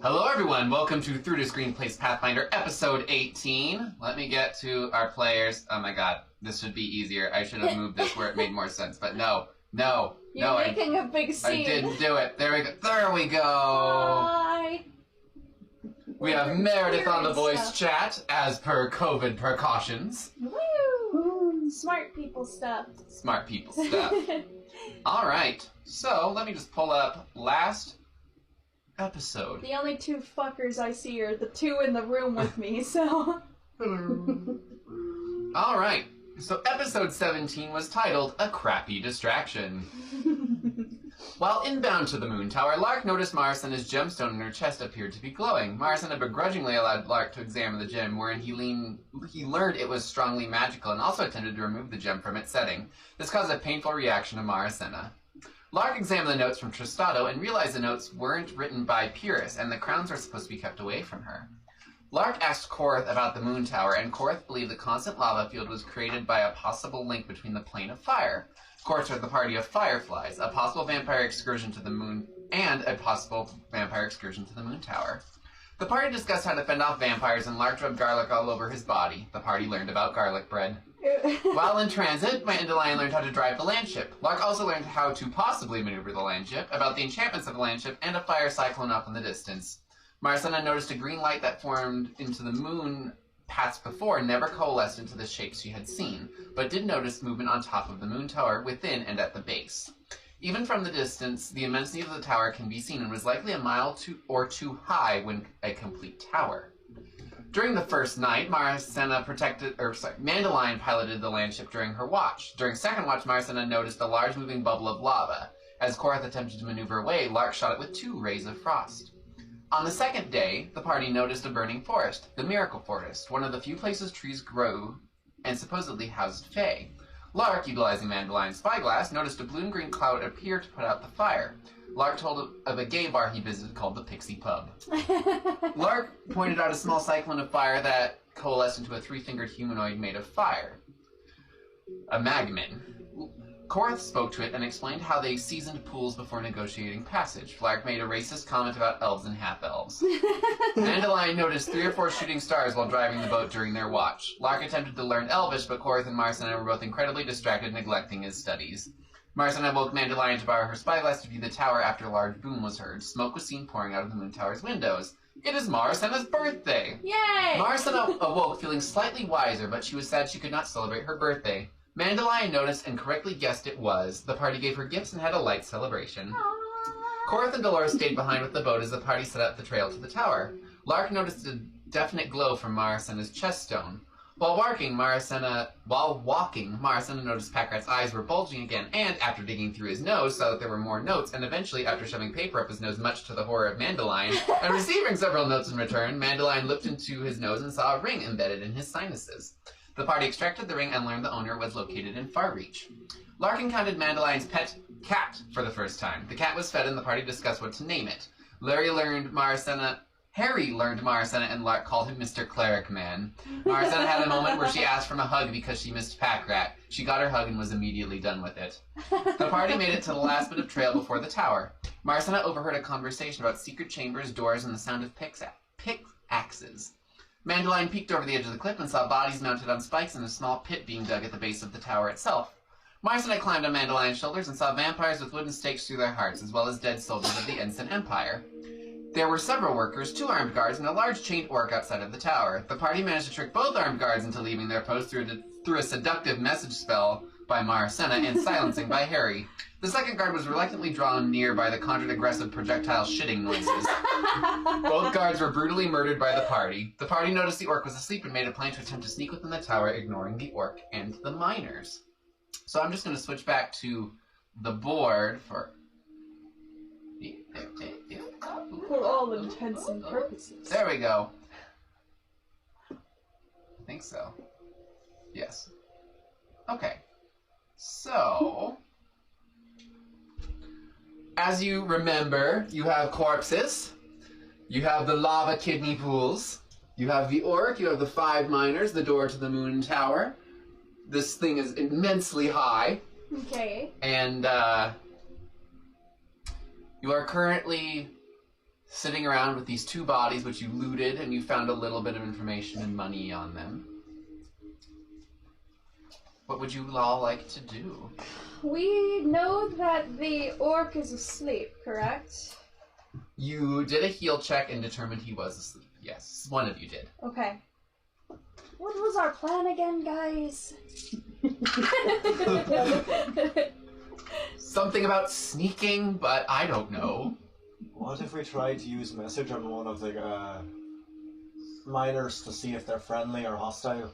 Hello everyone, welcome to Through the Screen Plays Pathfinder episode 18. Let me get to our players. Oh my god, this should be easier. I should have moved this where it made more sense, but no. You're making a big scene. I didn't do it. There we go. There we go. Hi. We have Meredith on the voice chat, as per COVID precautions. Woo! Smart people stuff. Smart people stuff. Alright, so let me just pull up last episode. The only two fuckers I see are the two in the room with me, so... Alright, so episode 17 was titled A Crappy Distraction. While inbound to the moon tower, Lark noticed Marasennah's gemstone in her chest appeared to be glowing. Marasennah begrudgingly allowed Lark to examine the gem, wherein he learned it was strongly magical and also attempted to remove the gem from its setting. This caused a painful reaction to Marasennah. Lark examined the notes from Tristado and realized the notes weren't written by Pyrrhus, and the crowns were supposed to be kept away from her. Lark asked Korath about the moon tower, and Korath believed the constant lava field was created by a possible link between the plane of fire. Korath heard the party of fireflies, a possible vampire excursion to the moon, and a possible vampire excursion to the moon tower. The party discussed how to fend off vampires, and Lark rubbed garlic all over his body. The party learned about garlic bread. While in transit, Dandelion learned how to drive the landship. Lark also learned how to possibly maneuver the landship, about the enchantments of the landship, and a fire cyclone up in the distance. Marasennah noticed a green light that formed into the moon paths before never coalesced into the shapes she had seen, but did notice movement on top of the moon tower, within and at the base. Even from the distance, the immensity of the tower can be seen and was likely a mile or two high when a complete tower. During the first night, Dandelion piloted the landship during her watch. During second watch, Marasennah noticed a large moving bubble of lava. As Korath attempted to maneuver away, Lark shot it with 2 rays of frost. On the second day, the party noticed a burning forest, the Miracle Forest, one of the few places trees grow and supposedly housed Fae. Lark, utilizing Dandelion's spyglass, noticed a blue and green cloud appear to put out the fire. Lark told of a gay bar he visited called the Pixie Pub. Lark pointed out a small cyclone of fire that coalesced into a 3-fingered humanoid made of fire. A magmin. Korath spoke to it and explained how they seasoned pools before negotiating passage. Lark made a racist comment about elves and half-elves. Dandelion noticed 3 or 4 shooting stars while driving the boat during their watch. Lark attempted to learn Elvish, but Korath and Marasennah were both incredibly distracted, neglecting his studies. Marasennah woke Dandelion to borrow her spyglass to view the tower after a large boom was heard. Smoke was seen pouring out of the moon tower's windows. It is Marasennah's birthday! Yay! Marasennah awoke feeling slightly wiser, but she was sad she could not celebrate her birthday. Dandelion noticed and correctly guessed it was. The party gave her gifts and had a light celebration. Korath and Dolores stayed behind with the boat as the party set up the trail to the tower. Lark noticed a definite glow from Marasennah's chest stone. While walking, Marasennah noticed Packrat's eyes were bulging again, and, after digging through his nose, saw that there were more notes, and eventually, after shoving paper up his nose much to the horror of Mandeline, and receiving several notes in return, Mandeline looked into his nose and saw a ring embedded in his sinuses. The party extracted the ring and learned the owner was located in Farreach. Lark encountered Mandeline's pet cat for the first time. The cat was fed and the party discussed what to name it. Harry learned Marasennah and Lark called him Mr. Cleric Man. Marasennah had a moment where she asked for a hug because she missed Packrat. She got her hug and was immediately done with it. The party made it to the last bit of trail before the tower. Marasennah overheard a conversation about secret chambers, doors, and the sound of pickaxes. Mandeline peeked over the edge of the cliff and saw bodies mounted on spikes and a small pit being dug at the base of the tower itself. Marasennah climbed on Mandeline's shoulders and saw vampires with wooden stakes through their hearts, as well as dead soldiers of the Ensign Empire. There were several workers, 2 armed guards, and a large chained orc outside of the tower. The party managed to trick both armed guards into leaving their post through a seductive message spell by Marasennah and silencing by Harry. The second guard was reluctantly drawn near by the conjured aggressive projectile shitting noises. Both guards were brutally murdered by the party. The party noticed the orc was asleep and made a plan to attempt to sneak within the tower, ignoring the orc and the miners. So I'm just going to switch back to the board for... For all intents and purposes. There we go. I think so. Yes. Okay. So... As you remember, you have corpses, you have the lava kidney pools, you have the orc, you have the 5 miners, the door to the moon tower. This thing is immensely high. Okay. And you are currently sitting around with these 2 bodies which you looted, and you found a little bit of information and money on them. What would you all like to do? We know that the orc is asleep, correct? You did a heal check and determined he was asleep. Yes, one of you did. Okay. What was our plan again, guys? Something about sneaking, but I don't know. What if we tried to use message on one of the miners to see if they're friendly or hostile?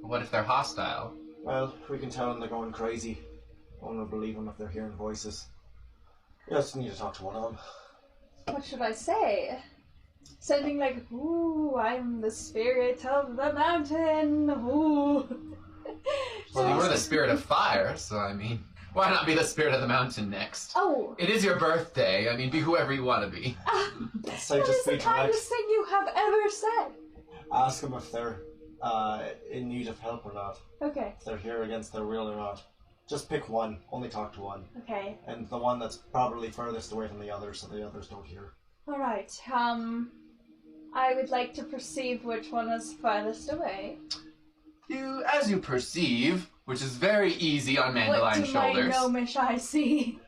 What if they're hostile? Well, we can tell them they're going crazy. No one will believe them if they're hearing voices. We just need to talk to one of them. What should I say? Something like, "Ooh, I'm the spirit of the mountain, ooh." Well, you were the spirit of fire, so I mean, why not be the spirit of the mountain next? Oh! It is your birthday. I mean, be whoever you want to be. So That just is the be direct. kindest thing you have ever said. Ask them if they're in need of help or not. Okay. If they're here against their will or not. Just pick one. Only talk to one. Okay. And the one that's probably furthest away from the others so the others don't hear. Alright, I would like to perceive which one is farthest away. As you perceive, which is very easy on Mandeline's What do shoulders. my gnomish eye see?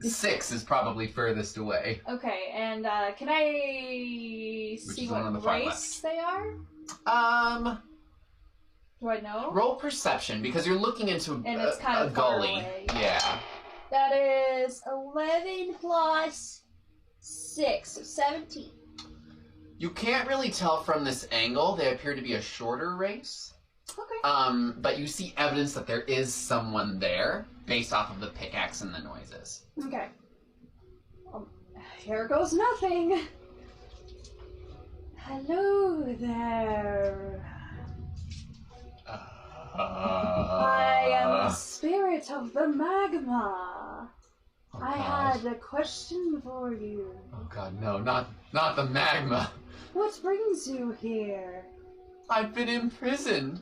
6 is probably furthest away. Okay, and can I Which see is the one on the what far race they are? Do I know? Roll perception, because you're looking into And it's kind a of far gully. away. Yeah. That is 11 plus 6, so 17. You can't really tell from this angle. They appear to be a shorter race. Okay. But you see evidence that there is someone there, based off of the pickaxe and the noises. Okay. Here goes nothing. Hello there. I am the spirit of the magma. Oh, I God. had a question for you. Oh god, no, not the magma. What brings you here? I've been imprisoned.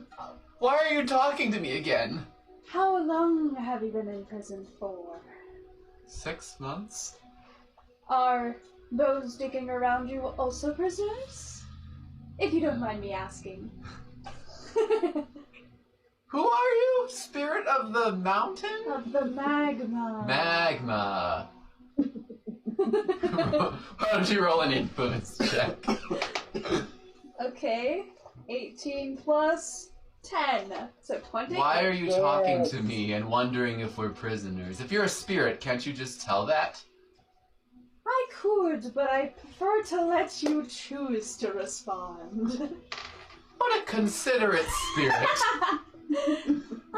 Why are you talking to me again? How long have you been in prison for? 6 months? Are those digging around you also prisoners? If you don't mind me asking. Who are you? Spirit of the mountain? Of the magma. Magma. Why don't you roll an influence check? Okay. 18 plus 10. So 20. Why are you talking to me and wondering if we're prisoners? If you're a spirit, can't you just tell that? I could, but I prefer to let you choose to respond. What a considerate spirit.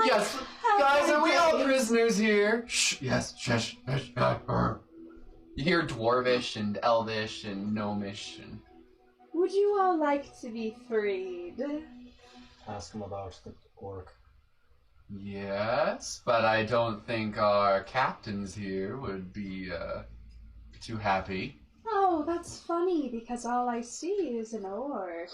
Yes, guys, are we all prisoners here? Shh, yes, shush, shush. You hear Dwarvish and Elvish and Gnomish and... Would you all like to be freed? Ask him about the orc. Yes, but I don't think our captains here would be, too happy. Oh, that's funny, because all I see is an orc,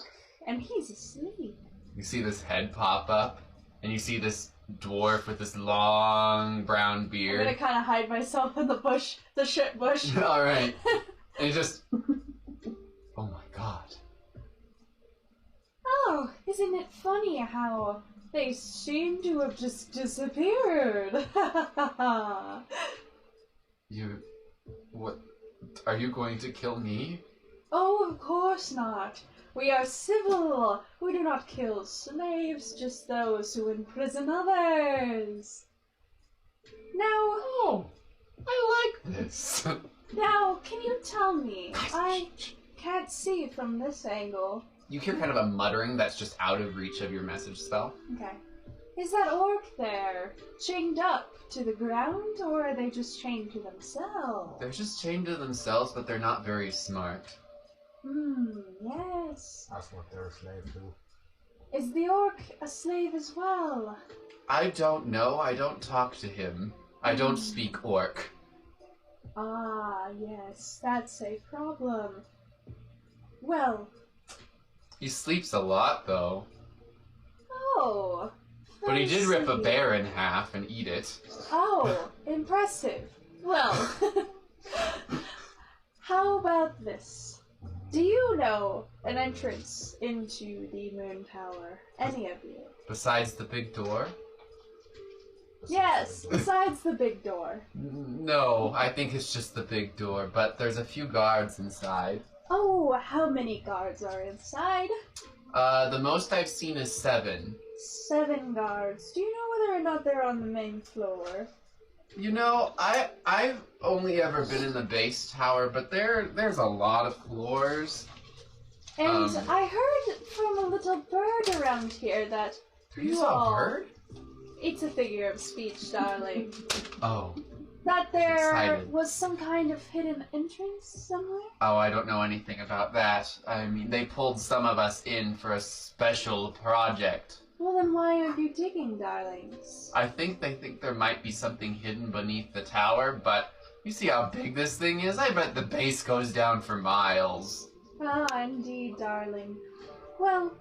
and he's asleep. You see this head pop up, and you see this dwarf with this long brown beard. I'm gonna kind of hide myself in the bush, the shit bush. Alright. And he just... Oh my god. Oh, isn't it funny how they seem to have just disappeared? You... What... Are you going to kill me? Oh, of course not. We are civil. We do not kill slaves, just those who imprison others. Now, Oh, I like this. now, can you tell me? I can't see from this angle. You hear kind of a muttering that's just out of reach of your message spell. Okay. Is that orc there chained up to the ground, or are they just chained to themselves? They're just chained to themselves, but they're not very smart. Yes. That's what they're a slave to. Is the orc a slave as well? I don't know. I don't talk to him. I don't speak orc. Ah, yes, that's a problem. Well, He sleeps a lot, though. oh. But he did rip a I see. bear in half and eat it. Oh, impressive. Well, how about this? Do you know an entrance into the moon tower? Any of you? Besides the big door? Yes, besides the big door. No, I think it's just the big door, but there's a few guards inside. Oh, how many guards are inside? The most I've seen is 7. 7 guards. Do you know whether or not they're on the main floor? You know, I've only ever been in the base tower, but there's a lot of floors. And I heard from a little bird around here that You saw a bird? It's a figure of speech, darling. Oh. That there Excited. was some kind of hidden entrance somewhere? Oh, I don't know anything about that. I mean, they pulled some of us in for a special project. Well, then why aren't you digging, darlings? I think they think there might be something hidden beneath the tower, but you see how big this thing is? I bet the base goes down for miles. Ah, indeed, darling. Well,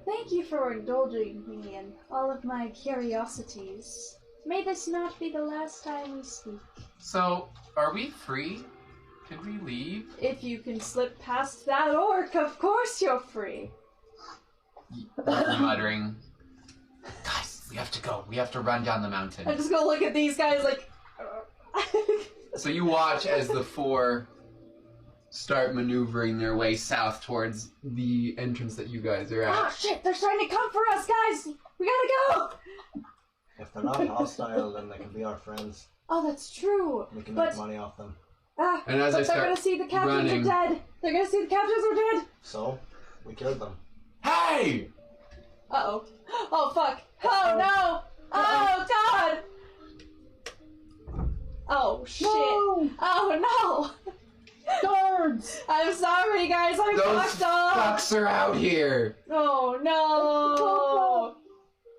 thank you for indulging me in all of my curiosities. May this not be the last time we speak. So, are we free? Can we leave? If you can slip past that orc, of course you're free. Muttering. Guys, we have to go. We have to run down the mountain. I'm just gonna look at these guys like... So you watch as the 4 start maneuvering their way south towards the entrance that you guys are at. Oh shit, they're trying to come for us, guys! We gotta go! If they're not hostile, then they can be our friends. Oh, that's true. We can But- make money off them. Ah, And as but I they're start gonna see the captains running- are dead. They're gonna see the captains are dead. So, we killed them. Hey! Uh-oh. Oh, fuck. Oh, no! Oh, God! Oh, shit. Oh, no! Guards! I'm sorry, guys. I Those fucked up. fucks are out here! Oh, no!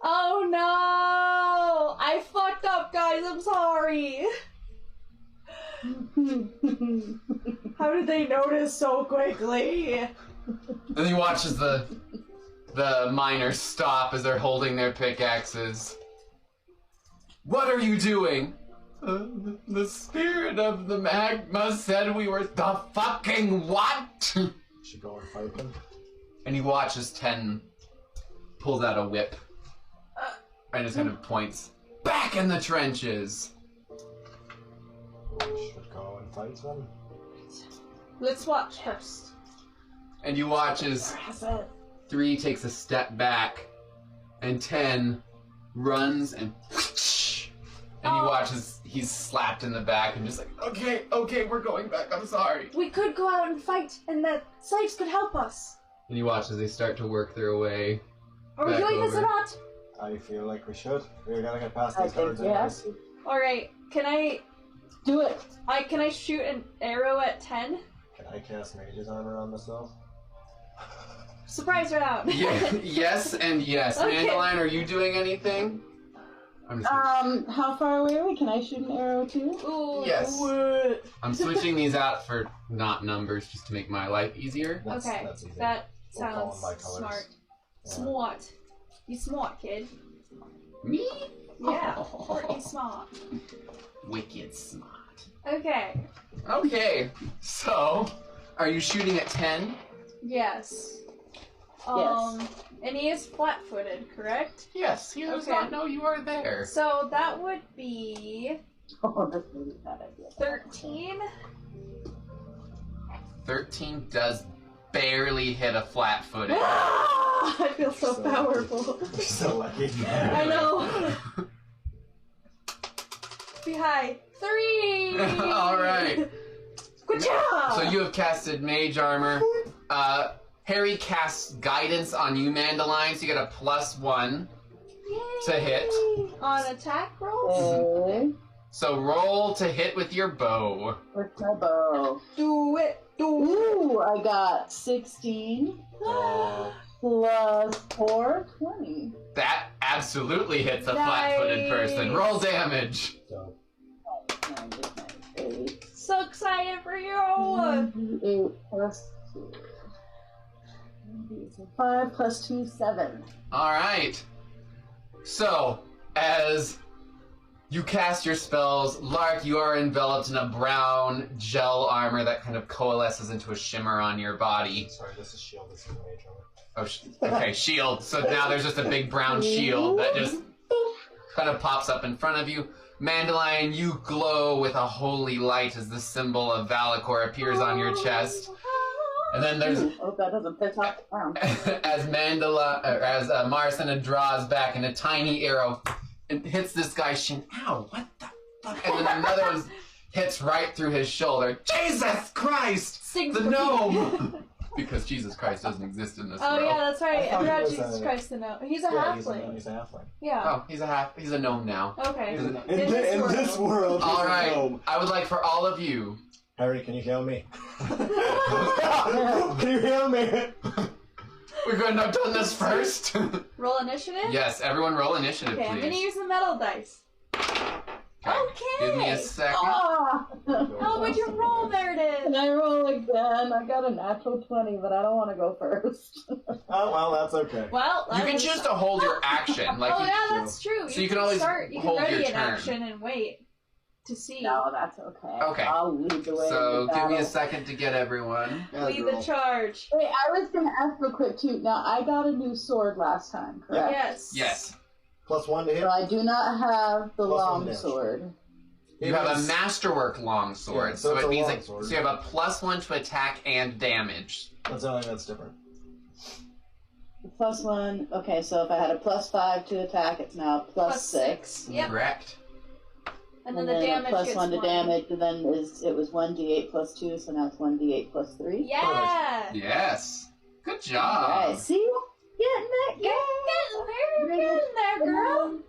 Oh, no! I fucked up, guys. I'm sorry. How did they notice so quickly? And he watches the miners stop as they're holding their pickaxes. What are you doing? The spirit of the magma said we were the fucking what? Should go and fight them. And he watches 10 pulls out a whip and just kind of points back in the trenches. We should go and fight them. Let's watch first. And you watch as 3 takes a step back and 10 runs and he watches he's slapped in the back and just like, okay, we're going back, I'm sorry. We could go out and fight, and the slaves could help us. And you watch as they start to work their way. Are we back doing this or over. not? I feel like we should. We're gonna get past I these think guards we anyways. have to. Alright, can I Do it. shoot an arrow at 10? Can I cast Mage's Armor on myself? Surprise round! Yeah, yes and yes. Okay. Mandalorian, are you doing anything? I'm just How far away are we? Can I shoot an arrow too? Ooh, Yes. what? I'm switching these out for not numbers just to make my life easier. Okay, That's easy. that We'll call sounds them by colors. smart. Yeah. Smart. You smart, kid. Me? Yeah, Oh. pretty smart. Wicked smart. Okay, Okay, so are you shooting at 10? yes. Yes. And he is flat-footed, correct? Yes, he does Okay. not know you are there. So that would be Oh, that's really bad idea. 13. 13 does barely hit a flat footing. I feel so So- powerful. You're so lucky. I know. Be high. 3. All right. Good job. So you have casted Mage Armor. Harry casts Guidance on you, Mandalorian, so you get a +1 to hit. On attack rolls. Okay. So roll to hit with your bow. Where's my bow? Do it. Do Ooh, I got 16 plus 4, 20. That absolutely hits a flat-footed person. Roll damage. So, 98. So excited for you. 98 plus 2. 5 plus 2, 7. All right. So, as you cast your spells, Lark, you are enveloped in a brown gel armor that kind of coalesces into a shimmer on your body. sorry, this is shield. This is Mage Armor. Oh, okay, shield. So now there's just a big brown shield that just kind of pops up in front of you. Mandalorian, you glow with a holy light as the symbol of Valakor appears on your chest. And then there's Oh, that doesn't piss off the ground. as Marasennah draws back and a tiny arrow it hits this guy's shin. Ow, what the fuck? And then another one hits right through his shoulder. Jesus Christ! Sing The for me. gnome! Because Jesus Christ doesn't exist in this Oh world. yeah, that's right. I thought I forgot he was Jesus a- Christ to know. He's a Yeah, he's halfling. he's a halfling. Yeah. Oh, he's a gnome now. Okay. In, In this world. world, he's All a right, gnome. I would like for all of you. Harry, can you heal me? Can you heal me? We couldn't have done this first. Roll initiative. Yes, everyone roll initiative, Okay, I'm gonna please. use the metal dice. Okay. Give me a second. Ah! How would you roll, Meredith? Can I roll again? I got a natural 20, but I don't want to go first. Oh, well, that's okay. Well, You can choose to hold your action. Like Oh you, yeah, that's true. So you can always start. You can hold ready your an turn. action and wait to see. No, that's okay. Okay. I'll lead the way. So in the give me a battle. second to get everyone. Lead the charge. Wait, I was gonna ask real quick too. Now, I got a new sword last time, correct? Yes. Yes. +1 to hit. So I do not have the Plus one long damage. sword. You have a masterwork longsword, Yeah, so so it's it a means longsword. so you have a +1 to attack and damage. That's the only thing that's different. +1. Okay, so if I had a +5 to attack, it's now +6. Yep. Correct. And then the damage plus gets 1 to 1. damage, and then it was 1d8 plus 2, so now it's 1d8 plus 3. Yeah. Yes. Good job. Alright, see? Getting that, You're getting there, girl.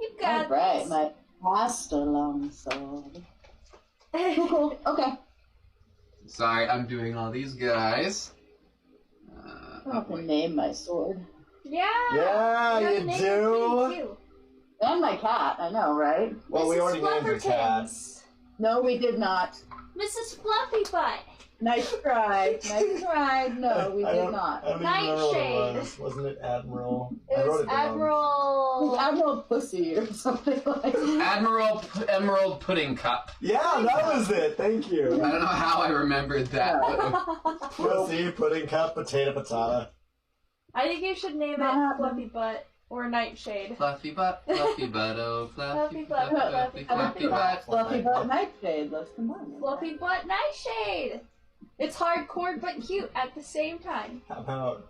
You got Alright, this. my master longsword. Cool. Okay. Sorry, I'm doing all these guys. I have to name my sword. Yeah. Yeah, have you to name do. your thing, too. And my cat, I know, right? Well, we Mrs. already named your cat. Fluffertons. No, we did not. Mrs. Fluffy Butt. Nice try. Nice try. No, we I did don't- not. I don't even remember what Nightshade. it was. Wasn't it Admiral? It I wrote was it down. Admiral. Admiral Pussy or something like that. Admiral Emerald Pudding Cup. Yeah, that was it. Thank you. I don't know how I remembered that. Pussy, pudding cup, potato, patata. I think you should name it Fluffy Butt or Nightshade. Fluffy butt, oh, Fluffy fluffy butt, fluffy, fluffy butt. Fluffy butt nightshade. Let's combine it. Fluffy Butt Nightshade. It's hardcore but cute at the same time. How about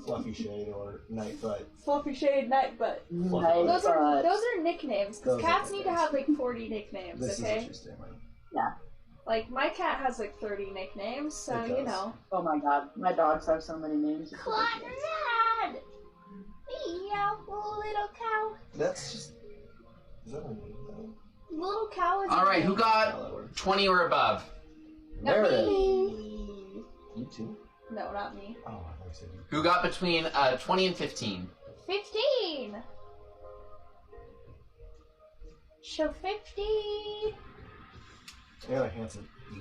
Fluffy Shade or Night Foot? Fluffy Shade Night Butt. Night Those butt. are nicknames because Those are cats need to nicknames. have like 40 nicknames. This is Okay. interesting. Right? Like, my cat has like 30 nicknames, so It you does. know. Oh my god, my dogs have so many names. It's ridiculous. Conrad! Meow, little cow. That's just. Is that a name? Little cow is a Alright, who name. got 20 or above? Not Meredith. me. You too? No, not me. Oh, I thought you said you. Who got between 20 and 15? 15! Show 50! Yeah, handsome. 8.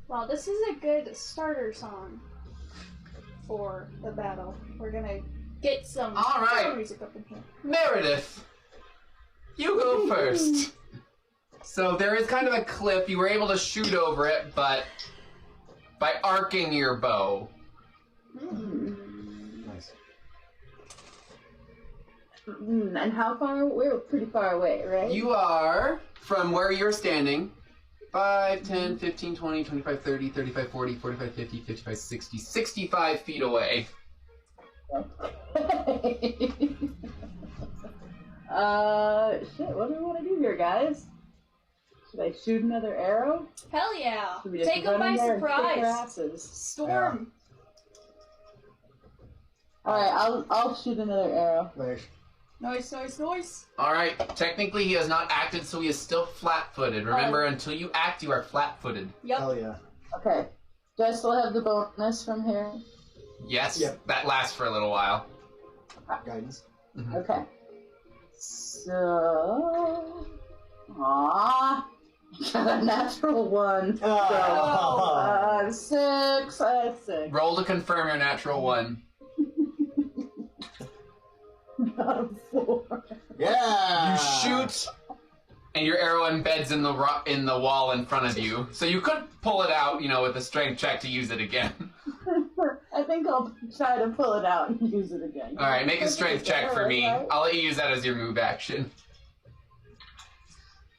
Well, this is a good starter song for the battle. We're gonna get some All right. music up in here. Meredith, you go first. So there is kind of a cliff. You were able to shoot over it, but by arcing your bow. Nice. And how far? We're pretty far away, right? You are, from where you're standing, 5, 10, 15, 20, 25, 30, 35, 40, 45, 50, 55, 60, 65 feet away. Shit, what do we want to do here, guys? Should I shoot another arrow? Hell yeah! Should we just Take them run by in there and kick their surprise! asses? Storm! Alright, I'll shoot another arrow. Nice. Noise, noise, noise! Alright, technically he has not acted, so he is still flat-footed. Remember, until you act, you are flat-footed. Yep. Hell yeah. Okay. Do I still have the bonus from here? Yes, Yep. that lasts for a little while. Guidance. Okay. So... Aww. Got a natural 1. Oh. 6. I had 6. Roll to confirm your natural 1. Got a 4. Yeah! You shoot, and your arrow embeds in the wall in front of you. So you could pull it out, you know, with a strength check to use it again. I think I'll try to pull it out and use it again. Alright, make a strength check for me. I'll let you use that as your move action.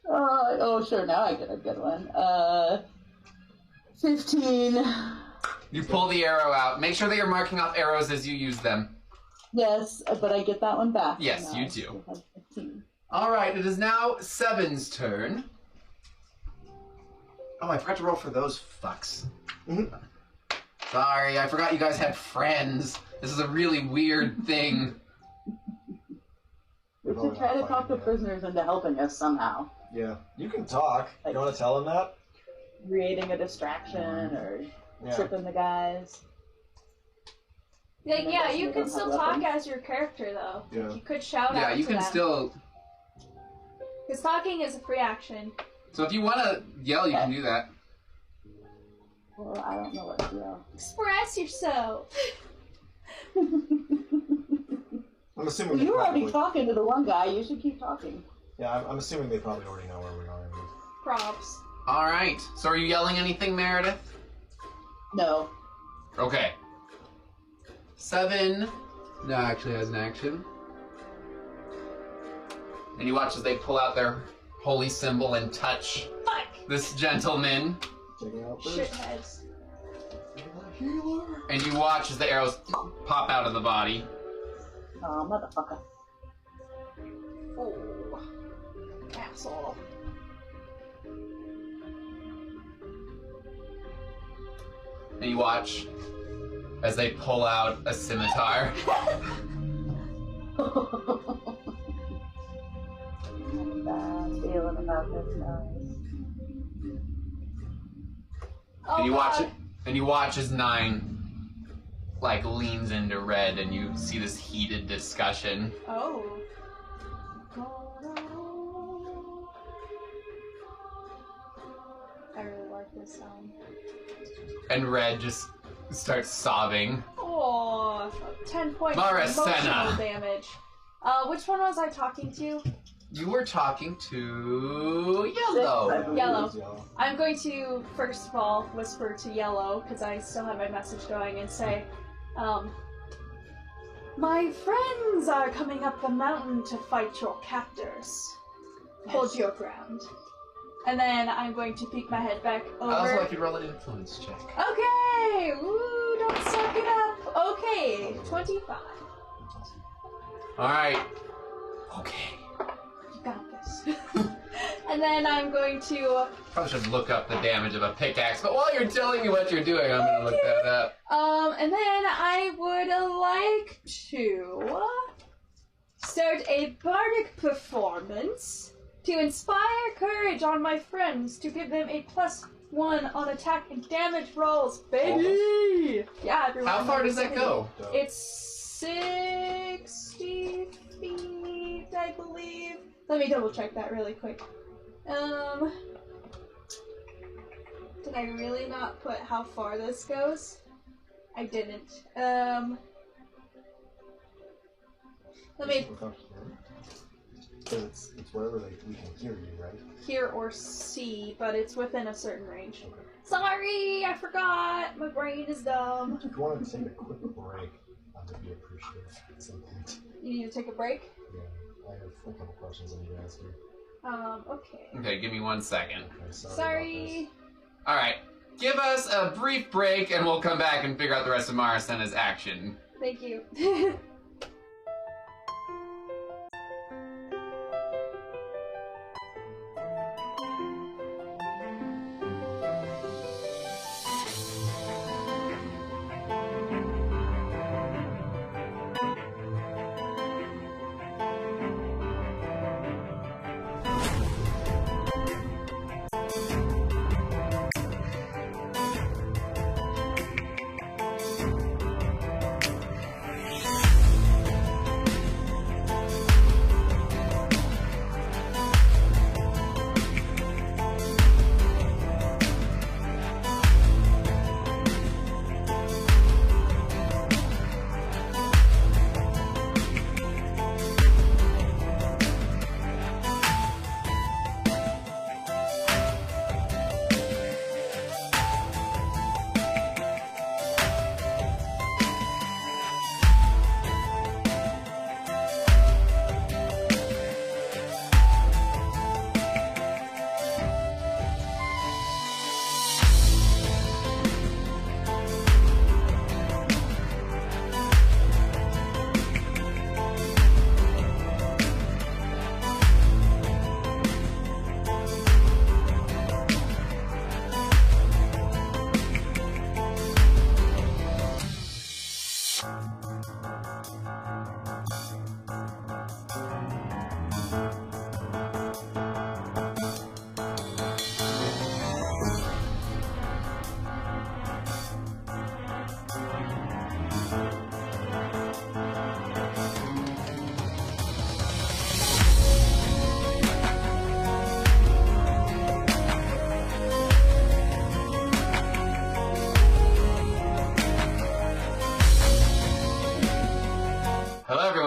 Oh, sure, now I get a good one. 15. You pull the arrow out. Make sure that you're marking off arrows as you use them. Yes, but I get that one back. Yes, Now you I do. still have 15. Alright, it is now Seven's turn. Oh, I forgot to roll for those fucks. Sorry, I forgot you guys had friends. This is a really weird thing. We should try to talk the prisoners into helping us somehow. Yeah. You can talk. You want to tell him that? Creating a distraction or Yeah. tripping the guys. Like, yeah, you They can don't still have talk weapons. as your character, though. Yeah. You could shout Yeah, out you to can them. still... Because talking is a free action. So if you want to yell, you can do that. Well, I don't know what to yell. Express yourself! I'm assuming Well, they you were already probably... talking to the one guy. You should keep talking. Yeah, I'm assuming they probably already know where we are. Props. Alright, so are you yelling anything, Meredith? No. Okay. 7 no, actually has an action. And you watch as they pull out their holy symbol and touch Fuck! this gentleman. Checking out first. Shitheads. Healer. And you watch as the arrows pop out of the body. Oh, motherfucker. Oh. Asshole. And you watch as they pull out a scimitar. Bad feeling about this, guys. Oh, And you watch God. it, and you watch as 9 like leans into Red, and you see this heated discussion. Oh. I really like this song. And Red just starts sobbing. Oh, 10 points Marasennah. emotional damage. Which one was I talking to? You were talking to Yellow. Yellow. I'm going to, first of all, whisper to Yellow, because I still have my message going, and say, my friends are coming up the mountain to fight your captors. Hold your ground. And then I'm going to peek my head back over. I also like you roll an influence check. Okay! Ooh, don't suck it up. Okay, 25. Alright. Okay. You got this. And And then I'm going to... Probably should look up the damage of a pickaxe, but while you're telling me what you're doing, I'm gonna look that up. And then I would like to start a bardic performance to inspire courage on my friends to give them a +1 on attack and damage rolls, baby! Yeah, everyone. How far does that go? It's 60 feet, I believe. Let me double check that really quick. Did I really not put how far this goes? I didn't. Let me... Because it's wherever we can hear you, right? Hear or see, but it's within a certain range. Okay. Sorry, I forgot. My brain is dumb. If you wanted to take a quick break, I would be appreciative at some point. You need to take a break? Yeah, I have a couple questions I need to ask you. Okay. Okay, give me 1 second. Okay, Sorry. Alright, give us a brief break and we'll come back and figure out the rest of Marasennah's action. Thank you.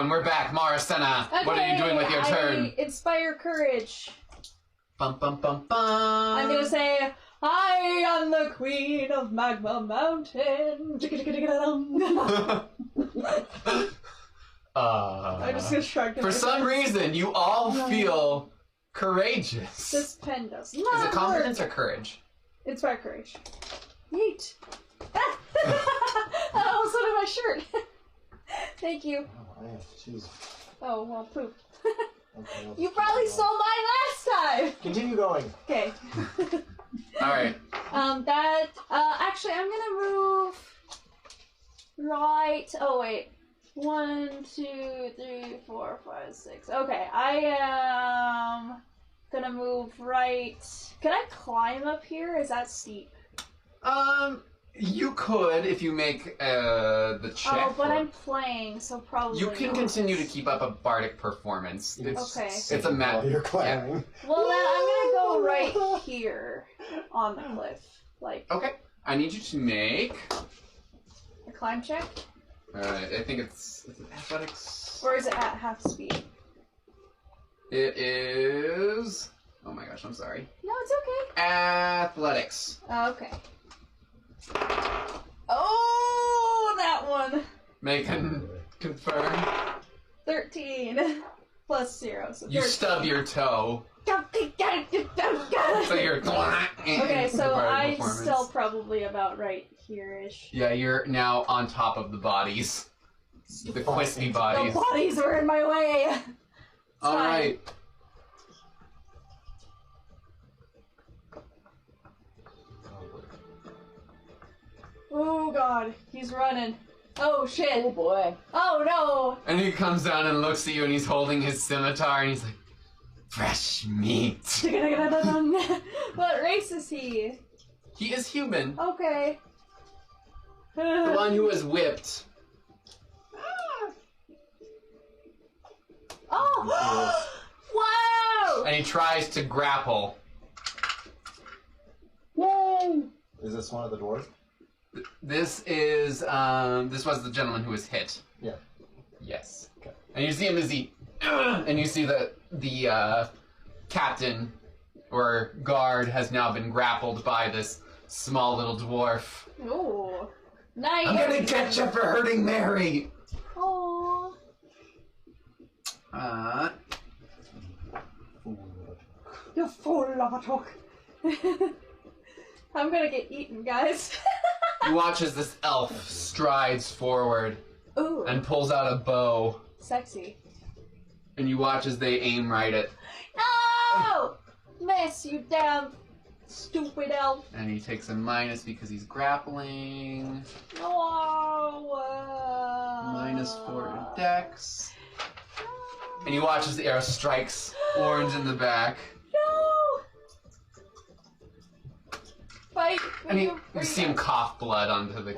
We're back. Marasennah, what are you doing with your turn? Inspire courage. Bum bum bum bum. I'm gonna say, I am the queen of Magma Mountain. I'm just gonna shrug. For some reason, you all feel courageous. This pen does Is not it confidence work. or courage? Inspire courage. Yeet. That almost went in my shirt. Thank you. Oh, I have to choose. Oh, well, poop. Okay, You probably saw mine last time! Continue going. Okay. Alright. Actually, I'm gonna move right. Oh, wait. 1, 2, 3, 4, 5, 6. Okay, I am gonna move right. Can I climb up here? Is that steep? You could if you make the check. Oh, but I'm playing, so probably You can not. continue to keep up a bardic performance. Okay. It's a map. You're climbing. Well, then I'm gonna go right here on the cliff. Like, Okay. I need you to make. a climb check? I think it's athletics. Or is it at half speed? It is. Oh my gosh, I'm sorry. No, it's okay. Athletics. Okay. Oh, that one. Make and confirm. 13 plus 0, so 13. You stub your toe. So you're. Okay, so Bardic I'm performance. still probably about right here-ish. Yeah, you're now on top of the bodies. The crispy bodies. The bodies were in my way. It's fine. Alright. Oh god, he's running. Oh shit. Oh boy. Oh no. And he comes down and looks at you, and he's holding his scimitar, and he's like, fresh meat. What race is he? He is human. Okay. The one who was whipped. Oh! Wow! And he tries to grapple. Yay! Is this one of the dwarves? This is, this was the gentleman who was hit. Yeah. Yes. Okay. And you see him as he, and you see that the captain or guard has now been grappled by this small little dwarf. Ooh. Nice. I'm gonna get you for hurting Mary. Aww. You fool of a talk. I'm gonna get eaten, guys. You watch as this elf strides forward Ooh. and pulls out a bow, Sexy. and you watch as they aim right at, No! Miss, you damn stupid elf. and he takes a minus because he's grappling. No. -4 dex. And you watch as the arrow strikes Orange in the back. No! Fight! And you see him cough blood onto the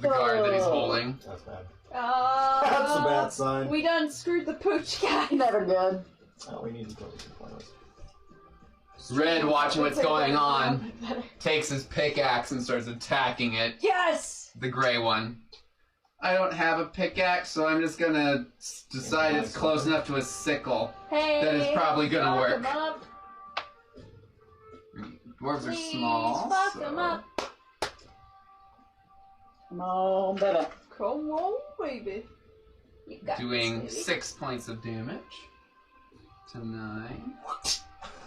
guard that he's holding. That's bad. That's a bad sign. We done screwed the pooch guy. Never good. Oh, we need to go to the corners. Red, watching what's going on, takes his pickaxe and starts attacking it. Yes! The gray one. I don't have a pickaxe, so I'm just gonna decide it's close enough to a sickle. Hey! That is probably gonna fuck work. 'em up. Dwarves are Please, small, fuck so... 'em up. Come on, baby. Come on, baby. You got Doing this, baby. 6 points of damage to 9.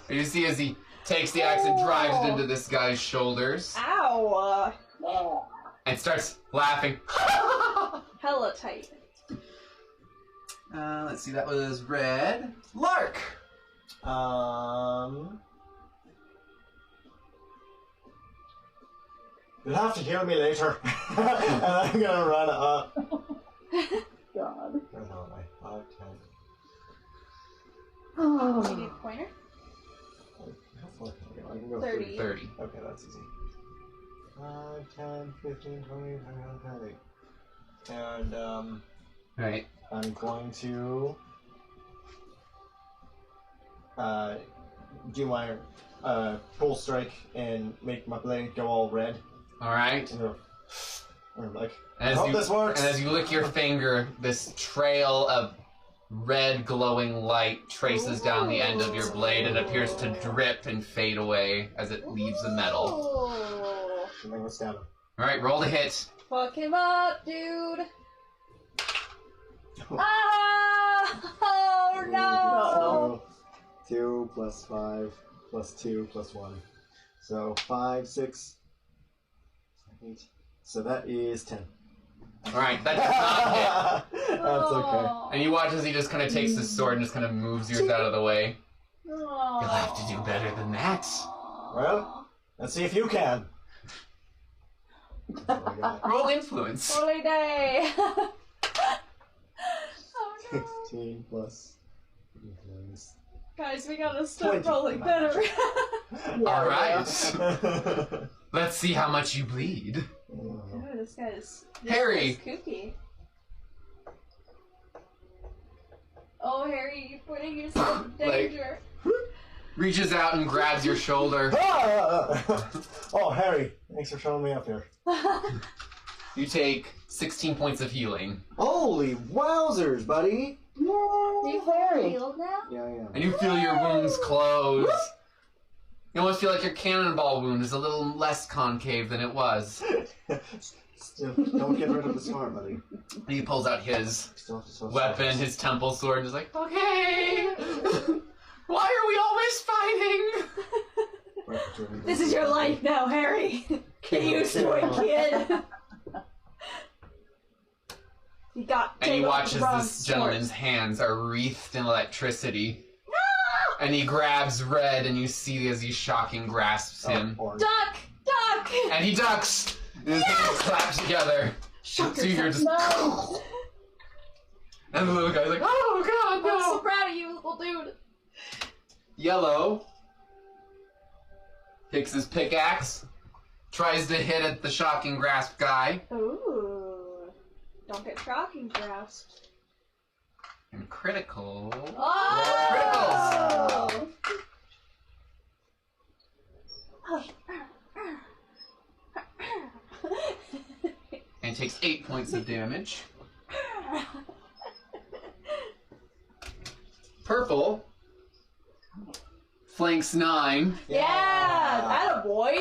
And you see as he takes the axe and drives it into this guy's shoulders Ow! and starts laughing. Hella tight. Let's see, that was red. Lark! You'll have to heal me later. And I'm gonna run up. God. Where am I? 5, 10. Do you Oh. need a pointer? How far can I go? I can go 30. 30. Okay, that's easy. 5, 10, 15, 20, 21, 30. And, Right. I'm going to do my full strike and make my blade go all red. Alright. And I'm like, I And hope this works. And as you lick your finger, this trail of red glowing light traces down the end of your blade and appears to drip and fade away as it leaves the metal. Oh. And then go stab him. Alright, roll to hit. Fuck him up, dude. Ah! Oh no! 2 plus 5 plus 2 plus 1. So 5, 6, 8. So that is 10. Alright, that does not hit. That's okay. And you watch as he just kind of takes his sword and just kind of moves yours out of the way. Oh. You'll have to do better than that. Well, let's see if you can. Roll influence. Holy day! Oh no! 16 plus influence. Guys, we gotta start 20. rolling better. Alright. Let's see how much you bleed. Oh, this guy's Harry. kooky. Oh, Harry, you're putting yourself in danger. Reaches out and grabs your shoulder. Oh, Harry, thanks for showing me up here. You take 16 points of healing. Holy wowzers, buddy! You Harry. healed now? Yeah, I am. And you feel your wounds close. You almost feel like your cannonball wound is a little less concave than it was. Still, don't get rid of the scar, buddy. And he pulls out his Still, weapon, his temple sword, and is like, okay! Why are we always fighting? This is your life now, Harry. Get used to it, kid. You got. And you take watch the as wrong this sword. gentleman's hands are wreathed in electricity. And he grabs Red, and you see as he shocking grasps him. Duck! Duck! And he ducks! His hands clap together. Shock So you're just... No. And the little guy's like, oh god, I'm so no! proud of you, little dude. Yellow takes his pickaxe, tries to hit at the shocking grasp guy, Ooh. Don't get shocking grasped. and critical. Oh! And takes 8 points of damage. Purple flanks 9. Yeah, that a boy.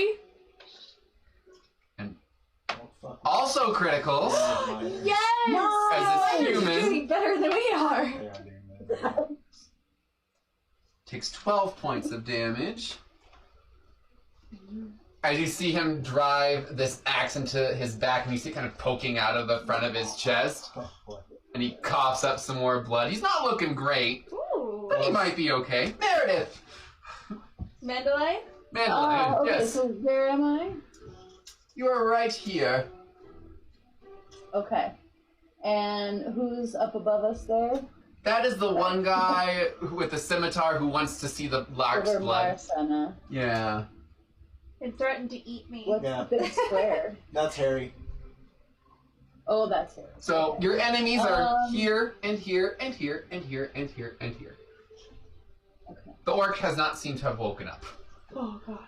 And Oh, fuck. also criticals. Yes. As a You're human. doing better than we are. They are doing that. Takes 12 points of damage. As you see him drive this axe into his back, and you see it kind of poking out of the front of his chest, Oh, boy. and he coughs up some more blood. He's not looking great, Ooh. but he might be okay. Meredith! Mandalay? Mandalay, Okay, yes. so where am I? You are right here. Okay. And who's up above us there? That is the one guy with the scimitar who wants to see the lark's Over blood. Marasennah. Yeah. It threatened to eat me. What's Yeah. the big square? That's Harry. Oh, that's it. So your enemies are Um, here and here and here and here and here and here. Okay. The orc has not seemed to have woken up. Oh god.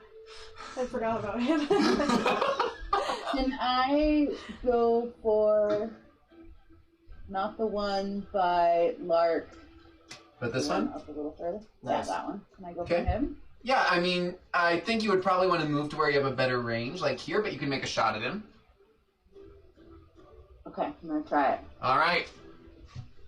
I forgot about him. Can I go for not the one by Lark? But this the one? up a little further. Nice. Yeah, that one. Can I go Okay. for him? Yeah, I mean, I think you would probably want to move to where you have a better range, like here, but you can make a shot at him. Okay, I'm gonna try it. Alright.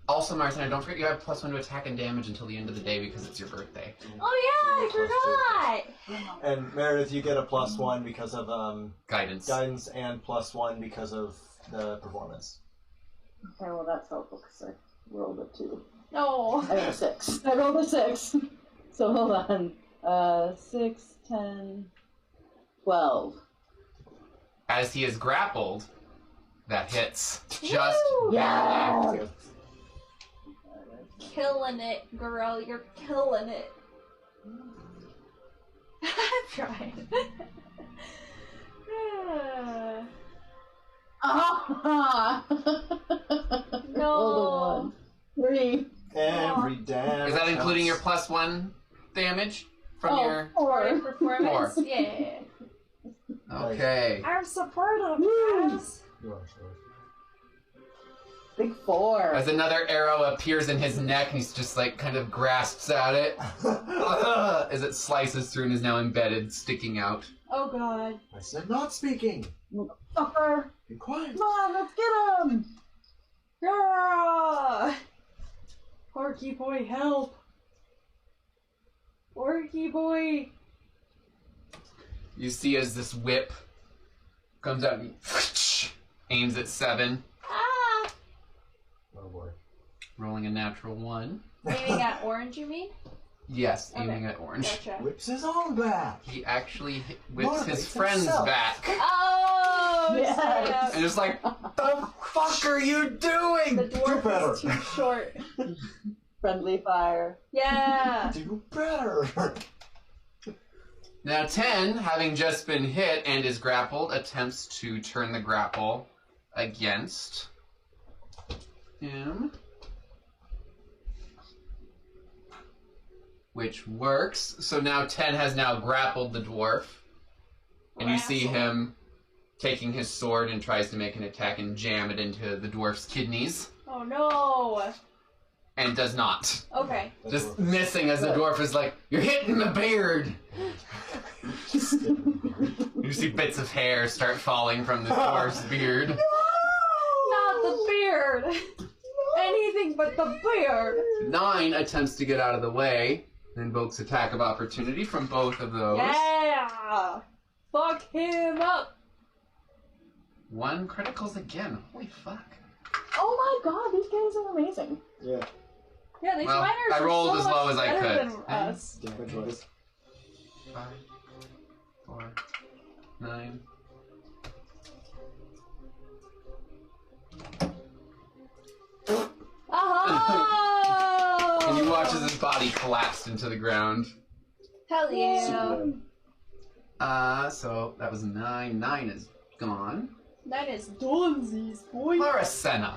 Also, Marasennah, don't forget you have +1 to attack and damage until the end of the day because it's your birthday. Oh yeah, I forgot. And Meredith, you get a +1 because of Guidance. guidance and +1 because of the performance. Okay, well that's helpful because I rolled a 2. No. I rolled a 6. I rolled a 6. So hold on. 6, 10, 12. As he is grappled, that hits. Just Woo! Yeah! Killing it, girl. You're killing it. I'm trying. Ah! No. Rolled a 1. 3. Every damn. Is that including your counts. +1 damage from Oh, your... 4. Performance? 4. Yeah. Okay. I'm supportive, guys. You are, sorry. Big 4. As another arrow appears in his neck, and he's just like kind of grasps at it as it slices through and is now embedded, sticking out. Oh god. I said not speaking. Fucker! Be quiet. Come on, let's get him! Yeah. Porky boy, help. Porky boy. You see as this whip comes out and aims at 7, Ah. Oh boy. rolling a natural 1. Aiming at orange, you mean? Yes, Okay. aiming at orange. Gotcha. Whips his own back. He actually whips Motivates his friend's himself. back. Oh, Yes. snap. And just like, the fuck are you doing? The Do dwarf better. is too short. Friendly fire. Yeah. Do better. Now 10, having just been hit and is grappled, attempts to turn the grapple against him. Which works. So now 10 has now grappled the dwarf. And you see him taking his sword and tries to make an attack and jam it into the dwarf's kidneys. Oh no. And does not. Okay. Just missing as the dwarf is like, you're hitting the beard! You see bits of hair start falling from the dwarf's beard. Not the beard. Anything but the beard. 9 attempts to get out of the way, invokes attack of opportunity from both of those. Yeah. Fuck him up. 1 criticals again. Holy fuck. Oh my god, these guys are amazing. Yeah. Yeah, these Well, miners I are rolled so as low much as I better could. than us. Damage wise. 5, 4, 9, watches his body collapse into the ground. Hell yeah. So that was 9. 9 is gone. That is Donzies, boy. Marasennah.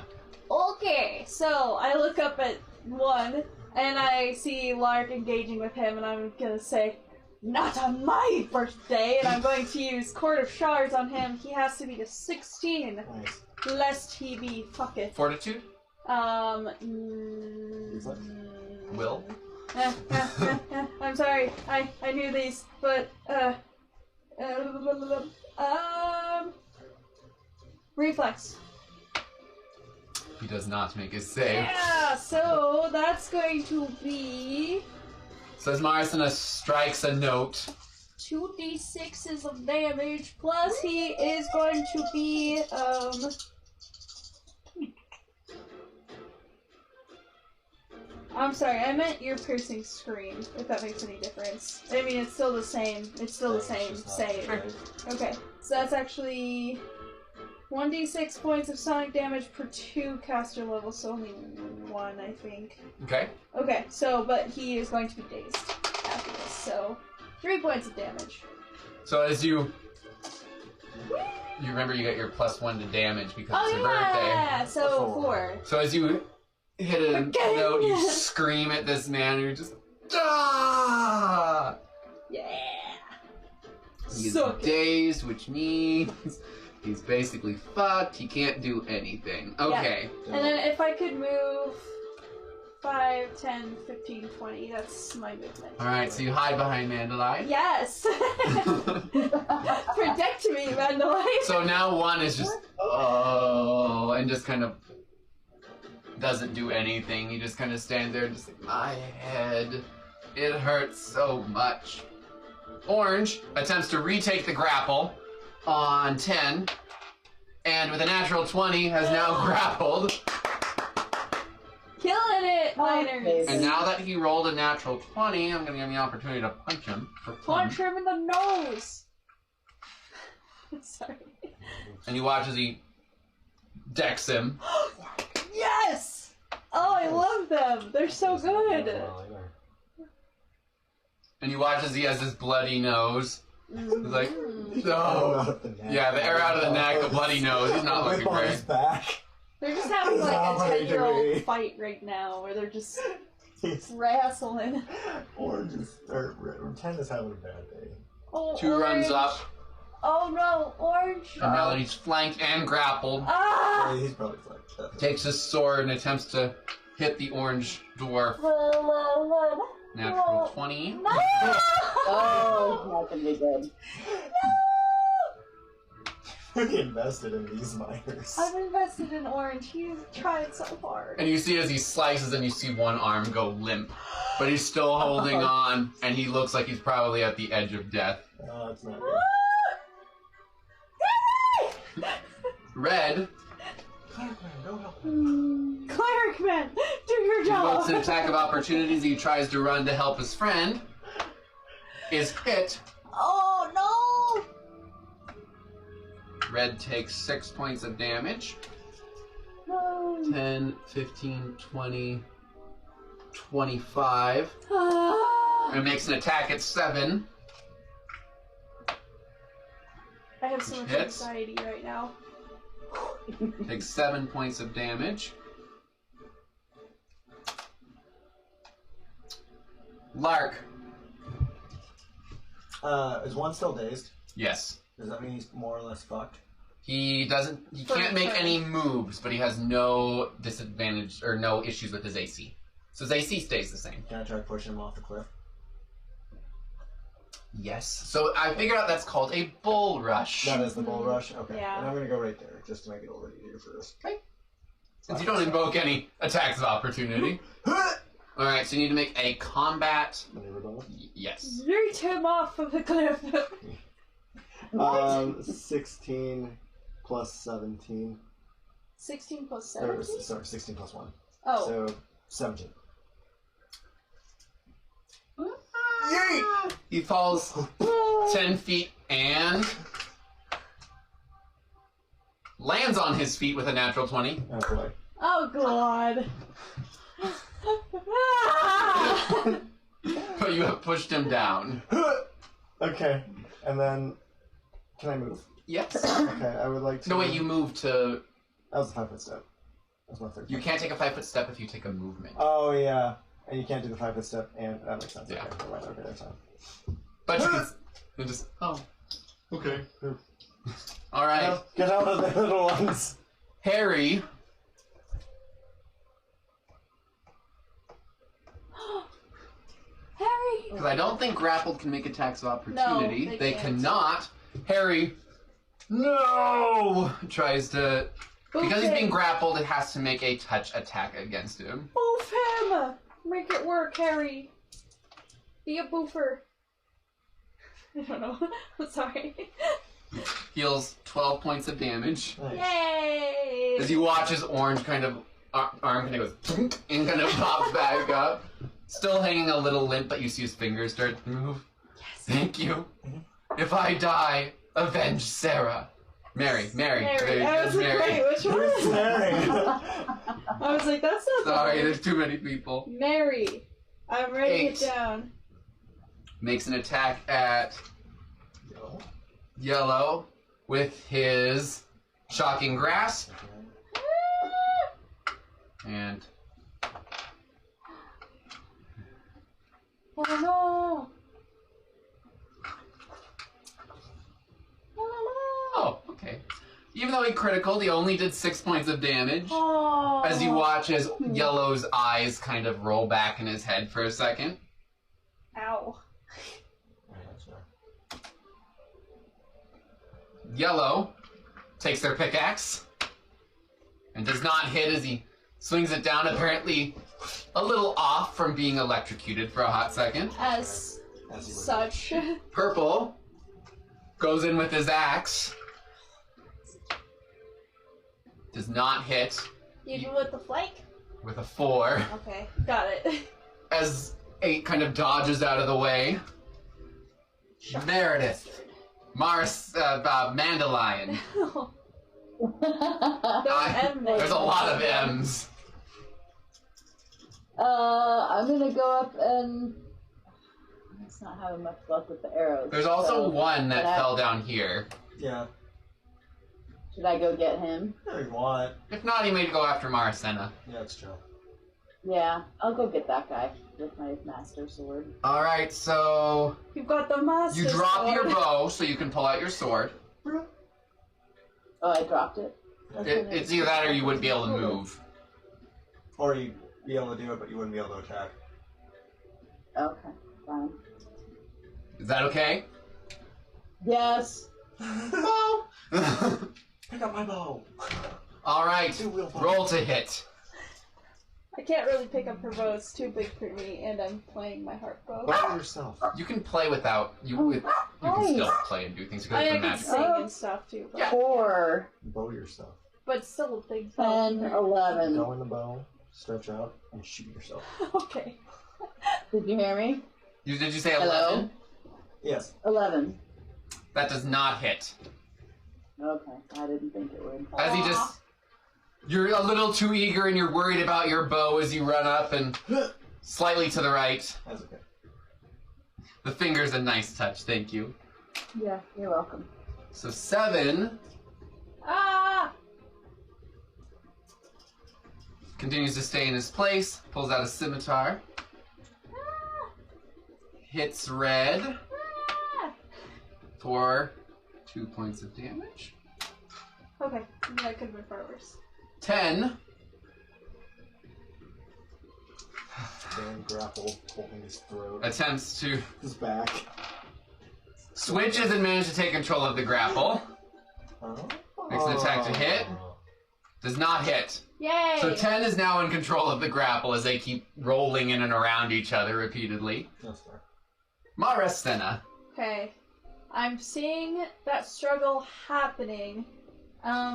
Okay, so I look up at 1, and I see Lark engaging with him, and I'm gonna say, not on my birthday, and I'm going to use Court of Shards on him. He has to be a 16, Nice. lest he be fucketh. Fortitude? Will? I'm sorry, I knew these, but, reflex. He does not make his save. Yeah, so that's going to be Says Marasennah strikes a note. 2d6s of damage, plus he is going to be, I'm sorry, I meant ear piercing scream, if that makes any difference. I mean, it's still the same. It's still the same save. Okay, so that's actually 1d6 points of sonic damage per 2 caster levels, so only 1, I think. Okay. Okay, so, but he is going to be dazed after this, so 3 points of damage. So as you remember you got your +1 to damage because it's your birthday. Yeah, so 4. So as you hit a Again. note, you scream at this man, and you're just, ah! Yeah. He's Suck it. dazed, which means he's basically fucked. He can't do anything. Okay. And then if I could move 5, 10, 15, 20, that's my movement. Alright, so you hide behind Mandalay. Yes! Protect me, Mandalay! So now 1 is just, oh, and just kind of doesn't do anything. He just kind of stands there, just like, my head, it hurts so much. Orange attempts to retake the grapple on 10, and with a natural 20 has now grappled. Killing it, miners! And now that he rolled a natural 20, I'm going to give him the opportunity to punch him for fun. Punch him in the nose! Sorry. And you watch as he decks him. Yes! Oh, I love them! They're so good! And you watch as he has this bloody nose. He's like, Mm. no. Yeah, the air out of the neck, the bloody nose. He's not looking Whip on great. his back. They're just having like a Sorry, 10-year-old Dewey. fight right now, where they're just He's- wrestling. Orange is, or 10 is having a bad day. Oh, 2 runs Orange. up, Oh no, Orange! and now that he's flanked and grappled, Ah! He's probably like takes his sword and attempts to hit the orange dwarf. Natural 20. No! Oh, not gonna be good. We invested in these miners. I'm invested in Orange. He's tried so hard. And you see as he slices and you see one arm go limp. But he's still holding on, and he looks like he's probably at the edge of death. Oh, that's not good. Red Go help him. Cleric man, do your invokes job! an attack of opportunity as he tries to run to help his friend. Is hit. Oh no! Red takes 6 points of damage. 10, 15, 20, 25. Ah. And makes an attack at 7. I have so much Hits. anxiety right now. Takes 7 points of damage. Lark. Is 1 still dazed? Yes. Does that mean he's more or less fucked? He can't make any moves, but he has no disadvantage or no issues with his AC. So his AC stays the same. Can I try pushing him off the cliff? Yes. So I figured out that's called a bull rush. That is the bull rush? Okay. Yeah. And I'm gonna go right there, just to make it a little bit easier for us. Since you don't invoke any attacks of opportunity. Alright, so you need to make a combat. Maneuver bonus? Yes. Yeet him off of the cliff! 16 plus 17. 16 plus Or, 17? sorry, 16 plus 1. Oh. So, 17. He falls 10 feet and lands on his feet with a natural 20. Oh boy. Oh god. Ah! Ah! But you have pushed him down. Okay, and then can I move? Yes. Okay, I would like to. No, wait, you move to... That was a 5-foot step. That's my third. You can't take a 5-foot step if you take a movement. Oh yeah, and you can't do the 5-foot step, and that makes sense. Yeah. Okay, never mind. Okay, that's fine. But you can just... Oh. Okay. Alright. Get out of the little ones. Harry... Harry! Because I don't think grappled can make attacks of opportunity. No, they can't. cannot. Harry... No! Tries to... Because he's being grappled, it has to make a touch attack against him. Boof him! Make it work, Harry. Be a boofer. I don't know. I'm sorry. Heals 12 points of damage. Nice. Yay! As you watch his orange kind of arm kind of goes thunk and kind of pops back up. Still hanging a little limp, but you see his fingers start to move. Yes. Thank you. If I die, avenge Sarah. Mary. Mary. I was like, Mary. wait, which one? Mary. I was like, that's not Sorry, the there's too many people. Mary. I'm writing 8. it down. Makes an attack at Yellow with his Shocking Grasp. And Oh no! oh, okay. Even though he critical, he only did 6 points of damage. Oh. As you watch as Yellow's eyes kind of roll back in his head for a second. Ow. Yellow takes their pickaxe and does not hit as he swings it down, apparently a little off from being electrocuted for a hot second. As such. Purple goes in with his axe. Does not hit Even with the flank? with a 4. Okay, got it. As 8 kind of dodges out of the way. Meredith. Mandalion. There's a lot of M's. I'm gonna go up and... It's not having much luck with the arrows. There's also so one that should I- fell down here. Yeah. Should I go get him? If you want. If not, he may go after Marasennah. Yeah, it's true. Yeah, I'll go get that guy with my master sword. Alright, so You've got the master you drop sword. your bow so you can pull out your sword. Oh, I dropped it? It's either that or you wouldn't be able to move. Or you'd be able to do it, but you wouldn't be able to attack. Okay, fine. Is that okay? Yes. Bow! Pick up my bow. Alright, roll to hit. I can't really pick up her bow, it's too big for me, and I'm playing my harp bow. Bow yourself. You can play without, you can still play and do things because I of the can magic. sing and stuff too, but, Yeah. 4, Bow yourself. but still a big bow. 10, 11. Go in the bow, stretch out, and shoot yourself. Okay. Did you hear me? Did you say 11? Hello? Yes. 11. That does not hit. Okay, I didn't think it would. As he Aw. just... You're a little too eager and you're worried about your bow as you run up and slightly to the right. That's okay. The finger's a nice touch, thank you. Yeah, you're welcome. So 7 Ah! continues to stay in his place, pulls out a scimitar, hits red Ah! for 2 points of damage. Okay, that could have been far worse. 10 Dan grapple, holding his throat. attempts to His back. switches and manages to take control of the grapple. Makes an attack to hit. Does not hit. Yay! So 10 is now in control of the grapple as they keep rolling in and around each other repeatedly. That's fair. Marasennah. Okay. I'm seeing that struggle happening.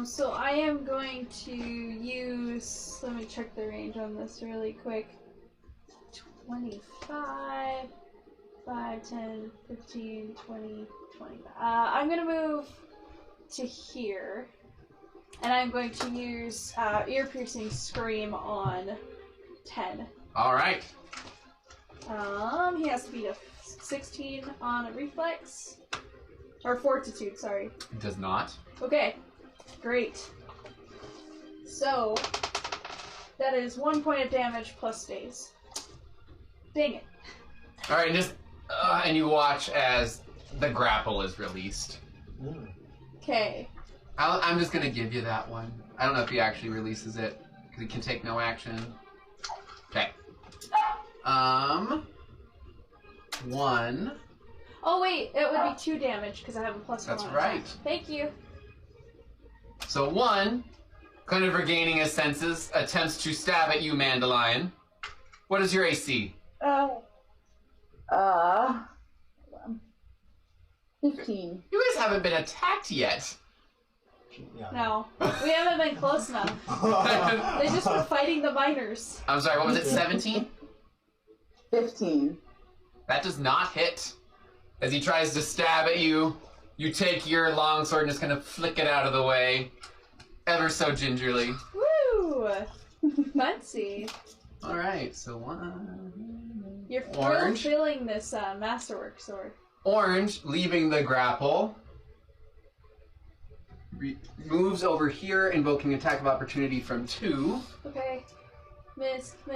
So I am going to use, let me check the range on this really quick. 25, 5, 10, 15, 20, 25. I'm going to move to here. And I'm going to use ear-piercing scream on 10. Alright. He has to beat a 16 on a reflex. Or fortitude, sorry. It does not. Okay, great. So, that is 1 point of damage plus stays. Dang it. Alright, and you watch as the grapple is released. Okay. I'm just gonna give you that one. I don't know if he actually releases it, because he can take no action. Okay. 1. Oh wait, it would be 2 damage, because I have a plus 1. That's right. Thank you. So 1, kind of regaining his senses, attempts to stab at you, Mandalion. What is your AC? 15. You guys haven't been attacked yet. Yeah. No, we haven't been close enough. They just were fighting the miners. I'm sorry, what was it, 17? 15. That does not hit. As he tries to stab at you, you take your longsword and just kind of flick it out of the way, ever so gingerly. Woo! Fancy. Alright, so 1. You're Orange. filling this masterwork sword. Orange, leaving the grapple, moves over here, invoking attack of opportunity from 2. Okay. Miss for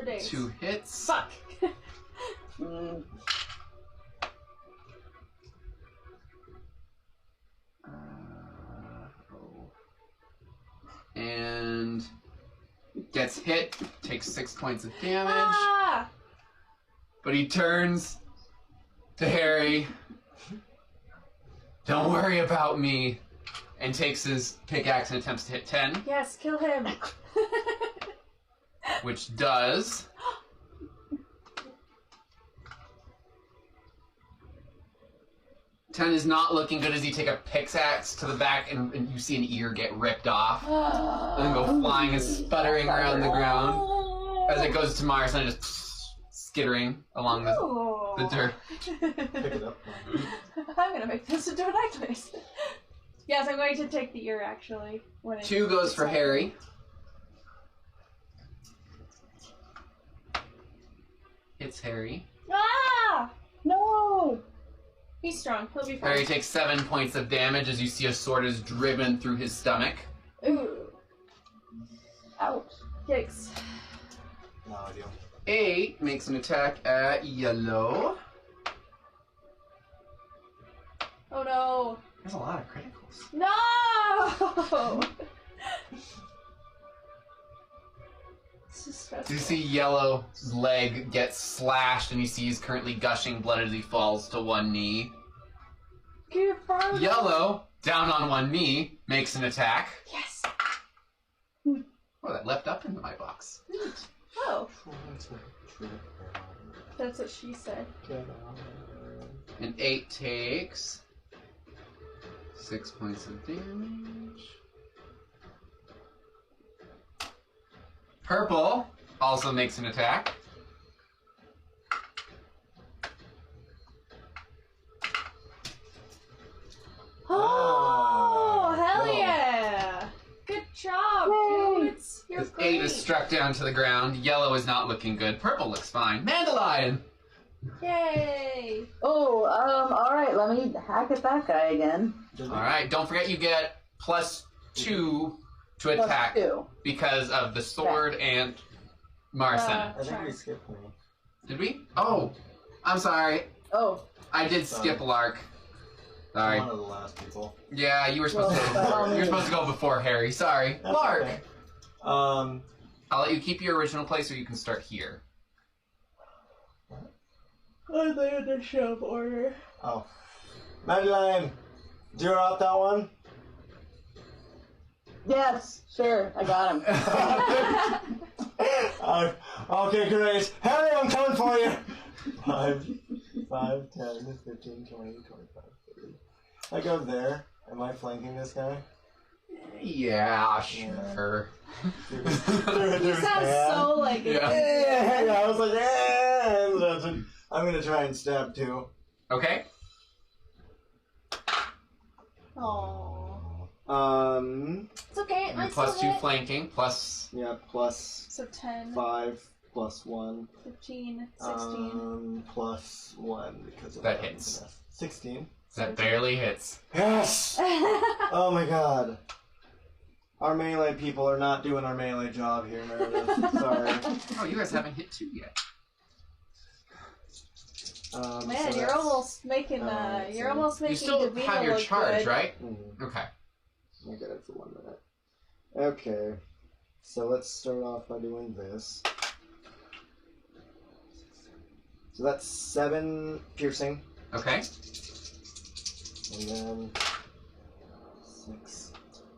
days. 2 hits. Fuck! And gets hit, takes 6 points of damage. Ah! But he turns to Harry. Don't worry about me. And takes his pickaxe and attempts to hit 10. Yes, kill him. Which does. Ten is not looking good as you take a pickaxe to the back and you see an ear get ripped off. And then go flying and sputtering around the ground. As it goes to Marasennah, just skittering along the dirt. Pick it up. I'm gonna make this into a necklace. Yes, I'm going to take the ear actually. 2 goes for Harry. It's Harry. Ah! No! He's strong. He'll be fine. Harry takes 7 points of damage as you see a sword is driven through his stomach. Ooh. Ouch. Yikes. No idea. 8 makes an attack at yellow. Oh no. There's a lot of criticals. No! This is stressful. You see Yellow's leg get slashed and you see he's currently gushing blood as he falls to one knee. Confirm. Yellow, down on one knee, makes an attack. Yes. Oh, that leapt up into my box. Oh, that's what she said. And 8 takes 6 points of damage. Purple also makes an attack. Oh, hell cool. yeah! Good job, dudes. You're As great. 8 is struck down to the ground. Yellow is not looking good. Purple looks fine. Mandalion! Yay! Oh, alright, let me hack at that guy again. Alright, don't forget you get +2 to attack +2. because of the sword and Marasennah. I think we skipped me. Did we? Oh, I'm sorry. Oh, I did skip Lark. Sorry. One of the last people. Yeah, you were supposed to Well, go before. You were supposed to go before Harry. Sorry. That's Lark. okay. I'll let you keep your original place, or you can start here. I'm in the shove order. Oh. Madeline, zero out that one? yes, sure, I got him. Okay, great. Harry, I'm coming for you! 5, 10, 15, 20, 25, 30. I go there. Am I flanking this guy? Yeah, sure. Through You his sound hand? so like Yeah. Yeah, I was like, yeah. I'm gonna try and stab too. Okay. Aww. It's okay. Your I +2 still hit. flanking, plus Yeah, plus So 10. 5, plus 1. 15, 16. Plus 1 because of That hits. 16. That barely hits. Yes! Oh my god. Our melee people are not doing our melee job here, Meredith. Sorry. Oh, you guys haven't hit 2 yet. Man, so you're that's- almost making you're almost making You still DeVito have your look charge, good. right? Mhm. Okay. I get it for 1 minute. Okay. So let's start off by doing this. So that's 7 piercing. Okay. And then 6,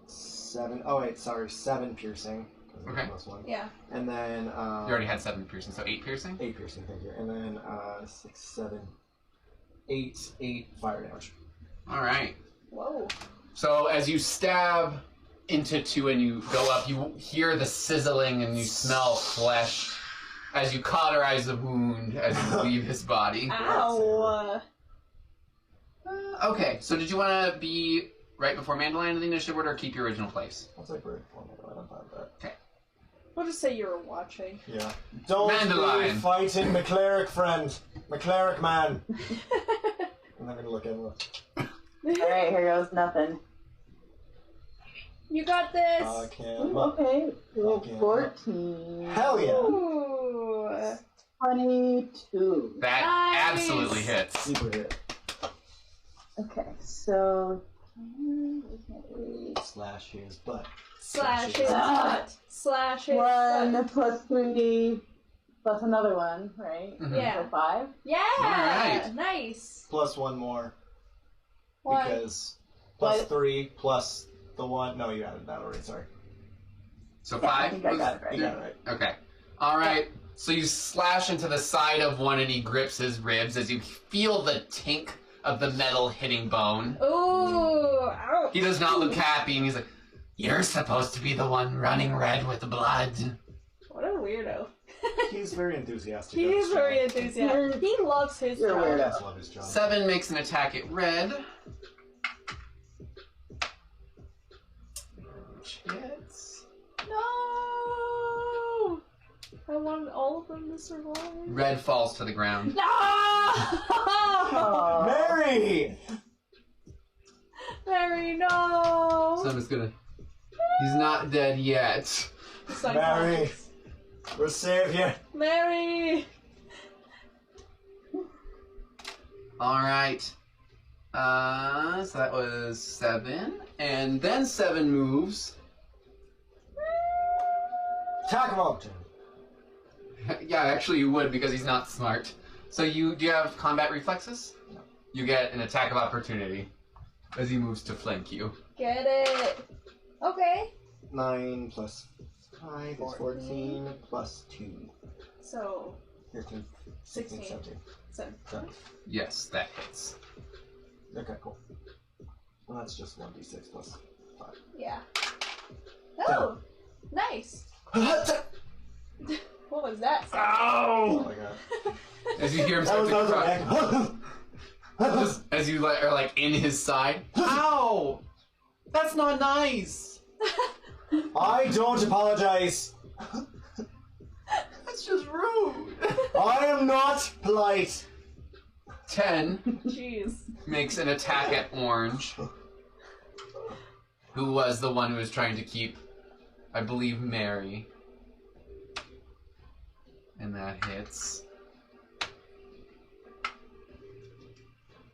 7. Oh wait, sorry, 7 piercing. Okay. Plus 1. Yeah. And then You already had 7 piercing, so 8 piercing? 8 piercing, thank you. And then 6, 7, 8 fire damage. Alright. Whoa. So as you stab into 2 and you go up, you hear the sizzling and you smell flesh as you cauterize the wound as you leave his body. Ow. Okay, so did you want to be right before Mandalorian in the initiative order or keep your original place? I'll take break for me, I don't have that. Okay. We'll just say you were watching. Yeah. Don't Mandalorian. be fighting McCleric, friend. McCleric man. I'm not gonna look at him. Alright, here goes nothing. You got this. Ooh, okay. Okay. 14. Hell yeah. Ooh. 22. That Nice. absolutely hits. Super hit. Okay, so. Slash his butt. Slash his Ah. butt. Slash his 1 butt. plus 3 plus another 1, right? Mhm. Yeah. So 5. Yeah. Alright. Nice. Plus 1 more. One. Because plus What? 3 plus the 1. No, you added that already, sorry. So Yeah, 5? I think I got it right. You got it right. Okay. Alright. So you slash into the side of one and he grips his ribs as you feel the tink of the metal hitting bone. Ooh. Ouch. He does not look happy and he's like, "You're supposed to be the one running red with the blood." What a weirdo. He's very enthusiastic. He about is his very job. enthusiastic. He loves his You're job. weird. He does love his job. 7 makes an attack at red. Which hits. No. I wanted all of them to survive. Red falls to the ground. No. Oh. Mary! Mary, no. So I'm just gonna. He's not dead yet. Mary! We'll save you. Mary. Alright. So that was 7. And then 7 moves. Attack of opportunity. Yeah, actually you would because he's not smart. So do you have combat reflexes? No. You get an attack of opportunity as he moves to flank you. Get it. Okay. 9 plus 5 is 14 plus 2. So, 15, 16, 16. 17. so Done. Yes, that hits. Okay, cool. Well, that's just 1d6 plus 5. yeah. Oh, nice. What was that? Oh Ow! my god. As you hear him That start was to cry. okay. As you are like in his side. Ow! That's not nice! I don't apologize. That's just rude. I am not polite. 10 Jeez. makes an attack at Orange, who was the one who was trying to keep, I believe, Mary. And that hits.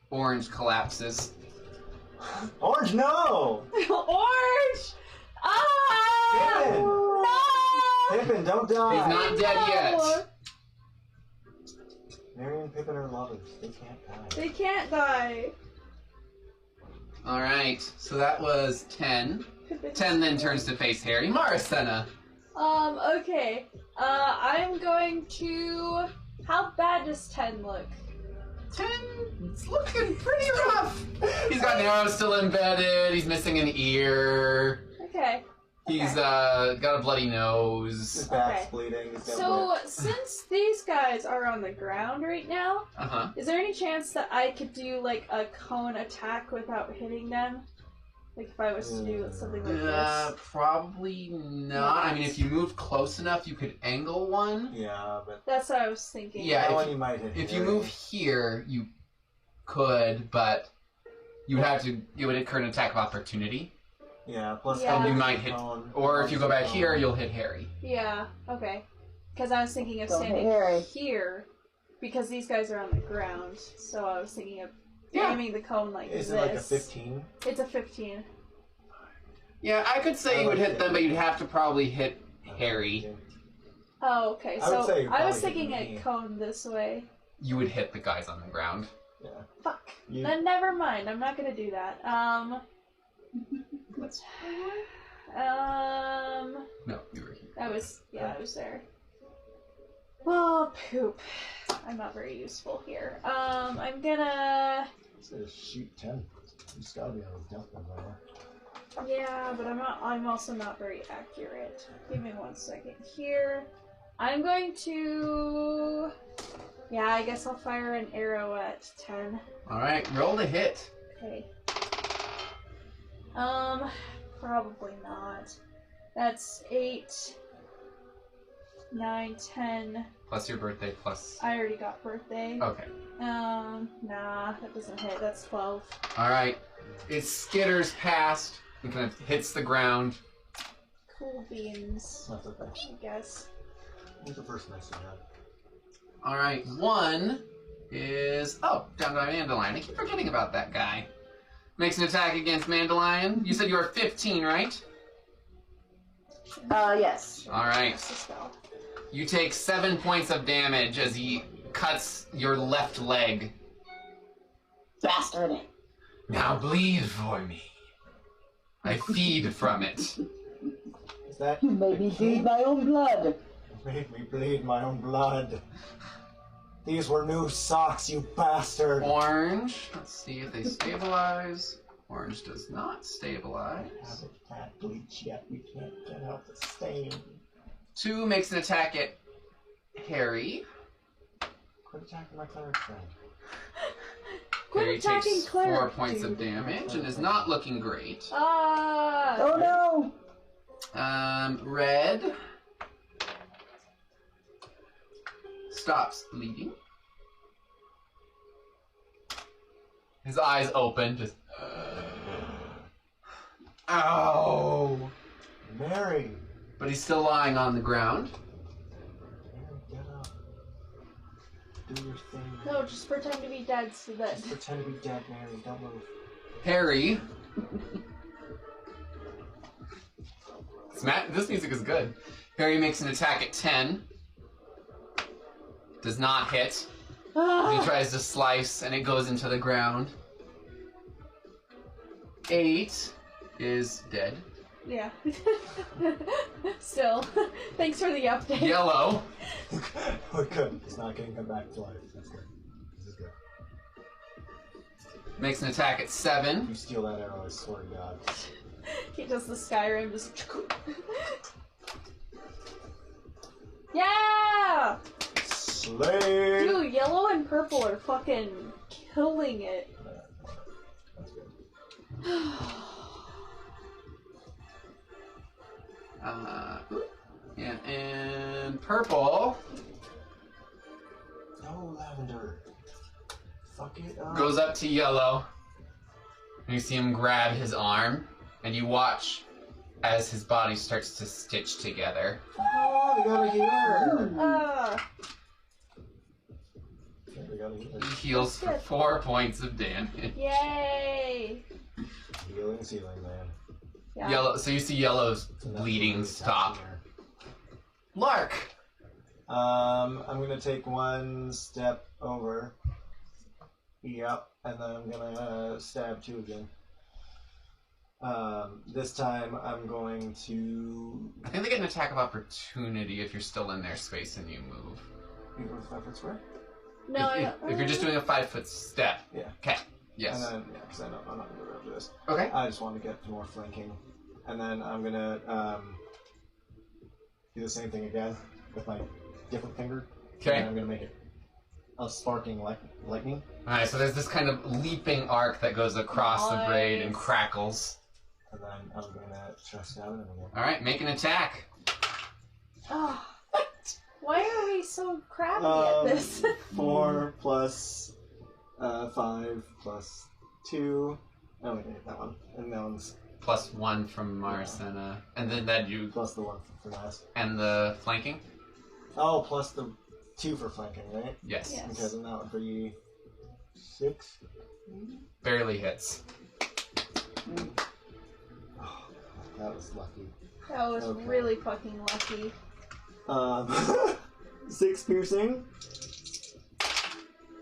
Orange collapses. Orange, no! Orange! Ah! Pippin! No! Pippin, don't He's die! not dead yet. Mary and Pippin are lovers. They can't die. They can't die. Alright, so that was 10. 10 then turns to face Harry. Marasennah. Okay. I'm going to... How bad does 10 look? 10? It's looking pretty rough. He's got an arrow still embedded. He's missing an ear. Okay. He's Okay. got a bloody His nose. back's Okay. bleeding. He's got So, since these guys are on the ground right now, Uh-huh. is there any chance that I could do, like, a cone attack without hitting them? Like if I was to do something like this. Probably not. I mean, if you moved close enough, you could angle one. Yeah, but That's what I was thinking. Yeah, that if one you- you might hit. If you Harry. move here, you could, but you would have to. It would incur an attack of opportunity. Yeah, plus Yeah. And you Cone, might hit. Cone, Or if you go back Cone. here, you'll hit Harry. Yeah, okay. Because I was thinking of Don't hit standing Harry. here, because these guys are on the ground. So I was thinking of Yeah. aiming the cone like Is this. it like a 15? It's a 15. Yeah, I could say you would hit them, but you'd have to probably hit Harry. Oh, okay. I would So say you I was probably thinking hit me. a cone this way. You would hit the guys on the ground. Yeah. Fuck. You- Then never mind. I'm not gonna do that. That's no, you were here. I was there. Oh, poop. I'm not very useful here. I'm gonna. So shoot 10. You just gotta be able to dump them there. Yeah, but I'm also not very accurate. Give me 1 second here. I'm going to. Yeah, I guess I'll fire an arrow at 10. All right, roll to hit. Okay. Probably not. That's 8, 9, 10. Plus your birthday, plus. I already got birthday. Okay. Nah, that doesn't hit. That's 12. All right. It skitters past and kind of hits the ground. Cool beans, That's okay. I guess. Who's the first nice you had? All right. One is down by Mandelion. I keep forgetting about that guy. Makes an attack against Mandelion. You said you were 15, right? Yes. All right. That's the spell. You take 7 points of damage as he cuts your left leg. Bastard. Now bleed for me. I feed from it. Is that You made me bleed my own blood. made me bleed my own blood? These were new socks, you bastard! Orange. Let's see if they stabilize. Orange does not stabilize. Haven't had bleach yet. We can't get out the stain. 2 makes an attack at Harry. Quit attacking my cleric friend. Quit Harry attacking takes cleric, 4 points dude. of damage and is not looking great. Oh no! Red stops bleeding. His eyes open, just. Ow! Mary! But he's still lying on the ground. Mary, get up. Do your thing. No, just pretend to be dead so that. Just pretend to be dead, Mary. Don't move. Harry. This music is good. Harry makes an attack at 10. Does not hit. He tries to slice and it goes into the ground. 8 is dead. Yeah. Still, thanks for the update. Yellow. We're good. It's not getting come back to life. That's good. This is good. Makes an attack at 7. You steal that arrow, I swear to God. He does the Skyrim just. Yeah! Slay! Dude, yellow and purple are fucking killing it. That's good. Yeah, and purple No, Lavender. Fuck it up. goes up to yellow. And you see him grab his arm, and you watch as his body starts to stitch together. Oh, they got a healer! Yeah, they got a healer. He heals for 4 points of damage. Yay! Healing's healing, man. Yeah. Yellow. So you see yellow's It's enough bleeding to really stop. tap in Lark. there. I'm gonna take one step over. Yep, and then I'm gonna stab 2 again. This time I'm going to. I think they get an attack of opportunity if you're still in their space and you move. You go 5 foot square? No, If you're just doing a 5-foot step. Yeah. Okay. Yes. And then, yeah, because I'm not gonna go after this. Okay. I just want to get more flanking. And then I'm gonna do the same thing again with my different finger. Okay. And I'm gonna make it a sparking lightning. Alright, so there's this kind of leaping arc that goes across the braid and Nice. crackles. And then I'm gonna try stabbing him again. Alright, make an attack. Oh, why are we so crappy at this? 4 plus 5 plus 2. Oh, wait, that one. And that one's Plus 1 from Marasennah. And then that you... plus the 1 for that. And the flanking? Oh, plus the 2 for flanking, right? Yes. Yeah. Okay, then that would be 6. Barely hits. Oh, that was lucky. That was Okay. really fucking lucky. 6 piercing.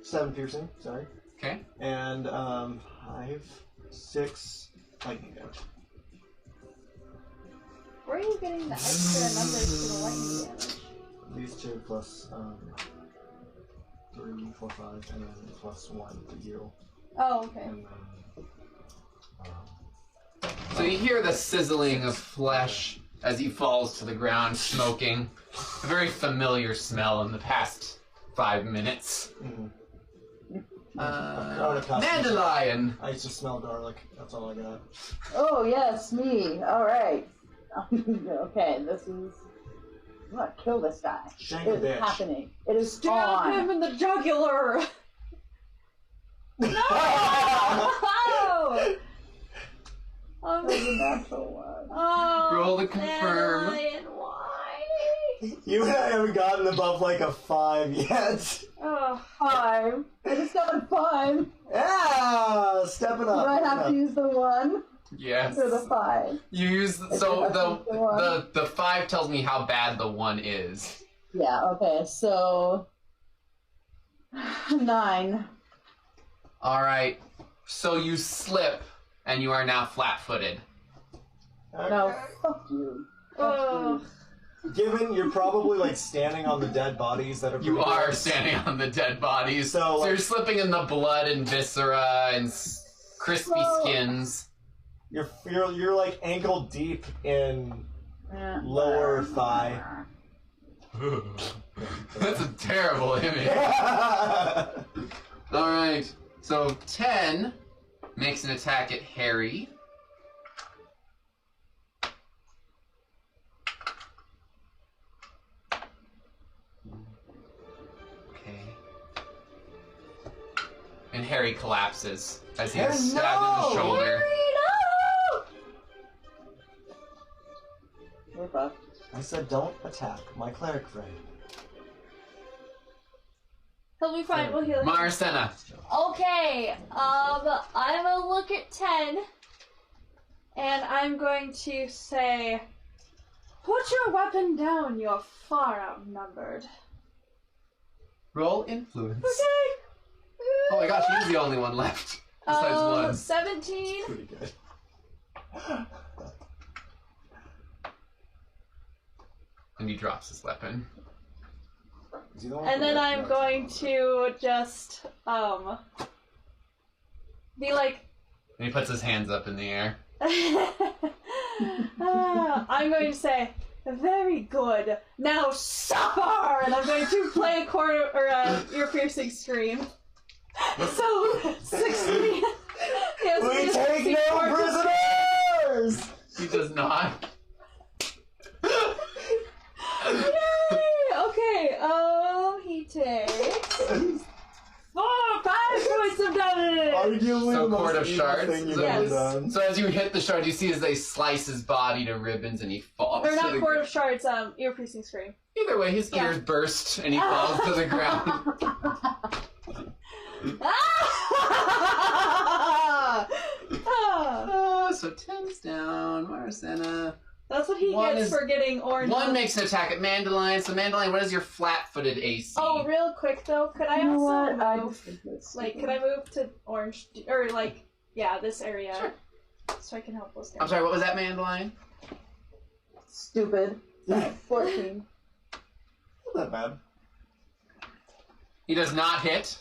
7 piercing, sorry. Okay. And 5, 6 lightning damage. Where are you getting the extra numbers for the lightning damage? These 2 plus 3, 4, 5, and then plus 1 to you. Oh, okay. And then So you hear the sizzling of flesh as he falls to the ground, smoking. A very familiar smell in the past 5 minutes. Dandelion! I used to smell garlic. That's all I got. Oh, yes, me. All right. Okay, this is... I'm gonna kill this guy. Shank It a is bitch. happening. It is Stab on. him in the jugular! No! That was a natural one. Oh, Roll to confirm. Dandelion, why? You and I haven't gotten above like a 5 yet. Oh, 5. I just got a 5. Yeah, stepping Do up. I have to use the 1 Yes. or the 5? You use... So the 5 tells me how bad the 1 is. Yeah, okay, so... 9. Alright. So you slip, and you are now flat-footed. No, fuck you. oh. Given you're probably like standing on the dead bodies that are. You pretty are gross. standing on the dead bodies. So, like- you're slipping in the blood and viscera and crispy skins. You're like ankle deep in Eh, lower thigh. That's a terrible image. Alright, so 10 makes an attack at Harry. Okay. And Harry collapses as he is Harry, stabbed in the no! shoulder. We're fucked. I said don't attack my cleric friend. He'll be fine, we'll heal him. Marasennah. Okay, I'm gonna look at 10, and I'm going to say, put your weapon down, you're far outnumbered. Roll influence. Okay. Oh my gosh, he's the only one left. Besides one. 17, Pretty good. And he drops his weapon. Is he the one and from then the- I'm no, going to just, be like, And he puts his hands up in the air. I'm going to say, very good, now suffer! And I'm going to play a ear-piercing scream. So, 16. Yes, We just take 16 no forces. prisoners! He does not. Yay! Okay, he takes 5 points of damage! Arguably So the Court most of evil Shards? thing you've Yes. ever done. So as you hit the shard, you see as they slice his body to ribbons and he falls Or to not the Court ground. of Shards, ear-piercing scream. Either way, his Yeah. ears burst and he falls to the ground. So 10's down. Marasennah. That's what he One gets is- for getting orange. One makes an attack at Mandelion. So Mandelion, what is your flat-footed AC? Oh, real quick though, could I You know also what? I move? just think that's Like, stupid. could I move to orange, or like, yeah, this area, Sure. so I can help those guys? I'm sorry, what was that, Mandelion? Stupid. Sorry, 14. Not that bad. He does not hit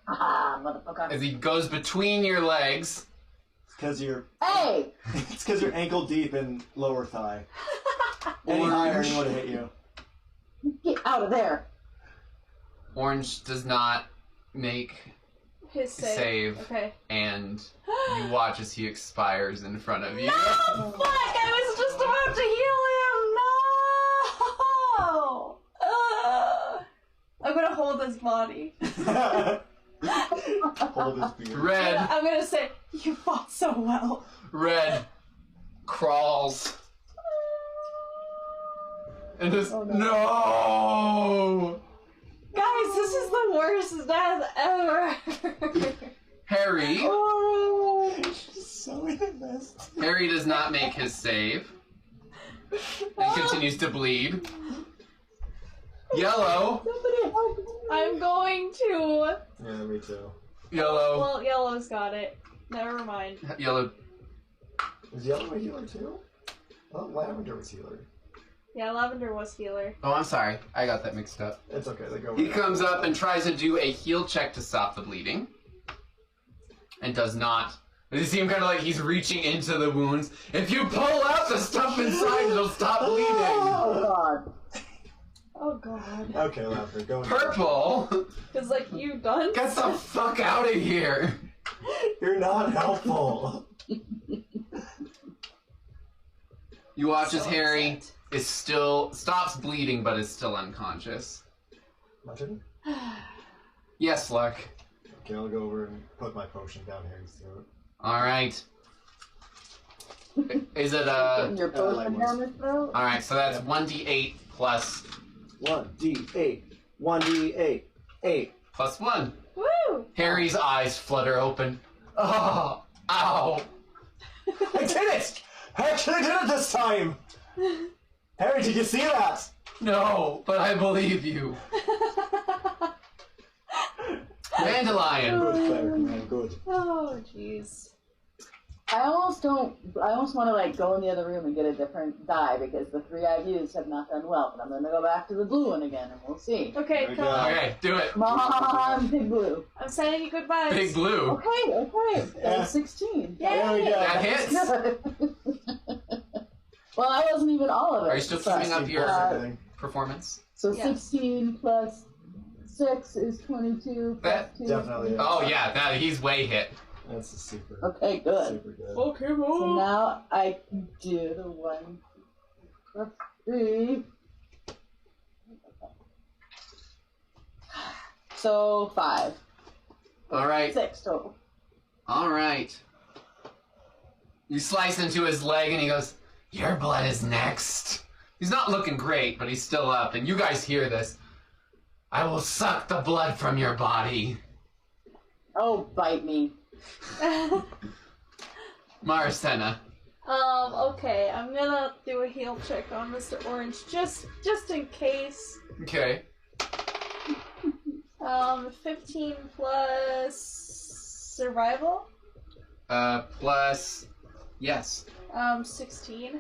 Ah, motherfucker. as he goes between your legs. It's because you're. Hey! It's because you're ankle deep in lower thigh. Any higher, he would have hit you. Get out of there. Orange does not make His save. Okay. And you watch as he expires in front of you. No! Fuck! I was just about to heal him! No! I'm gonna hold his body. Hold his beard. Red. I'm gonna say, you fought so well. Red crawls. And just no! Guys, this is the worst death ever. Harry. Oh, she's so invested. Harry does not make his save. And continues to bleed. Yellow. I'm going to. Yeah, me too. Yellow. Well, Yellow's got it. Never mind. Yellow. Was Yellow a healer too? Oh, Lavender was healer. Yeah, Lavender was healer. Oh, I'm sorry. I got that mixed up. It's okay, they go. He comes up and tries to do a heal check to stop the bleeding. And does not. You see him kind of like he's reaching into the wounds. If you pull out the stuff inside, it'll stop bleeding. Oh god. Oh god. Okay, Lavender, go. Purple. It's like, you done? Get the fuck out of here. You're not helpful. You watch So as Harry upset. is still stops bleeding but is still unconscious. My turn? Yes, Luck. Okay, I'll go over and put my potion down Harry's throat. Alright. Is it Getting your potion like down his throat? Alright, so that's 1d8 plus 1d8. 1d8. 8. plus 1. Woo! Harry's eyes flutter open. Oh! Ow! I did it! I actually did it this time! Harry, did you see that? No, but I believe you. Dandelion. Good, Claire, man, good. Oh, jeez. I almost want to like go in the other room and get a different die because the 3 I've used have not done well. But I'm going to go back to the blue one again and we'll see. Okay, There we come go. on. Okay, do it. Come on, big blue. I'm sending you goodbyes. Big blue. Okay. That Yeah. was 16. There we go. That hits. Good. Well, I wasn't even all of it. Are you still So- keeping up your Everything. performance? So Yeah. 16 plus 6 is 22 plus That 2. Definitely. Oh yeah, that he's way hit. That's a super. Okay, good. Super good. Okay, So well. now I can do the 1 plus 3. So 5. Alright. 6 total. Alright. You slice into his leg and he goes, "Your blood is next." He's not looking great, but he's still up, and you guys hear this. "I will suck the blood from your body." Oh, bite me. Marasennah. Okay, I'm gonna do a heal check on Mr. Orange, just in case. Okay. 15 plus survival. Plus, yes. 16.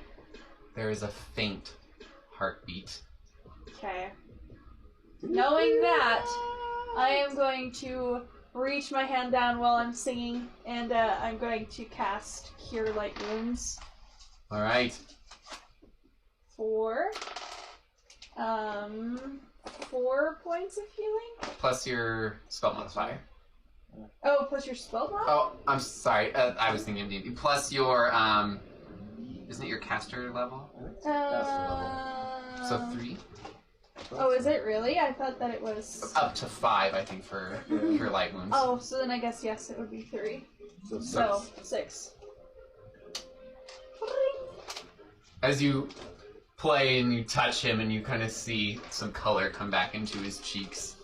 There is a faint heartbeat. Okay. Knowing that, I am going to reach my hand down while I'm singing, and I'm going to cast Cure Light Wounds Alright. for 4 points of healing. Plus your spell modifier. Oh, plus your spell mod? Oh, I'm sorry. I was thinking of D&D. Plus your, isn't it your caster level? So 3? Oh, is it really? I thought that it was. Up to 5, I think, for your light wounds. Oh, so then I guess yes, it would be 3. So So 6. As you play and you touch him and you kind of see some color come back into his cheeks.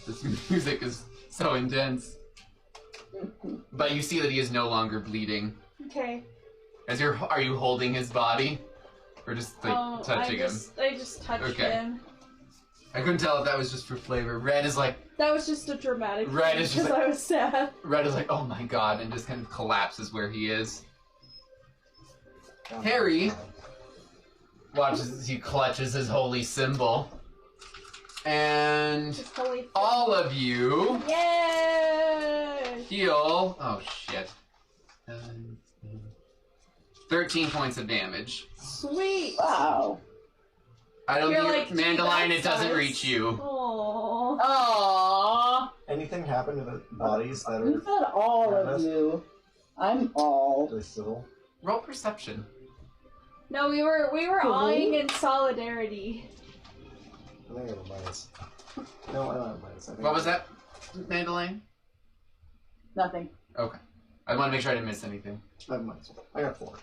This music is so intense. But you see that he is no longer bleeding. Okay. Are you holding his body? Or just like touching him? I just touched Okay. him. I couldn't tell if that was just for flavor. Red is like, That was just a dramatic Right, thing, it's just because like- I was sad. oh my god, and just kind of collapses where he is. Harry watches as he clutches his holy symbol. And Just holy all of you Yay! heal. Oh shit. 13 points of damage. Sweet! Wow. I don't You're think like, Mandalorian, gee, it doesn't that reach you. Aww. Aww. And anything happen to the bodies that You are said all around of us? you. I'm all. Really civil? Roll perception. No, we were Cool. awing in solidarity. I think I have a minus. No, I don't have a minus. I think What was that, Mandalane? Nothing. Okay. I want to make sure I didn't miss anything. I have a minus. I got 4.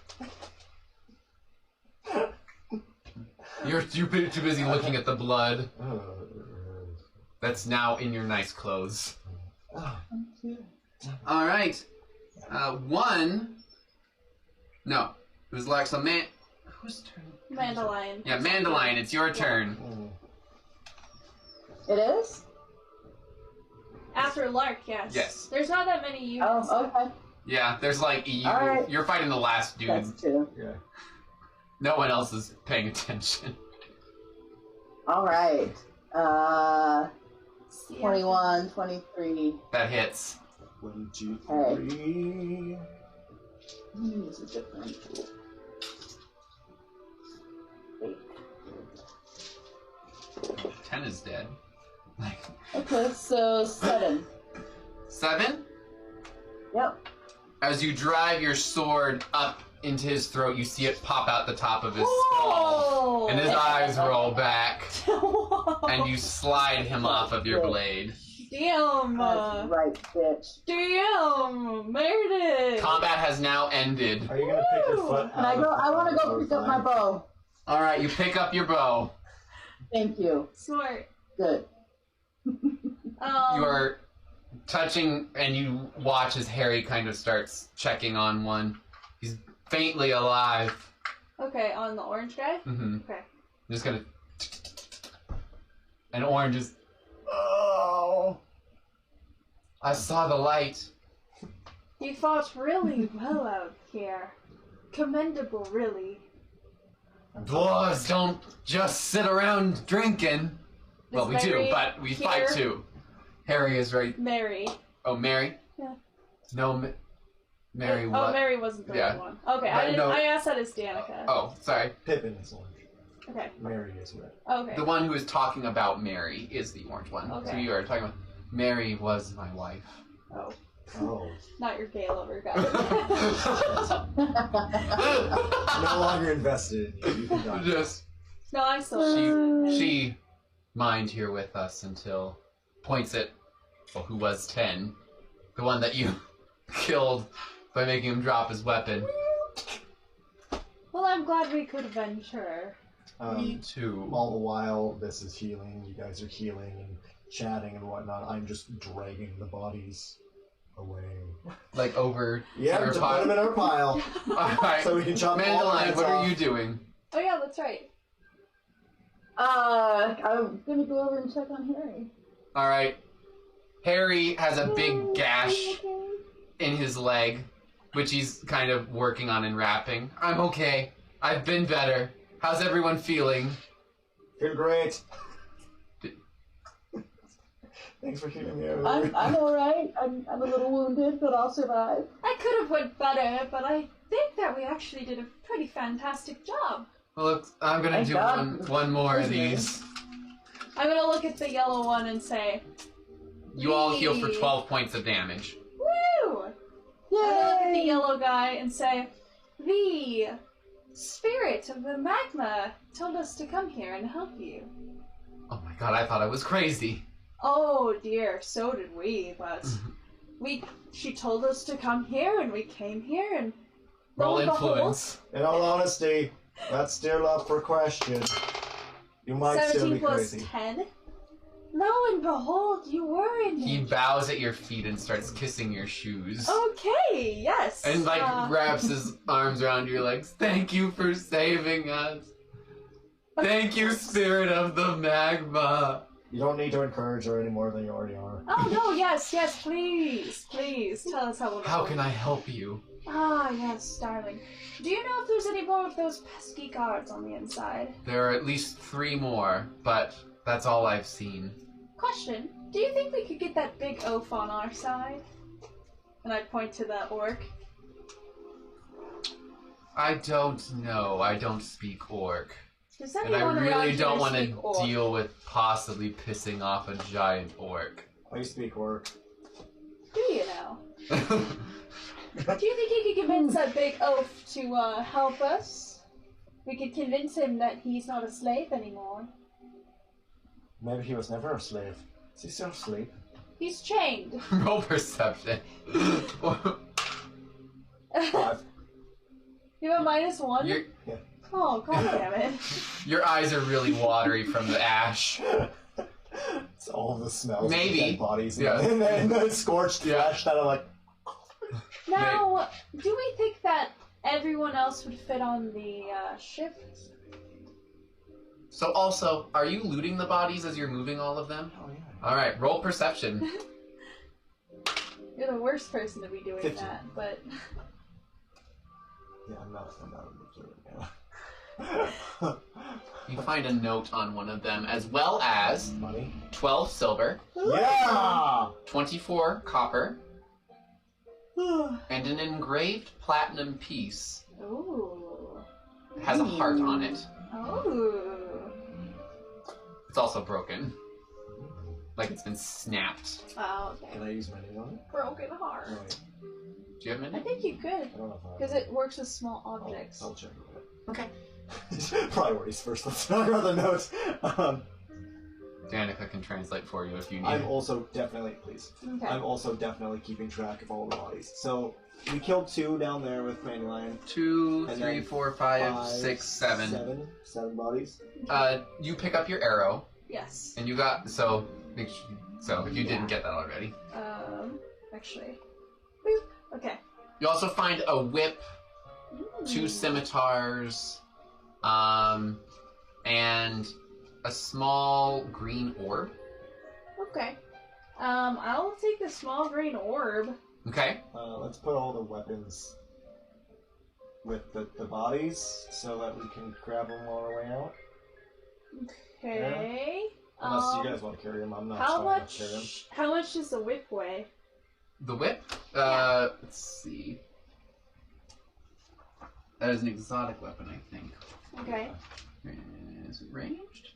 You're too busy looking at the blood that's now in your nice clothes. All right. 1. No, it was like some man. Whose turn? Mandalorian. Yeah, Mandalorian. It's your turn. It is? After Lark, yes. Yes. There's not that many units. Oh, okay. Yeah, there's like you. All right. You're fighting the last dude. That's true. Yeah. No one else is paying attention. Alright. 21, 23. That hits. 1, 2, Alright. 3. This is different. 8. 10 is dead. Like Okay, so 7. 7. Yep. As you drive your sword up into his throat, you see it pop out the top of his skull, Whoa! and his eyes roll back, Whoa. and you slide him off of your blade. Damn! That's right, bitch. Damn! Meredith! Combat has now ended. Are you gonna pick your foot And I out go. of I want to the go pick up my clothesline? bow. All right, you pick up your bow. Thank you. Smart. Good. You are touching, and you watch as Harry kind of starts checking on one. He's faintly alive. Okay, on the orange guy? Mm-hmm. Okay. I'm just gonna. And orange is. Oh! I saw the light. You fought really well out here. Commendable, really. Dwarves don't just sit around drinking. Well, Is we do, Mary but we here? fight too. Harry is right. Mary. Oh, Mary? Yeah. No, Mary what? Oh, Mary wasn't the Yeah. right one. Okay, But no- I asked that as Danicka. Oh, sorry. Pippin is orange. Okay. Mary is red. Okay. The one who is talking about Mary is the orange one. Okay. So you are talking about Mary was my wife. Oh, Oh. not your gay lover guy. No longer invested in you. You can die. Just No, I'm still. she mined here with us until points at who was 10, the one that you killed by making him drop his weapon. Well, I'm glad we could venture. Me too. All the while, this is healing. You guys are healing and chatting and whatnot. I'm just dragging the bodies away. Like over Yeah, your to put them in our pile. Alright. So we can chop all the Mandalorian, heads what are off. you doing? Oh yeah, that's right. I'm gonna go over and check on Harry. Alright. Harry has a big gash in his leg, which he's kind of working on and wrapping. I'm okay. I've been better. How's everyone feeling? Feel great. Thanks for keeping me over. I'm alright. I'm a little wounded, but I'll survive. I could have went better, but I think that we actually did a pretty fantastic job. Well, look, I'm gonna Thank do God. one more of Excuse me. these. I'm gonna look at the yellow one and say, You all heal for Wee. 12 points of damage. "Woo!" I'm gonna look at the Yay! yellow guy and say, "The spirit of the magma told us to come here and help you." Oh my god, I thought I was crazy. Oh dear, so did we, but she told us to come here and we came here and Roll lo and behold, influence. In all honesty, that's still up for question. You might still 17 be plus crazy. 10. Lo and behold, you were in He it. bows at your feet and starts kissing your shoes. Okay, yes. And wraps his arms around your legs. Thank you for saving us. Thank you, spirit of the magma. You don't need to encourage her any more than you already are. Oh no, yes, please, please, tell us how wonderful. How can I help you? Ah, yes, darling. Do you know if there's any more of those pesky guards on the inside? There are at least 3 more, but that's all I've seen. Question, do you think we could get that big oaf on our side? And I point to the orc. I don't know. I don't speak orc. Does And I anyone around really here don't want speak to orc? deal with possibly pissing off a giant orc. I speak orc. Do you know? Do you think you could convince that big oaf to help us? We could convince him that he's not a slave anymore. Maybe he was never a slave. Is he still asleep? He's chained. Roll perception. 5. You have a -1? Your, Oh, god damn it. your eyes are really watery from the ash. It's all the smells Maybe. of dead bodies Yeah. and the scorched flesh that are like... Now, do we think that everyone else would fit on the ship? So also, are you looting the bodies as you're moving all of them? Oh, yeah. Alright, roll perception. You're the worst person to be doing 15. that, but... Yeah, I'm not doing it. You find a note on one of them, as well as Money? 12 silver, Yeah! 24 copper, and an engraved platinum piece. Ooh. It has a heart on it. Oh. It's also broken. Like it's been snapped. Oh, Can okay. I use money on it? Broken heart. No, wait. Do you have I many? think you could, I don't know if I because it works with small objects. I'll check it. Okay. Priorities first. Let's talk about the notes. Danicka can translate for you if you need. I'm also definitely, please. Okay. I'm also definitely keeping track of all the bodies. So we killed 2 down there with Dandelion. 2, And 3, then 4, 5, 6, 7. 7 bodies. You pick up your arrow, Yes. and you got so. So if you didn't get that already, Actually. Boop. Okay. you also find a whip, 2 Mm. scimitars, and a small green orb. Okay. I'll take the small green orb. Okay. Let's put all the weapons with the bodies so that we can grab them on our way out. Okay. Unless you guys want to carry them, I'm not How trying to carry them. much? How much does the whip weigh? The whip. Yeah. Let's see. That is an exotic weapon, I think. Okay. Is it ranged?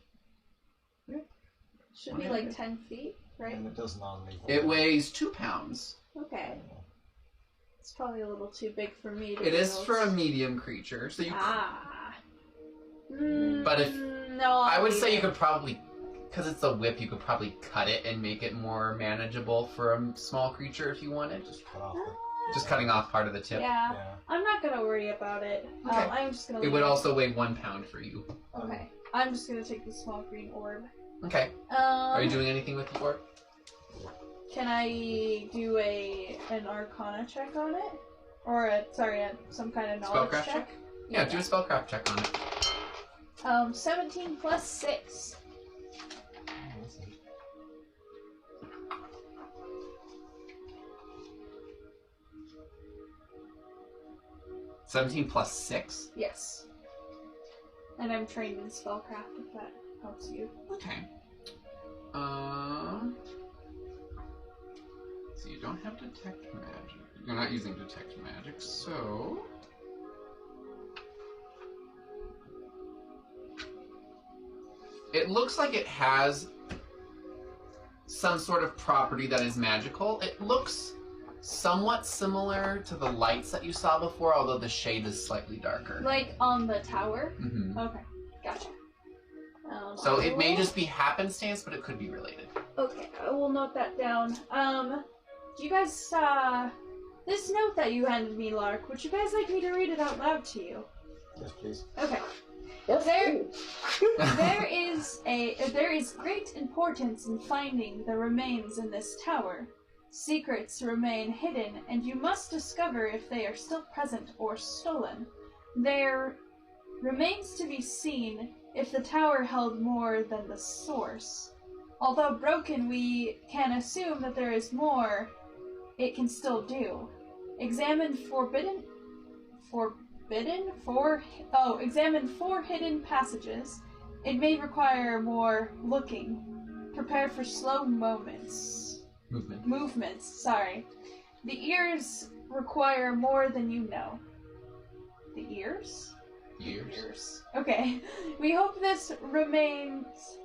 Should be like 10 feet, right? And it does non-lethal. It weighs 2 pounds. Okay. It's probably a little too big for me to It is wield. for a medium creature, so you. Ah. But if- no, I I'll would leave say you it. could probably, because it's a whip, you could probably cut it and make it more manageable for a small creature if you wanted. Just cut off Just cutting off part of the tip. Yeah, Yeah. I'm not gonna worry about it. Okay. I'm just gonna. It leave would also weigh 1 pound for you. Okay. I'm just gonna take the small green orb. Okay. Are you doing anything with the orb? Can I do an Arcana check on it, or some kind of knowledge Spellcraft check? check? Yeah, do a spellcraft check on it. 17 plus 6. 17 plus 6? Yes. And I'm trained in spellcraft, if that helps you. Okay. So you don't have detect magic. You're not using detect magic, so... It looks like it has some sort of property that is magical. It looks somewhat similar to the lights that you saw before, although the shade is slightly darker. Like on the tower? Mm-hmm. Okay, gotcha. So it may I will- just be happenstance, but it could be related. Okay, I will note that down. Do you guys, this note that you handed me, Lark, would you guys like me to read it out loud to you? Yes, please. Okay. Yes, There- please. There is great importance in finding the remains in this tower. Secrets remain hidden, and you must discover if they are still present or stolen. There remains to be seen if the tower held more than the source. Although broken, we can assume that there is more it can still do. Examine examine 4 hidden passages. It may require more looking. Prepare for slow movements, sorry. The ears require more than you know. The ears? Years. Okay. We hope this remains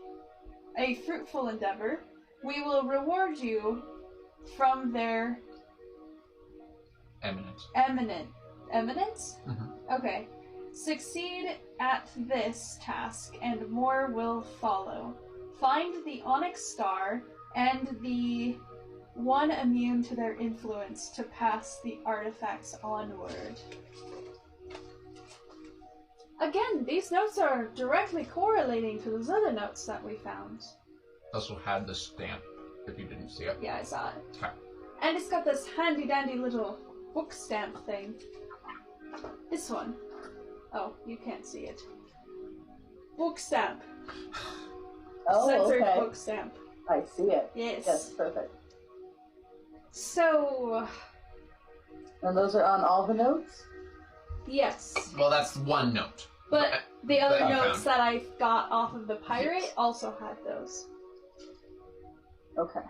a fruitful endeavor. we will reward you from their Eminent. eminence? Okay. Succeed at this task, and more will follow. Find the Onyx Star and the one immune to their influence to pass the artifacts onward. Again, these notes are directly correlating to those other notes that we found. Also had the stamp, if you didn't see it. Yeah, I saw it. Okay. And it's got this handy-dandy little book stamp thing. This one. Oh, you can't see it. Book stamp. Oh, Censored okay. book stamp. I see it. Yes. Yes, perfect. So, And those are on all the notes? yes. Well, that's one note. But the other that you notes found. that I got off of the pirate Yes. also had those. Okay.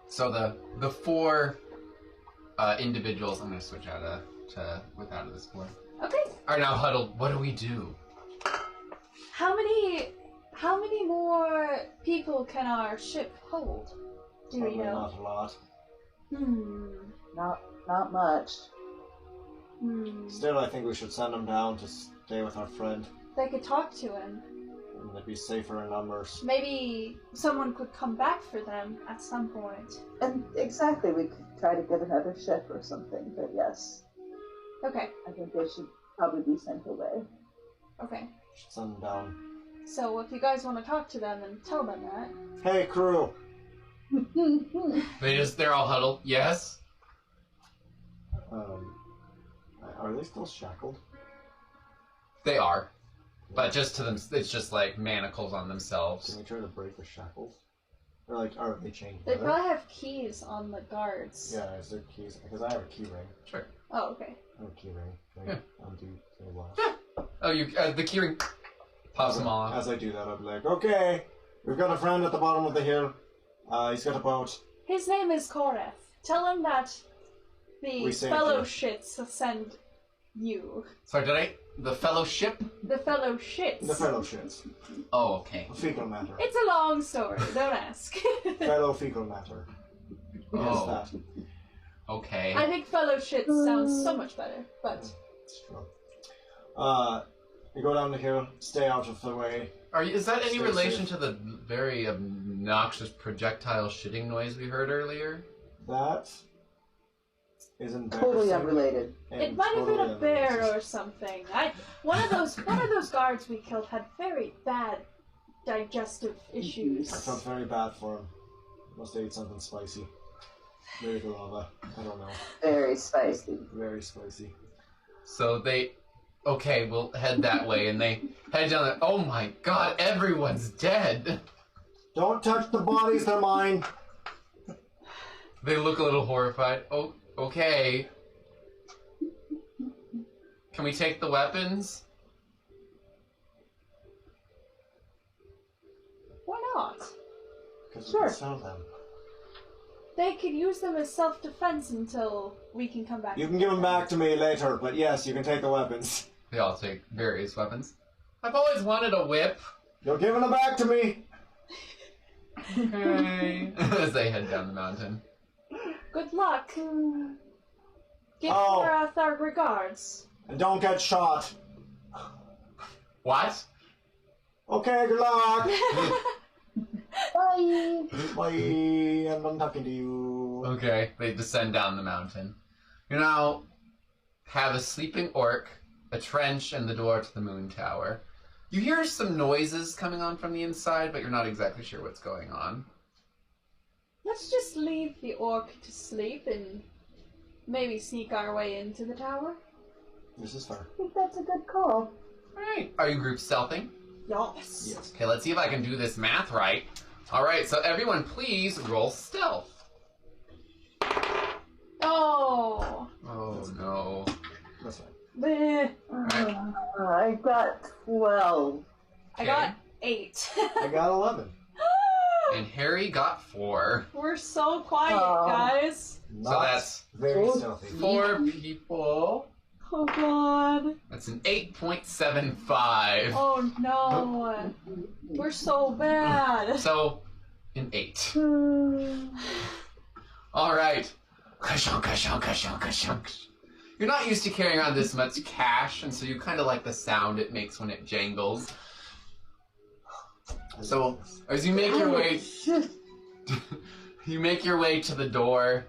So the four individuals, I'm going to switch out of this board, Okay. are now huddled. What do we do? How many more people can our ship hold? Do we Probably know? not a lot. Not much. Still, I think we should send them down to stay with our friend. They could talk to him. And they'd be safer in numbers. Maybe someone could come back for them at some point. And exactly, we could try to get another ship or something, but yes. Okay. I think they should probably be sent away. Okay. Should send them down. So if you guys want to talk to them, then tell them that. Hey, crew! They're all huddled. Yes? Are they still shackled? They are. But just to them, it's just like manacles on Can themselves. we try to break the shackles? Or like, are they chained They together? probably have keys on the guards. Yeah, is there keys? Because I have a key ring. Sure. Oh, okay. I have a key ring. Can I Yeah. undo the lock? Oh, you the keyring pops them all off. As I do that, I'll be like, okay, we've got a friend at the bottom of the hill. He's got a boat. His name is Koreth. Tell him that the We saved fellowships send you. Sorry, the fellowship? The fellowships. The fellow shits. Oh, okay. Fecal matter. It's a long story, don't ask. Fellow fecal matter. Oh. Yes, that. Okay. I think fellowships sounds so much better, but Sure. You go down the hill, stay out of the way. Is that any Stay relation safe. to the very obnoxious projectile shitting noise we heard earlier? That is embarrassing. Totally unrelated. and it might have been totally a bear unnecessary. or something. One of those guards we killed had very bad digestive issues. I felt very bad for him. Must have ate something spicy. Maybe the lava. I don't know. Very spicy. Very spicy. So okay, we'll head that way, and they head down there. Oh my god, everyone's dead! Don't touch the bodies, they're mine! They look a little horrified. Oh, okay. Can we take the weapons? Why not? Because Sure. we can sell them. They could use them as self-defense until we can come back. You can give them back to me later, but yes, you can take the weapons. They all take various weapons. I've always wanted a whip. You're giving them back to me! Okay. As they head down the mountain. Good luck. Give Oh. Koreth our regards. And don't get shot. What? Okay, good luck! Bye! Bye, and I'm talking to you. Okay, they descend down the mountain. You now have a sleeping orc, a trench, and the door to the moon tower. You hear some noises coming on from the inside, but you're not exactly sure what's going on. Let's just leave the orc to sleep and maybe sneak our way into the tower. This is fair. I think that's a good call. Alright, are you group stealthing? Yes. Yes. Okay, let's see if I can do this math right. Alright, so everyone please roll stealth. Oh. Oh no. That's fine. Bleh. I got 12. I got 8. I got 11. And Harry got 4. We're so quiet, Oh. guys. Not So that's very Cool. stealthy. 4 people. Oh god. That's an 8.75. Oh no. We're so bad. So, an 8. Alright. Ka-shunk, ka-shunk, ka-shunk, ka-shunk. You're not used to carrying around this much cash, and so you kind of like the sound it makes when it jangles. So, as you make your way... you make your way to the door,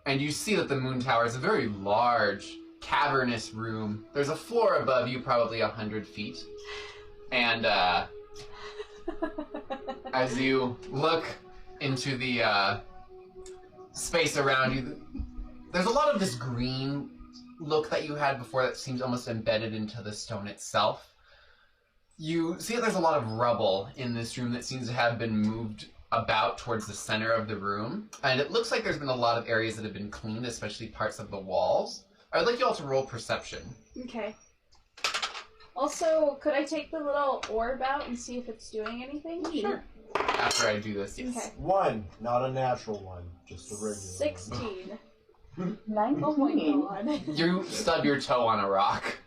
and you see that the moon tower is a very large, cavernous room. There's a floor above you, probably 100 feet. And, as you look into the, space around you, there's a lot of this green look that you had before that seems almost embedded into the stone itself. You see that there's a lot of rubble in this room that seems to have been moved about towards the center of the room. And it looks like there's been a lot of areas that have been cleaned, especially parts of the walls. I would like you all to roll perception. Okay. Also, could I take the little orb out and see if it's doing anything? Sure. After I do this, yes. Okay. 1, not a natural one, just a regular 16. 19. Oh my god. You stub your toe on a rock.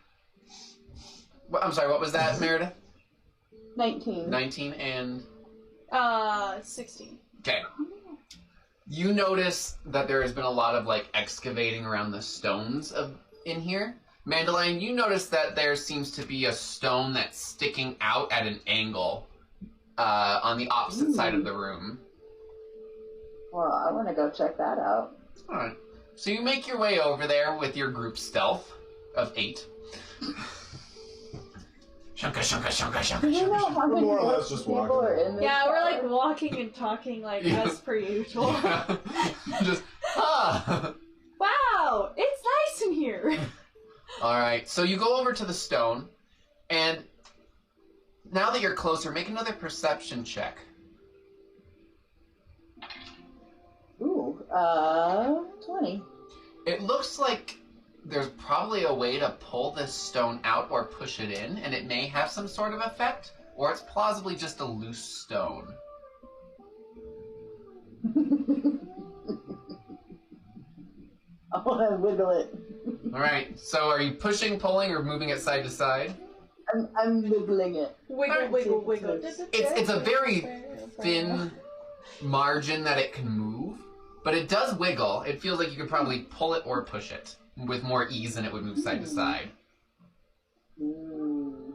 I'm sorry, what was that, Meredith? 19. 19 and... 16. Okay. You notice that there has been a lot of, like, excavating around the stones in here. Mandalorian, you notice that there seems to be a stone that's sticking out at an angle on the opposite side of the room. Well, I want to go check that out. Alright. So you make your way over there with your group stealth of 8. Shunka, shunka, shunka, shunka, Do you know shunka. how We're many more or less just people walking are around. in this Yeah, we're tower? like walking and talking like Yeah. as per usual. Yeah. Just, ah! Wow, it's nice in here. Alright, so you go over to the stone, and now that you're closer, make another perception check. Ooh, 20. It looks like there's probably a way to pull this stone out or push it in, and it may have some sort of effect, or it's plausibly just a loose stone. I want to wiggle it. Alright, so are you pushing, pulling, or moving it side to side? I'm wiggling it. Wiggle, wiggle, wiggle. It's a very thin margin that it can move, but it does wiggle. It feels like you could probably pull it or push it with more ease than it would move side to side. Mm.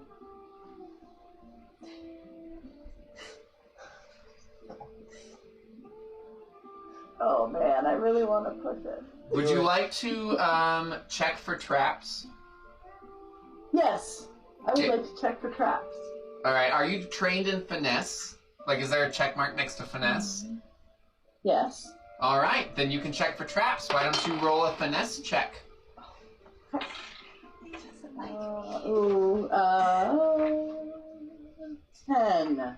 Oh man, I really want to push it. Would you like to check for traps? Yes, I would Okay. like to check for traps. Alright, are you trained in finesse? Like, is there a check mark next to finesse? Yes. Alright, then you can check for traps. Why don't you roll a finesse check? Ooh, 10.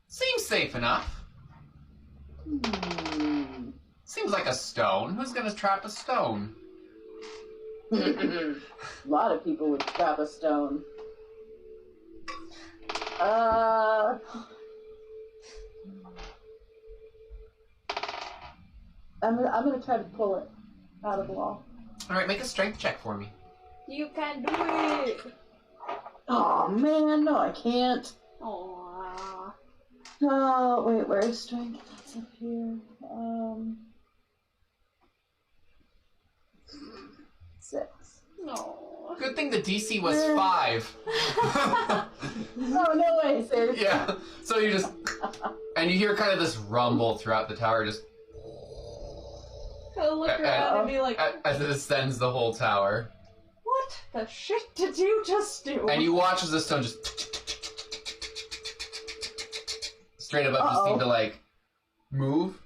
Seems safe enough. Seems like a stone. Who's gonna trap a stone? A lot of people would trap a stone. I'm gonna try to pull it out of the wall. Alright, make a strength check for me. You can do it. Oh man, no, I can't. Aww. Oh wait, where's strength? That's up here. 6. No. Good thing the DC was 5. Oh no way, seriously. Yeah, so you just... And you hear kind of this rumble throughout the tower, just I'll look around and be like, as it ascends the whole tower. what the shit did you just do? And you watch as the stone just... straight above just seem to, like, move.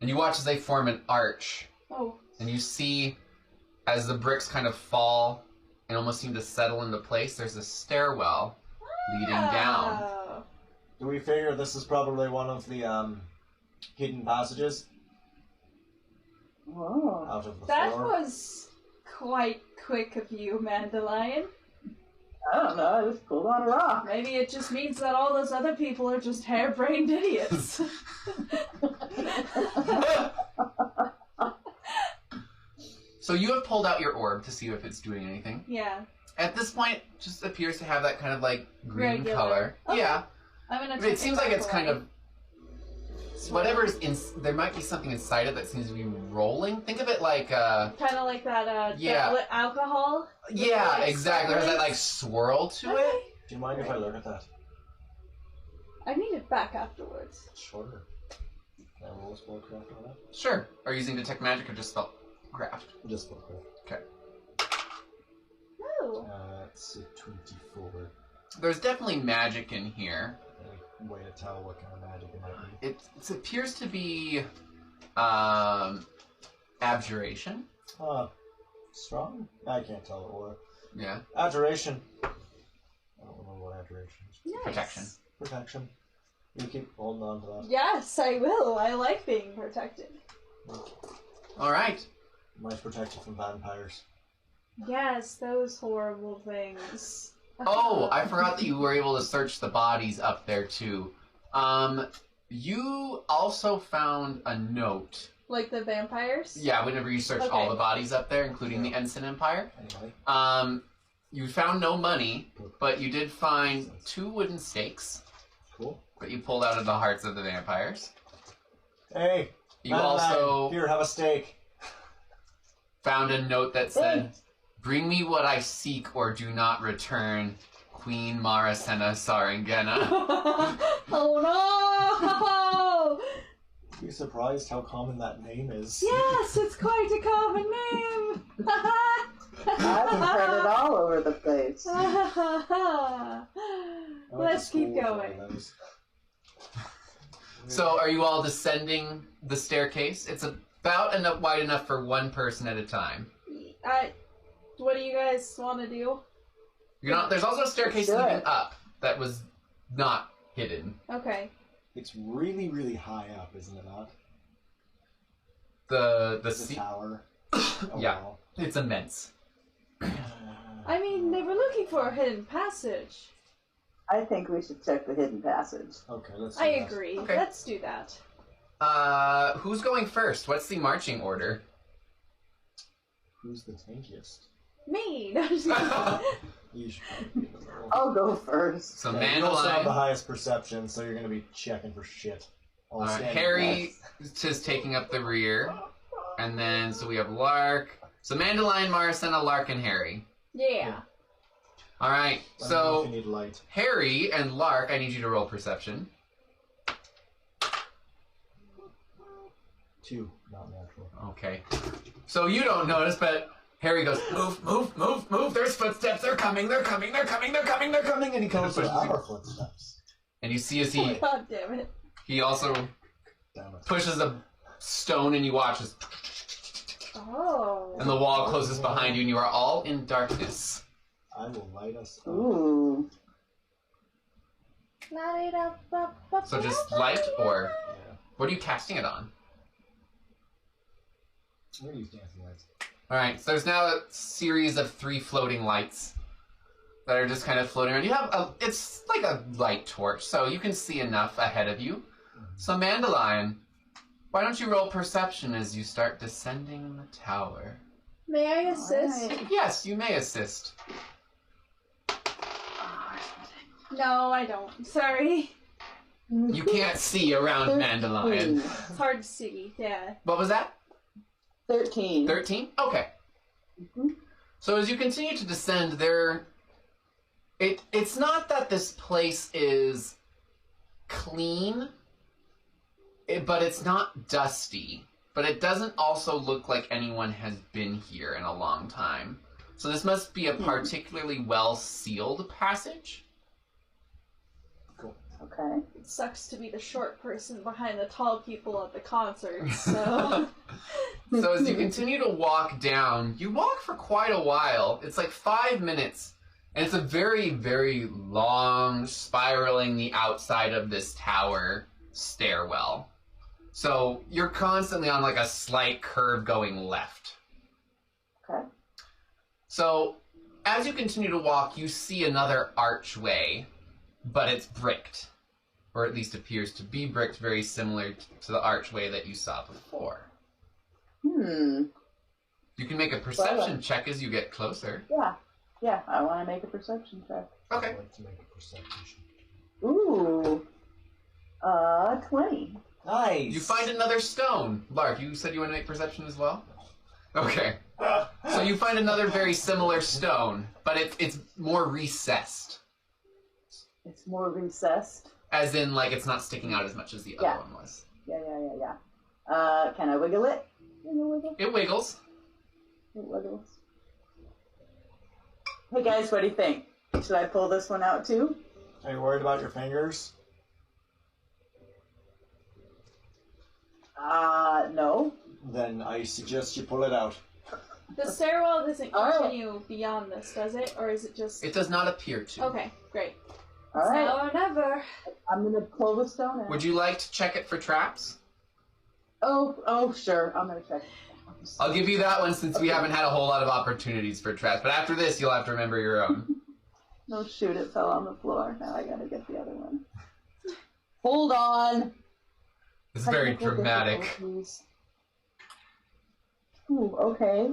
And you watch as they form an arch. Oh. And you see, as the bricks kind of fall and almost seem to settle into place, there's a stairwell leading down. Oh. Do we figure this is probably one of the hidden passages Oh. out of the That floor? was quite quick of you, Mandalion. I don't know, I just pulled on a rock. Maybe it just means that all those other people are just harebrained idiots. So you have pulled out your orb to see if it's doing anything. Yeah. At this point, it just appears to have that kind of like green Regular. color. Okay. Yeah. I'm gonna. I mean, take it seems like back it's away. kind of whatever's in. There might be something inside it that seems to be rolling. Think of it like Kind of like that. Yeah. That alcohol. yeah, like, exactly. There's that like sideways. swirl to Okay. it. Do you mind if I look at that? I need it back afterwards. Sure. Can I roll a spellcraft on that? Sure. Are you using detect magic or just spellcraft? Just spellcraft. Okay. Oh. That's a 24. There's definitely magic in here. Any way to tell what kind of magic it might be? It appears to be abjuration. Strong? I can't tell the aura. Yeah. Abjuration. I don't remember what abjuration is. Nice. Protection. Protection. You keep holding on to that. Yes, I will. I like being protected. All right. Might protect you from vampires. Yes, those horrible things. Oh, I forgot that you were able to search the bodies up there too. You also found a note. Like the vampires? Yeah, whenever you searched all Okay. the bodies up there, including the Ensign Empire. Anyway. You found no money, but you did find 2 wooden stakes Cool. that you pulled out of the hearts of the vampires. Hey! You Madeline, also Here, have a steak. found a note that said, "Bring me what I seek or do not return, Queen Marasennah Sarangena." Oh no! You're surprised how common that name is. Yes, it's quite a common name! I've heard it all over the place. I went to Let's keep school with one going. of those. So, are you all descending the staircase? It's about enough wide enough for one person at a time. What do you guys want to do? You're not. There's also a staircase Do leading it. up that was not hidden. Okay. It's really, really high up, isn't it not? The The seat. tower. Yeah. It's immense. I mean, they were looking for a hidden passage. I think we should check the hidden passage. Okay, let's do I that. agree. Okay. Let's do that. Who's going first? What's the marching order? Who's the tankiest? Me. You should probably be the middle. I'll go first. So Yeah, you also have the Mandeline, highest perception, so you're going to be checking for shit. All standing Harry fast. is taking up the rear, and then so we have Lark. So Mandeline, Marasennah, Lark, and Harry. Yeah. All right. Let me know So if you need light. Harry and Lark, I need you to roll perception. 2, not natural. Okay. So you don't notice, but Harry goes, "Move, move, move, move! There's footsteps. They're coming. They're coming. They're coming. They're coming. They're coming!" And he kind of Those pushes. are our footsteps. And you see as he God damn it. also Damn it. pushes a stone, and you watch as, Oh. and the wall closes behind you, and you are all in darkness. I will light us up. Ooh. So just light, or Yeah. what are you casting it on? I'm going to use dancing lights. All right. So there's now a series of 3 floating lights that are just kind of floating around. You have it's like a light torch, so you can see enough ahead of you. So Mandeline, why don't you roll perception as you start descending the tower? May I assist? Alright. Yes, you may assist. No, I don't. Sorry. You can't see around Mandeline. It's hard to see. Yeah. What was that? 13. 13? Okay. Mhm. So as you continue to descend, it's not that this place is clean, but it's not dusty. But it doesn't also look like anyone has been here in a long time. So this must be a particularly well-sealed passage. Okay. It sucks to be the short person behind the tall people at the concert, so. So as you continue to walk down, you walk for quite a while. It's like 5 minutes, and it's a very, very long, spiraling the outside of this tower stairwell. So you're constantly on like a slight curve going left. Okay. So as you continue to walk, you see another archway, but it's bricked, or at least appears to be bricked, very similar to the archway that you saw before. You can make a perception check as you get closer. Yeah, I want to make a perception check. Okay. I'd like to make a perception check. Ooh. 20. Nice! You find another stone. Lark, you said you want to make perception as well? Okay. So you find another very similar stone, but it's more recessed. It's more recessed. As in, like, it's not sticking out as much as the other one was. Yeah. Can I wiggle it? It wiggles. It wiggles. Hey guys, what do you think? Should I pull this one out too? Are you worried about your fingers? No. Then I suggest you pull it out. The stairwell doesn't Alright. continue beyond this, does it? Or is it just... It does not appear to. Okay, great. Alright. Now or never. I'm gonna pull the stone out. Would you like to check it for traps? Oh, sure. I'm gonna check. I'll give you that one since we haven't had a whole lot of opportunities for traps. But after this, you'll have to remember your own. No, shoot, it fell on the floor. Now I gotta get the other one. Hold on. This is very Technical dramatic. difficulties. Ooh, okay.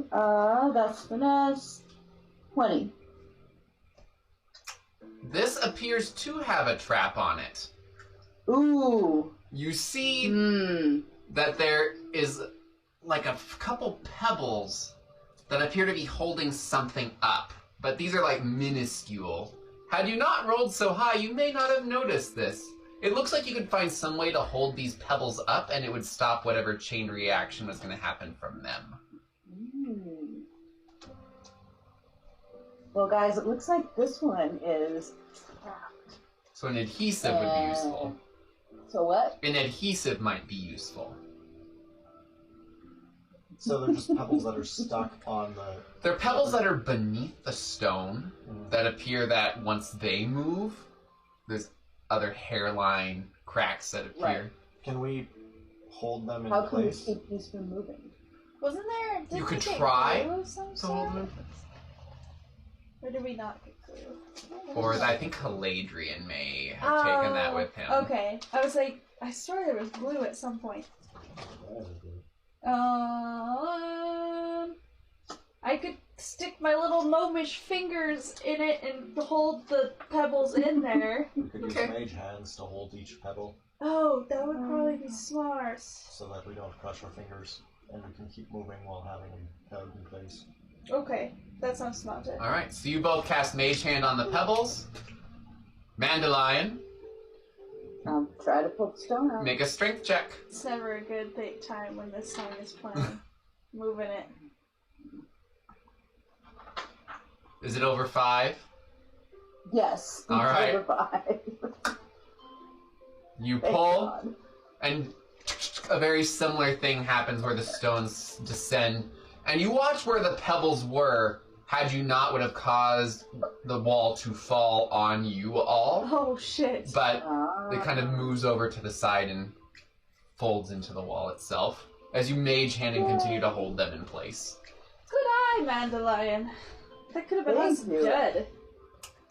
That's finesse. 20. This appears to have a trap on it. Ooh. You see that there is like a couple pebbles that appear to be holding something up, but these are like minuscule. Had you not rolled so high, you may not have noticed this. It looks like you could find some way to hold these pebbles up and it would stop whatever chain reaction was going to happen from them. Well, guys, it looks like this one is trapped. So an adhesive would be useful. So what? An adhesive might be useful. So they're just pebbles that are stuck on the... They're pebbles that are beneath the stone that appear that once they move, there's other hairline cracks that appear. Right. Can we hold them in How can we place? keep these from moving? Wasn't there... You didn't could we get try glue of some to hold sort? them. Or did we not get glue? Or I think Caladrian may have taken that with him. Okay. I was like, I swear there was glue at some point. I could stick my little gnomish fingers in it and hold the pebbles in there. We could use Okay. mage hands to hold each pebble Oh, that would probably be smart. so that we don't crush our fingers and we can keep moving while having them held in place. Okay, that sounds smart. Alright, so you both cast Mage Hand on the pebbles. Mandalion, Try to pull the stone out. make a strength check. It's never a good time when this song is playing. Moving it. Is it over 5? Yes. All right. Over 5. You Thank pull, God. and a very similar thing happens where the stones descend. And you watch where the pebbles were, had you not would have caused the wall to fall on you all. Oh shit. But it kind of moves over to the side and folds into the wall itself as you mage hand and continue to hold them in place. Good eye, Mandalion. That could have been Thank us you. dead.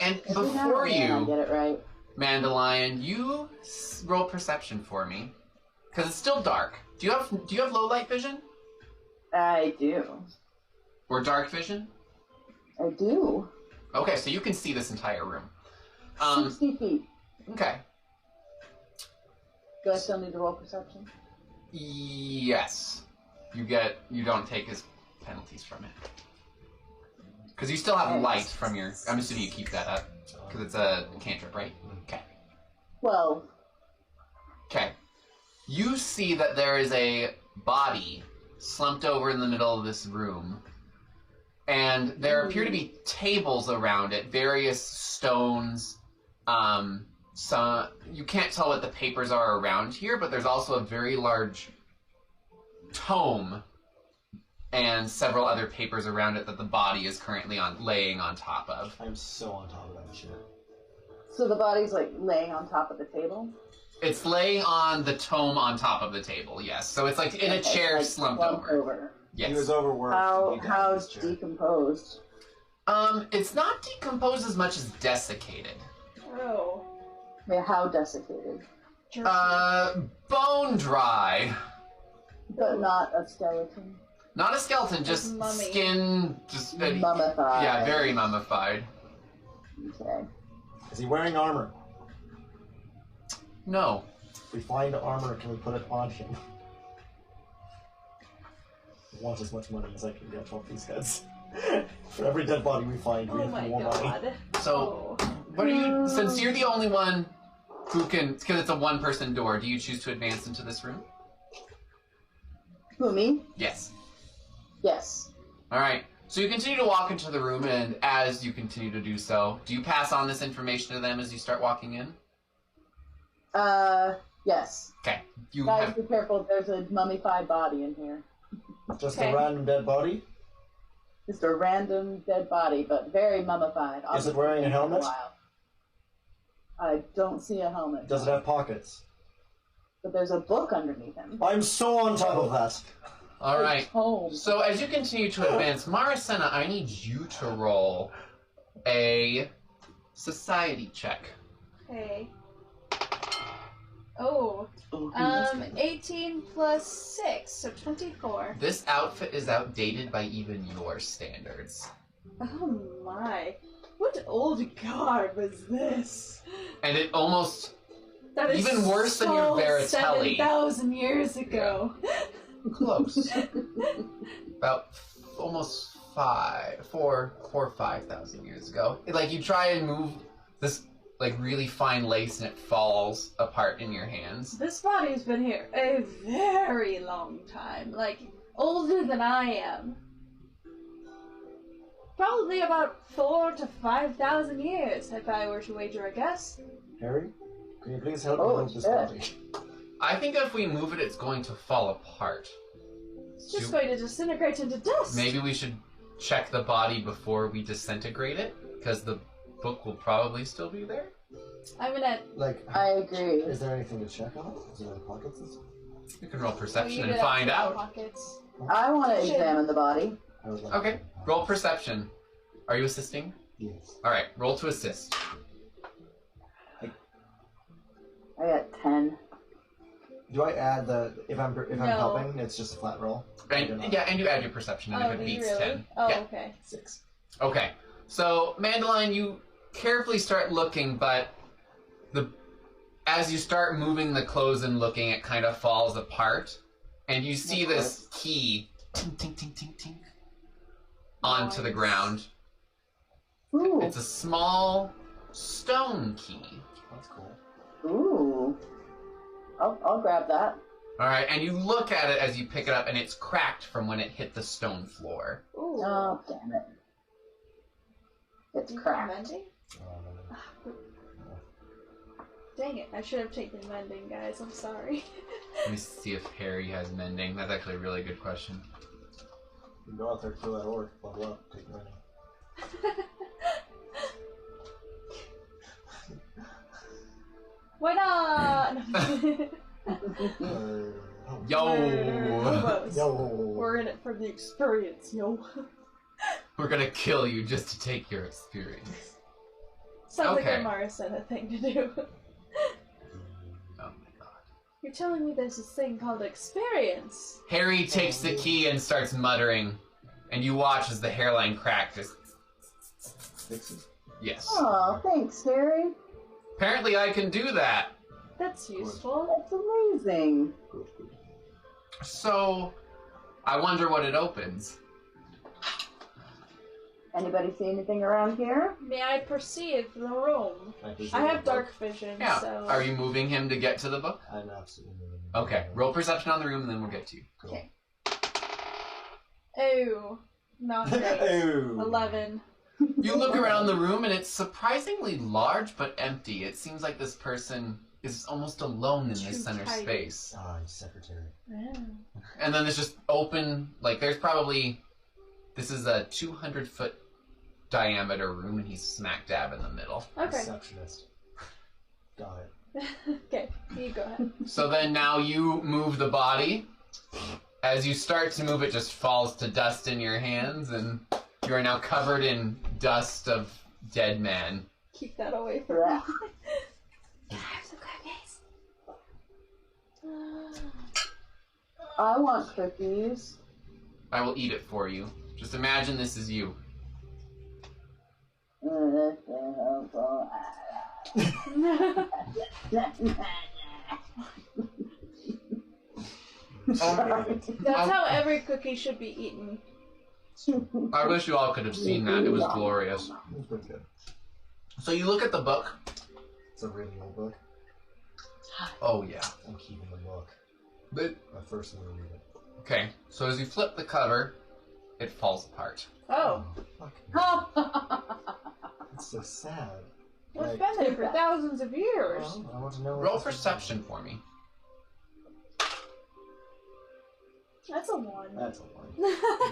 And Every now before and then I you, get it right. Mandalion, you roll perception for me, because it's still dark. Do you have low light vision I do. or dark vision? I do. Okay, so you can see this entire room. 60 feet. Okay. Do I still need to roll perception? Yes. You don't take his penalties from it. Because you still have light from your... I'm assuming you keep that up. Because it's a cantrip, right? Okay. 12. Okay. You see that there is a body slumped over in the middle of this room. And there appear to be tables around it, various stones. Some you can't tell what the papers are around here, but there's also a very large tome and several other papers around it that the body is currently laying on top of. I'm so on top of that shit. So the body's like laying on top of the table? It's laying on the tome on top of the table, yes. So it's like in a chair like slumped slumped over. He was Yes. overworked. and he died in How's his chair. decomposed? It's not decomposed as much as desiccated. Oh. Yeah, how desiccated? Jerky. Bone dry. But not a skeleton. Not a skeleton, just Mummy. skin, just Mummified. yeah, very mummified. Okay. Is he wearing armor? No. If we find armor, can we put it on him? I want as much money as I can get off these heads. For every dead body we find, we Oh have my more money. god. So, Oh. what are you? Since you're the only one who can, because it's a one-person door, do you choose to advance into this room? Who, me? Yes. Yes. All right. So you continue to walk into the room, and as you continue to do so, do you pass on this information to them as you start walking in? Yes. Okay. You Guys, have. be careful. There's a mummified body in here. Just Okay. a random dead body? Just a random dead body, but very mummified. Is it wearing a helmet? I don't see a helmet. Does it have pockets? But there's a book underneath him. I'm so on top of that. All right. Home. So as you continue to advance, Marasennah, I need you to roll a society check. Okay. Oh. 18 plus 6, so 24. This outfit is outdated by even your standards. Oh my. What old garb is this? And it almost That is even worse than your so Veritelli. 7,000 years ago. Close. About almost 4 or 5,000 years ago. Like you try and move this like really fine lace and it falls apart in your hands. This body's been here a very long time, like older than I am. Probably about 4 to 5,000 years, if I were to wager a guess. Harry, can you please help Oh, me move this shit. body? I think if we move it, it's going to fall apart. It's just Do- going to disintegrate into dust. Maybe we should check the body before we disintegrate it, because the book will probably still be there. I'm gonna. Like, I agree. is there anything to check on it? Is there any pockets? You can roll Oh, perception you and did find have out. pockets. I want to Shit. examine the body. I would like Okay, roll perception. Are you assisting? Yes. All right, roll to assist. I got 10. Do I add the if I'm No. helping? It's just a flat roll. And, yeah, and you add your perception, and Oh, if it do you beats really? 10. Oh, Yeah. okay. 6. Okay, so Mandalorian, you carefully start looking, but as you start moving the clothes and looking, it kind of falls apart, and you see this key tink tink tink tink tink onto the Nice. ground. Ooh. It's a small stone key. That's cool. Ooh. I'll grab that. All right, and you look at it as you pick it up, and it's cracked from when it hit the stone floor. Ooh. Oh, damn it. It's Do you have cracked. mending? Um, Dang it, I should have taken mending, guys. I'm sorry. Let me see if Harry has mending. That's actually a really good question. you can go out there, kill that orc, level up, take money. Why not? Yo! Hobos. Yo. We're in it for the experience, yo. We're gonna kill you just to take your experience. Sounds like Okay. a Marasennah thing to do. Oh my god. You're telling me there's this thing called experience. Harry takes the key and starts muttering, and you watch as the hairline crack just... Fix it. Yes. Oh, thanks, Harry. Apparently I can do that. That's useful. That's amazing. Good, good. So, I wonder what it opens. Anybody see anything around here? May I perceive the room? I have dark vision, Yeah. so... Are you moving him to get to the book? I'm absolutely moving. Okay. Roll perception on the room and then we'll get to you. Cool. Okay. Oh, not great. Ooh. 11. You look around the room and it's surprisingly large but empty. It seems like this person is almost alone in this Too center tight. space. Ah, he's secretary. Oh. And then there's just open, like there's probably, this is a 200-foot diameter room and he's smack dab in the middle. Okay. Receptionist. Got it. Okay, you go ahead. So then now you move the body. As you start to move, it just falls to dust in your hands and you are now covered in dust of dead man. Keep that away from Yeah. me. Can I have some cookies? I want cookies. I will eat it for you. Just imagine this is you. That's how every cookie should be eaten. I wish you all could have seen that. It was glorious. It was pretty good. So you look at the book. It's a really old book. Oh, yeah. I'm keeping the book. But, My first one to read it. okay, so as you flip the cover, it falls apart. Oh. Fuck me. It's so sad. Well, it's Like, been there for thousands of years. well, I want to know what Roll this is perception for me. That's a 1. That's a 1.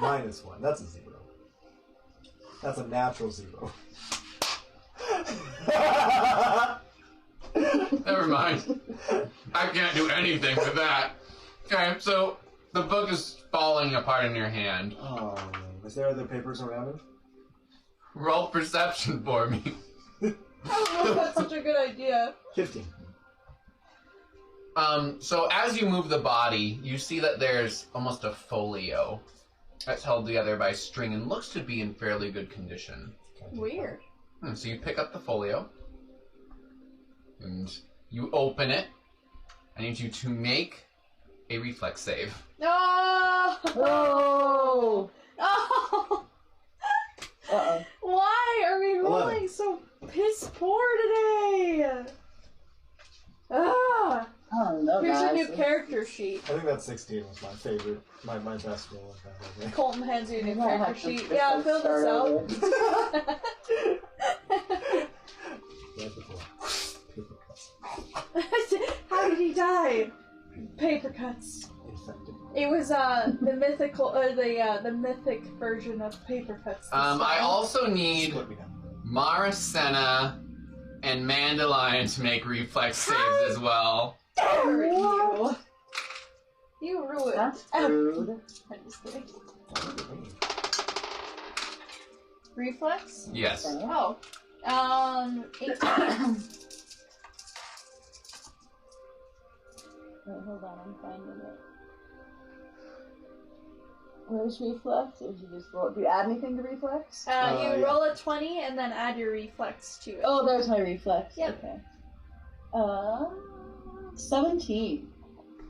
-1. That's a 0. That's a natural 0. Never mind. I can't do anything with that. Okay, so the book is falling apart in your hand. Oh, man. Was there other papers around it? Roll perception for me. I don't know if that's such a good idea. 15. So as you move the body, you see that there's almost a folio that's held together by string and looks to be in fairly good condition. Weird. So you pick up the folio and you open it. I need you to make a reflex save. No! Oh! Oh! Uh-oh. Why are we rolling so piss poor today? Ah! Oh no, Here's your guys. new character sheet. I think that 16 was my favorite, my best roll. I think. Colton hands you a new I might character have to sheet. just, Yeah, like, fill this start out. Right before. Paper cuts. How did he die? Paper cuts. Infected. It was the mythical or the mythic version of paper cuts. this I time. also need Split me down. Marasennah and Mandelion to make reflex saves as well. Dare you. You ruined. That's rude. I'm just kidding. Oh, look at me. Reflex? Yes. Oh. 18. Wait, hold on, I'm finding it. Where's reflex? Or do you just roll? Do you add anything to reflex? You yeah. roll a 20 and then add your reflex to it. Oh, there's my reflex. Yep. Okay. 17.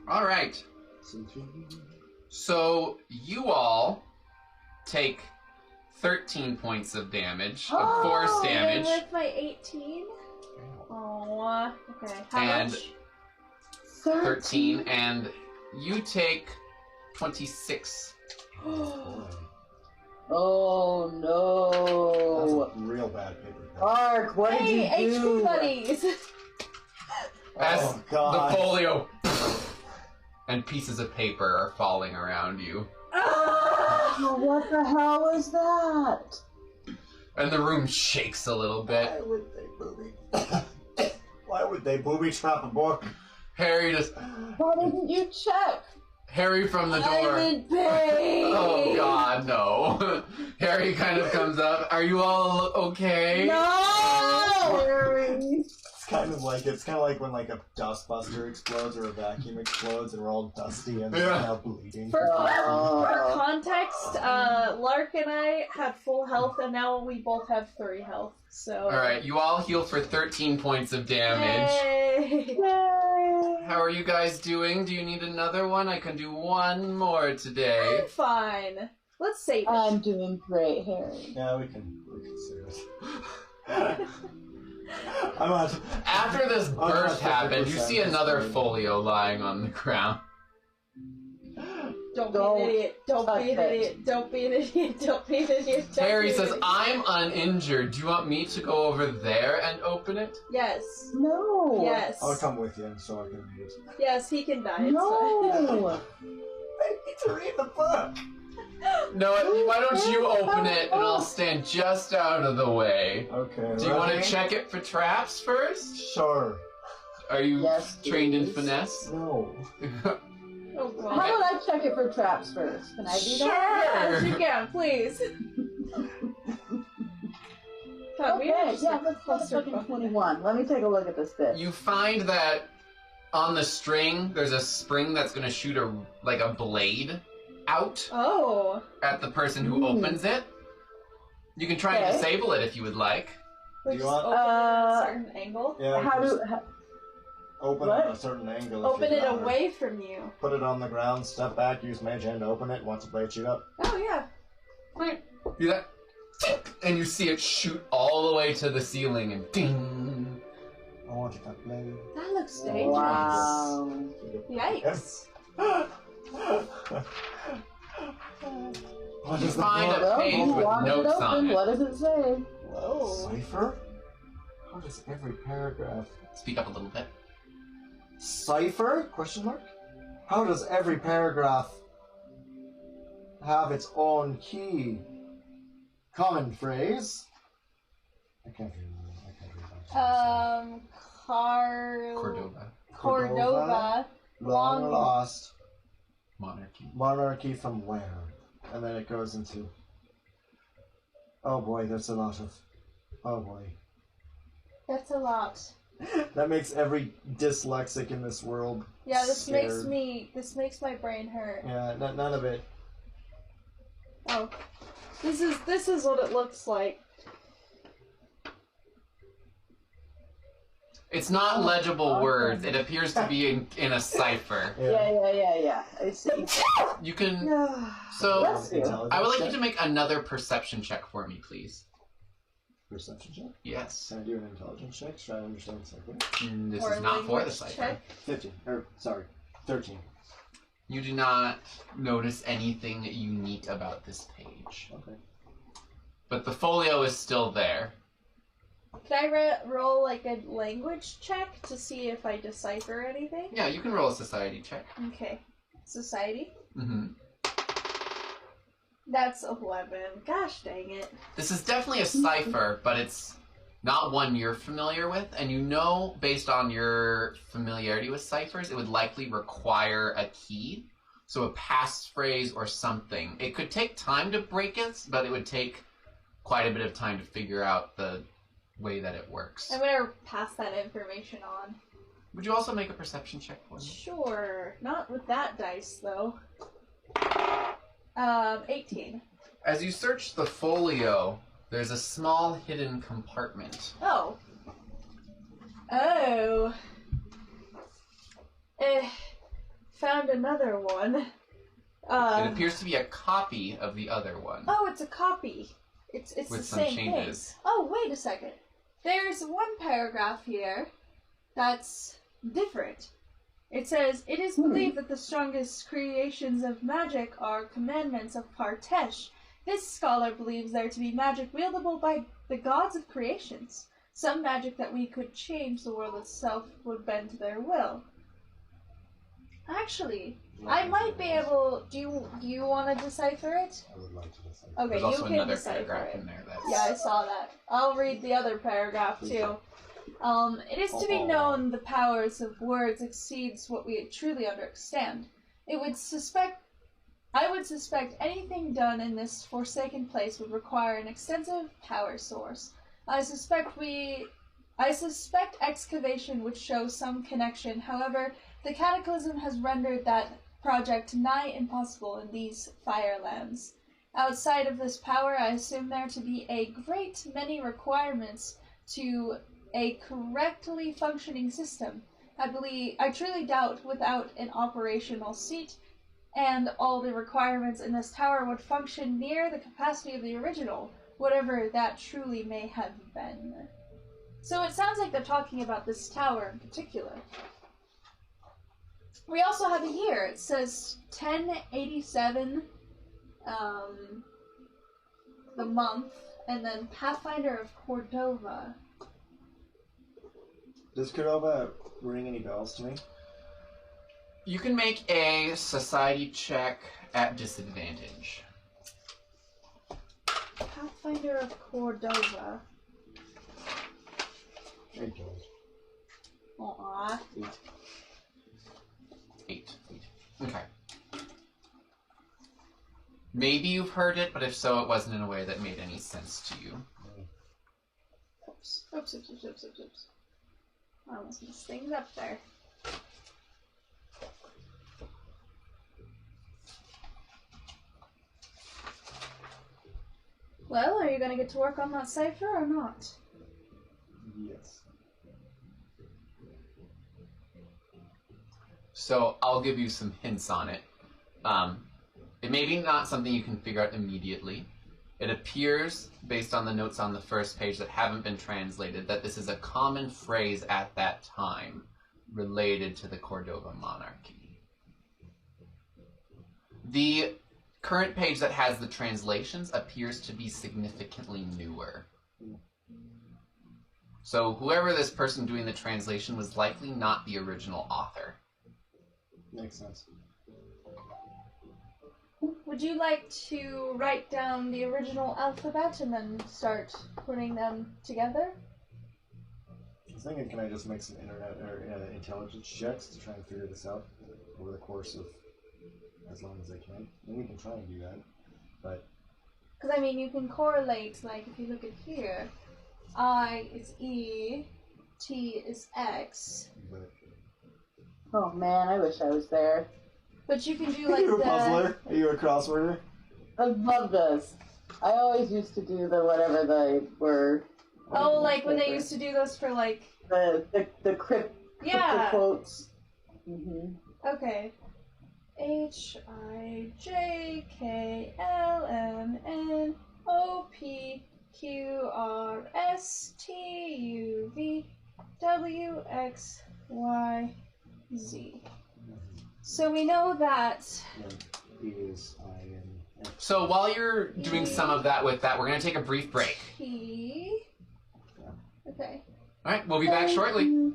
All right. So you all take 13 points of damage, of force Oh, damage. and with my 18? Oh, okay. How And- much? 13, and you take 26. Oh no. That's a real bad paper cut. Mark, what did Hey, you do? HP buddies! As Oh, God. the folio and pieces of paper are falling around you. Oh, what the hell is that? And the room shakes a little bit. Why would they booby? Why would they booby trap a book? Harry just... Why didn't you check? Harry from the door. I'm in pain! Oh God, no. Harry kind of comes up. Are you all okay? No! It's kind of like when like a dustbuster explodes or a vacuum explodes and we're all dusty and Yeah. now bleeding. For context, Lark and I had full health, and now we both have 3 health. So. Alright, you all heal for 13 points of damage. Yay! How are you guys doing? Do you need another one? I can do one more today. I'm fine. Let's save it. I'm doing great, Harry. Yeah, we can save it. I'm not. After this Oh, burst no, happened, you 50%. see another folio lying on the ground. Don't be Don't an idiot. Don't be an touch it. idiot. Don't be an idiot. Don't be an idiot. Don't Harry be an says, idiot. I'm uninjured. Do you want me to go over there and open it? Yes. No. Yes. I'll come with you so I can read it. Yes, he can die. It's fine. No. I need to read the book. No, why don't you open it and I'll stand just out of the way. Okay. Do you want to ready? check it for traps first? Sure. Are you Yes, trained in please. finesse? No. Oh, How God. about I check it for traps first? Can I do that? Yes, you can, please. God, we are Okay, just yeah, a let's go to clusterfuck. fucking 21. Let me take a look at this bit. You find that on the string, there's a spring that's going to shoot a blade out Oh. at the person who opens it. You can try and Okay. disable it if you would like. We You just want- open it at a certain angle. Yeah, How just do? open what? it at a certain angle. if Open you it want, or away from you. Put it on the ground, step back, use mage hand to open it. Once the blade shoot up. Oh yeah. Do that. And you see it shoot all the way to the ceiling and ding. I want that blade. That looks dangerous. Wow. Yikes. What You is the find book? a page Well, with why is it notes on open? it. What does it say? Whoa. Cipher? How does every paragraph... Speak up a little bit. Cipher? Question mark? How does every paragraph have its own key? Common phrase? I can't read that. Cordova. Long long- lost Monarchy. monarchy from where? And then it goes into... Oh boy, that's a lot of... Oh boy. That's a lot. That makes every dyslexic in this world Yeah, this scared. makes my brain hurt. Yeah, none of it. Oh. This is what it looks like. It's not legible awesome. words. It appears to be in a cipher. Yeah. I see. You can... No. So, Bless you. Intelligence I would like you check? to make another perception check for me, please. Perception check? Yes. Can I do an intelligence check? Try to understand the cipher? This Or is not for the language cipher. check. 15. Or, sorry, 13. You do not notice anything unique about this page. Okay. But the folio is still there. Can I roll like a language check to see if I decipher anything? Yeah, you can roll a society check. Okay. Society? Mm-hmm. That's 11. Gosh dang it. This is definitely a cipher, but it's not one you're familiar with, and you know, based on your familiarity with ciphers, it would likely require a key. So a passphrase or something. It could take time to break it, but it would take quite a bit of time to figure out the way that it works. I'm gonna pass that information on. Would you also make a perception check for me? Sure. Not with that dice, though. 18. As you search the folio, there's a small hidden compartment. Oh. Oh. Found another one. It appears to be a copy of the other one. Oh, it's a copy. It's With the some same changes. thing. Oh, wait a second. There's one paragraph here that's different. It says, "It is believed that the strongest creations of magic are commandments of Partesh. This scholar believes there to be magic wieldable by the gods of creations. Some magic that we could change the world itself would bend to their will." Actually, I might be able... Do you want to decipher it? I would like to decipher. Okay, There's you also can another decipher paragraph it. in there that's... Yeah, I saw that. I'll read the other paragraph too. It is to be known the powers of words exceeds what we truly understand. I would suspect anything done in this forsaken place would require an extensive power source. I suspect excavation would show some connection. However, the cataclysm has rendered that project nigh impossible in these firelands. Outside of this power, I assume there to be a great many requirements to a correctly functioning system. I truly doubt without an operational seat and all the requirements in this tower would function near the capacity of the original, whatever that truly may have been. So it sounds like they're talking about this tower in particular. We also have a year. It says 1087, the month, and then Pathfinder of Cordova. Does Cordova ring any bells to me? You can make a society check at disadvantage. Pathfinder of Cordova. 8 bells. Aww. 8. Okay. Maybe you've heard it, but if so, it wasn't in a way that made any sense to you. Oops. Oops. I almost messed things up there. Well, are you going to get to work on that cipher or not? Yes. So I'll give you some hints on it. It may be not something you can figure out immediately. It appears, based on the notes on the first page that haven't been translated, that this is a common phrase at that time related to the Cordova monarchy. The current page that has the translations appears to be significantly newer. So whoever this person doing the translation was likely not the original author. Makes sense. Would you like to write down the original alphabet and then start putting them together? I was thinking, can I just make some internet or intelligence checks to try and figure this out over the course of as long as I can? And we can try and do that, but... Because, I mean, you can correlate, like, if you look at here, I is E, T is X. But... Oh man, I wish I was there. But you can do, Are like, you a puzzler? Are you a crossworder? I love this. I always used to do the whatever they were. Oh, like when they used to do those for, like... The crypt quotes. Mm-hmm. Okay. HIJKLMNOPQRSTUVWXYZ. So we know that... Is I-N... So while you're doing some of that with that, we're going to take a brief break. P... Okay. All right, we'll be back shortly.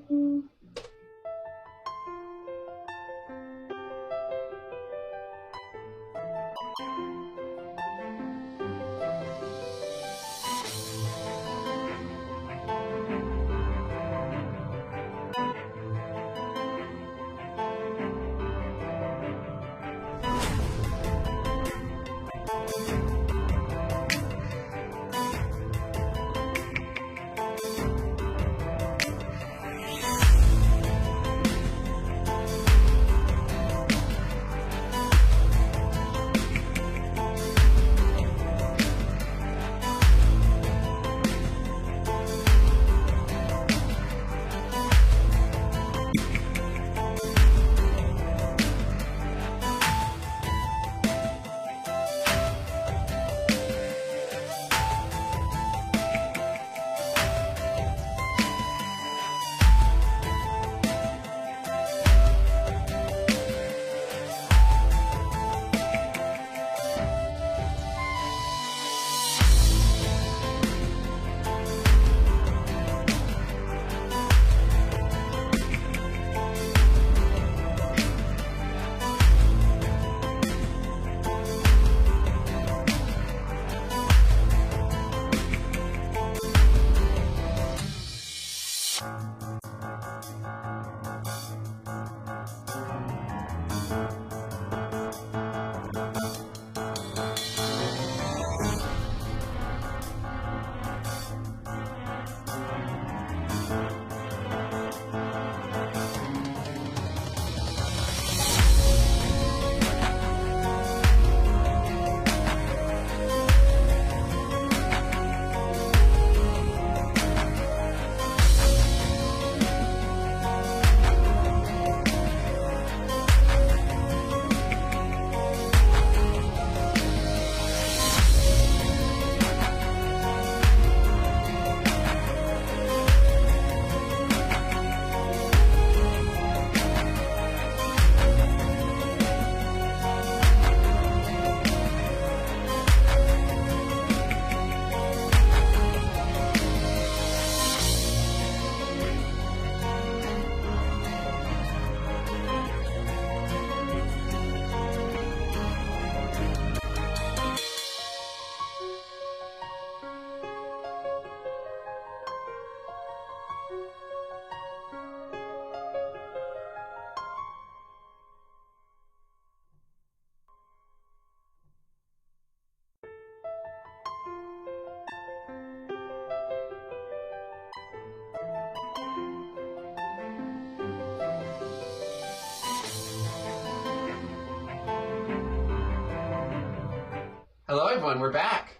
Hello, everyone. We're back.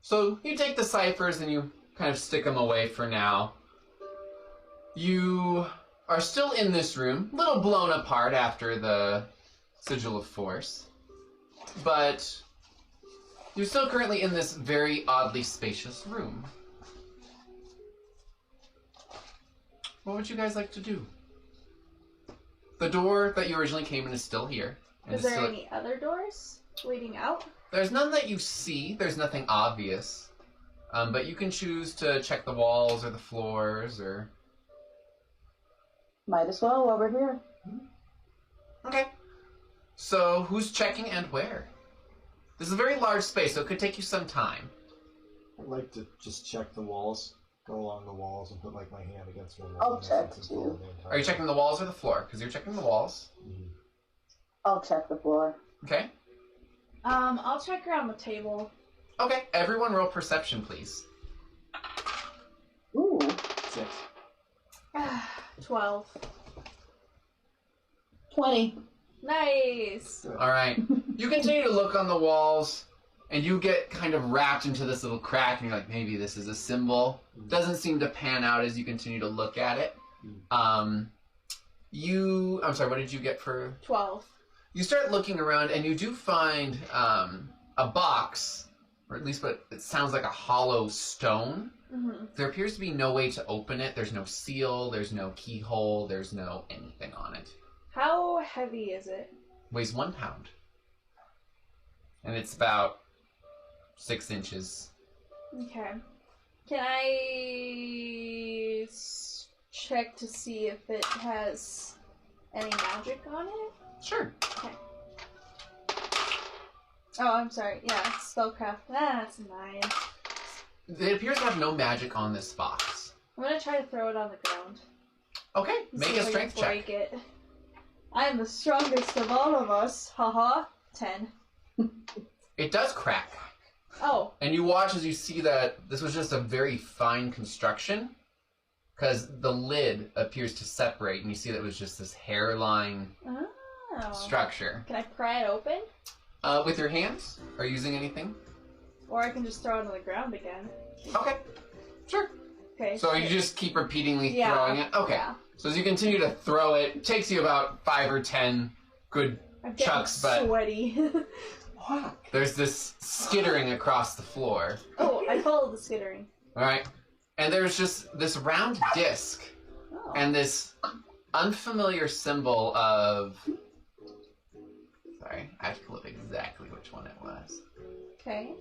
So you take the ciphers and you kind of stick them away for now. You are still in this room, a little blown apart after the Sigil of Force, but you're still currently in this very oddly spacious room. What would you guys like to do? The door that you originally came in is still here. And Is there any other doors leading out? There's none that you see. There's nothing obvious. But you can choose to check the walls or the floors or... Might as well while we're here. Okay. So, who's checking and where? This is a very large space, so it could take you some time. I'd like to just check the walls. Go along the walls and put like my hand against the wall. I'll check too. Are you checking the walls or the floor? Because you're checking the walls. Mm-hmm. I'll check the floor. Okay. I'll check around the table. Okay, everyone roll perception, please. Ooh. 6. 12. 20. Nice. Alright. You continue to look on the walls, and you get kind of wrapped into this little crack, and you're like, maybe this is a symbol. Doesn't seem to pan out as you continue to look at it. I'm sorry, what did you get for... 12. You start looking around, and you do find a box, or at least what it sounds like a hollow stone. Mm-hmm. There appears to be no way to open it. There's no seal, there's no keyhole, there's no anything on it. How heavy is it? Weighs 1 pound. And it's about 6 inches. Okay. Can I check to see if it has any magic on it? Sure. Okay. Oh, I'm sorry. Yeah, spellcraft. That's 9. It appears to have no magic on this box. I'm gonna try to throw it on the ground. Okay, and make see a if I strength can check. break it. I'm the strongest of all of us. Haha. 10. It does crack. Oh. And you watch as you see that this was just a very fine construction, because the lid appears to separate, and you see that it was just this hairline structure. Can I pry it open? With your hands? Are you using anything? Or I can just throw it on the ground again. Okay, sure. Okay. So you just keep repeatedly Yeah. throwing it? Okay. Yeah. So as you continue to throw it, it takes you about 5 or 10 good I'm getting chucks, but sweaty. there's this skittering across the floor. Oh, I followed the skittering. Alright? And there's just this round disc Oh. and this unfamiliar symbol of... Sorry, I have to pull up exactly which one it was. Okay.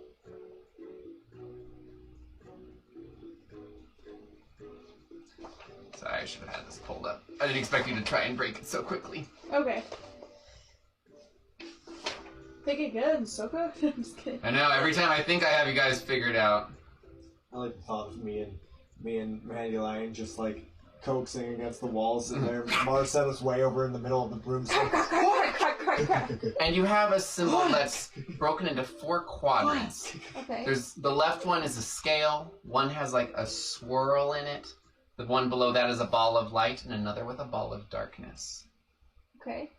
Sorry, I should have had this pulled up. I didn't expect you to try and break it so quickly. Okay. Think again, Soka? I'm just kidding. I know, every time I think I have you guys figured out. I like the thought of me and Dandelion just like coaxing against the walls, and there Marasennah's way over in the middle of the broomstick. And you have a symbol that's broken into 4 quadrants. Okay. There's the left one is a scale, one has like a swirl in it, the one below that is a ball of light, and another with a ball of darkness. Okay.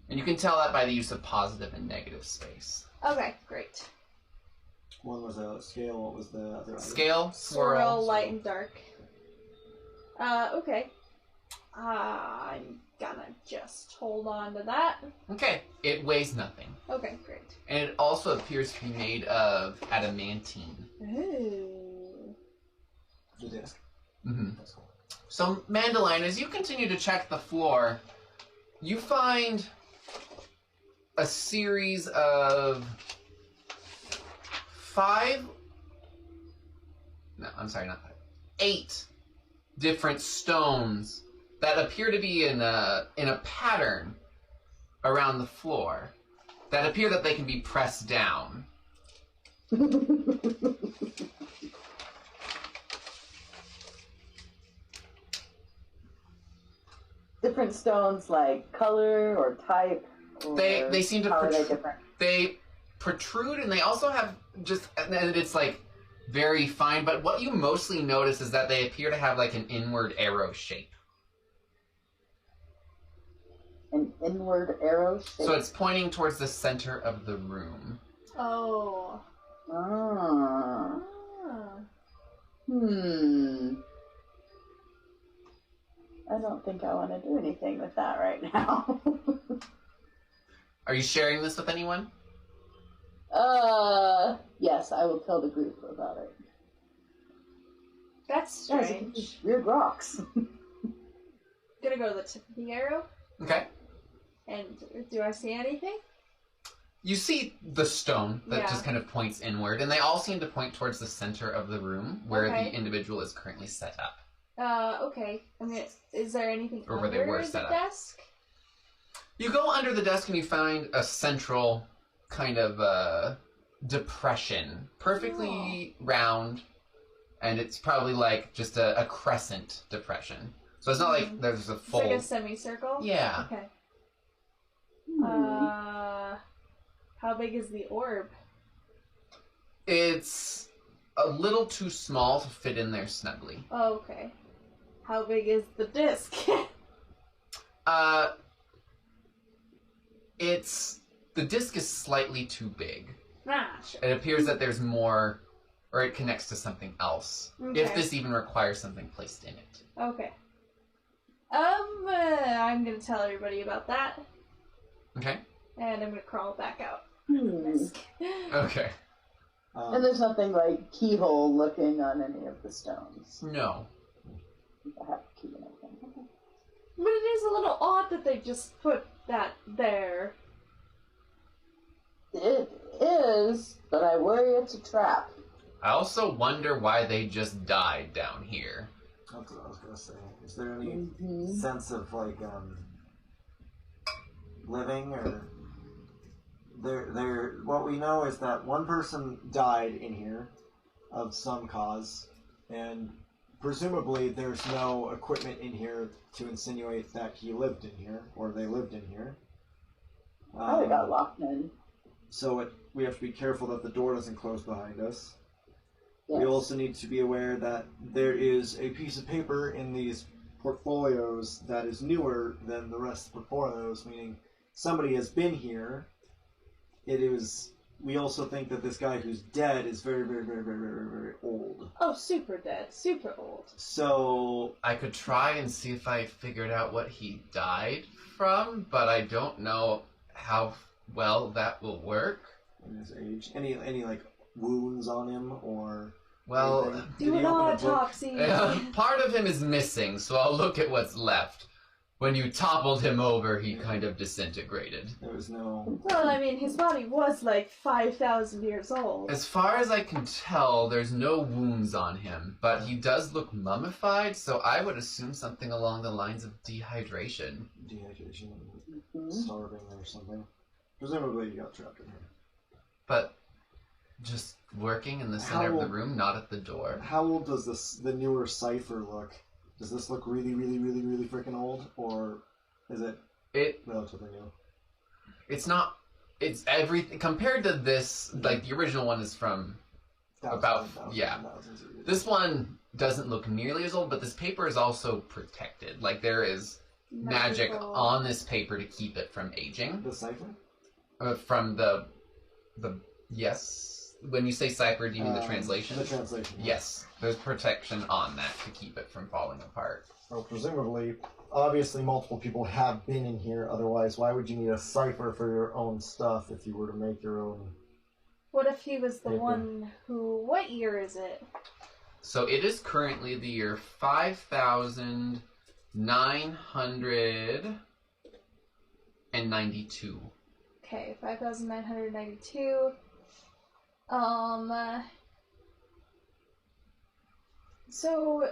And you can tell that by the use of positive and negative space. Okay, great. One was a scale, what was the other? Scale, Swirl, swirl. light, and dark. Okay. I'm gonna just hold on to that. Okay, it weighs nothing. Okay, great. And it also appears to be made of adamantine. Ooh. The disc. Mm-hmm. That's cool. So, Mandeline, as you continue to check the floor, you find a series of 8 different stones that appear to be in a pattern around the floor that appear that they can be pressed down. Different stones, like color or type. Or They seem to how are they different? They protrude, and they also have just, and it's like very fine, but what you mostly notice is that they appear to have like an inward arrow shape. An inward arrow shape. So it's pointing towards the center of the room. Oh. Ah. Ah. I don't think I want to do anything with that right now. Are you sharing this with anyone? Yes, I will tell the group about it. That's Guys, strange. it's weird rocks. Gonna go to the tip of the arrow. Okay. And do I see anything? You see the stone that Yeah. just kind of points inward, and they all seem to point towards the center of the room where Okay. the individual is currently set up. Okay. I mean, is there anything Or where they under were the set up. desk? You go under the desk and you find a central kind of depression, perfectly round, and it's probably like just a crescent depression. So it's not like there's a It's full... like a semicircle? Yeah. Okay. How big is the orb? It's a little too small to fit in there snugly. Oh, okay. How big is the disc? The disc is slightly too big. Sure. It appears that there's more, or it connects to something else. Okay. If this even requires something placed in it. Okay. I'm gonna tell everybody about that, Okay? and I'm gonna crawl back out. Okay. And there's nothing like keyhole looking on any of the stones. No. I have a key and everything. But it is a little odd that they just put that there. It is, but I worry it's a trap. I also wonder why they just died down here. That's what I was gonna say. Is there any sense of like living or there? What we know is that one person died in here of some cause, and presumably there's no equipment in here to insinuate that he lived in here or they lived in here. Probably got locked in. So we have to be careful that the door doesn't close behind us. Yes. We also need to be aware that there is a piece of paper in these portfolios that is newer than the rest of the portfolios, meaning somebody has been here. We also think that this guy who's dead is very, very, very, very, very, very old. Oh, super dead. Super old. So I could try and see if I figured out what he died from, but I don't know how well that will work. in his age, any like wounds on him or Well, anything? Did Do he an open a book? autopsy. part of him is missing, so I'll look at what's left. When you toppled him over, he kind of disintegrated. There was no. Well, I mean, his body was like 5,000 years old. As far as I can tell, there's no wounds on him, but he does look mummified, so I would assume something along the lines of dehydration. Dehydration, starving or something. Presumably he got trapped in here. But just working in the center of the room, not at the door. How old does the newer cipher look? Does this look really, really, really, really freaking old, or is it relatively new? It's not. It's everything compared to this. Like the original one is from about Thousands of years. This one doesn't look nearly as old, but this paper is also protected. Like there is magic Magical. on this paper to keep it from aging. The cipher? From the yes. When you say cipher, do you mean the translation? The translation. Yes, there's protection on that to keep it from falling apart. Well, presumably, obviously, multiple people have been in here. Otherwise, why would you need a cipher for your own stuff if you were to make your own? What if he was the Paper. one who... What year is it? So it is currently the year 5,992. Okay, 5,992. So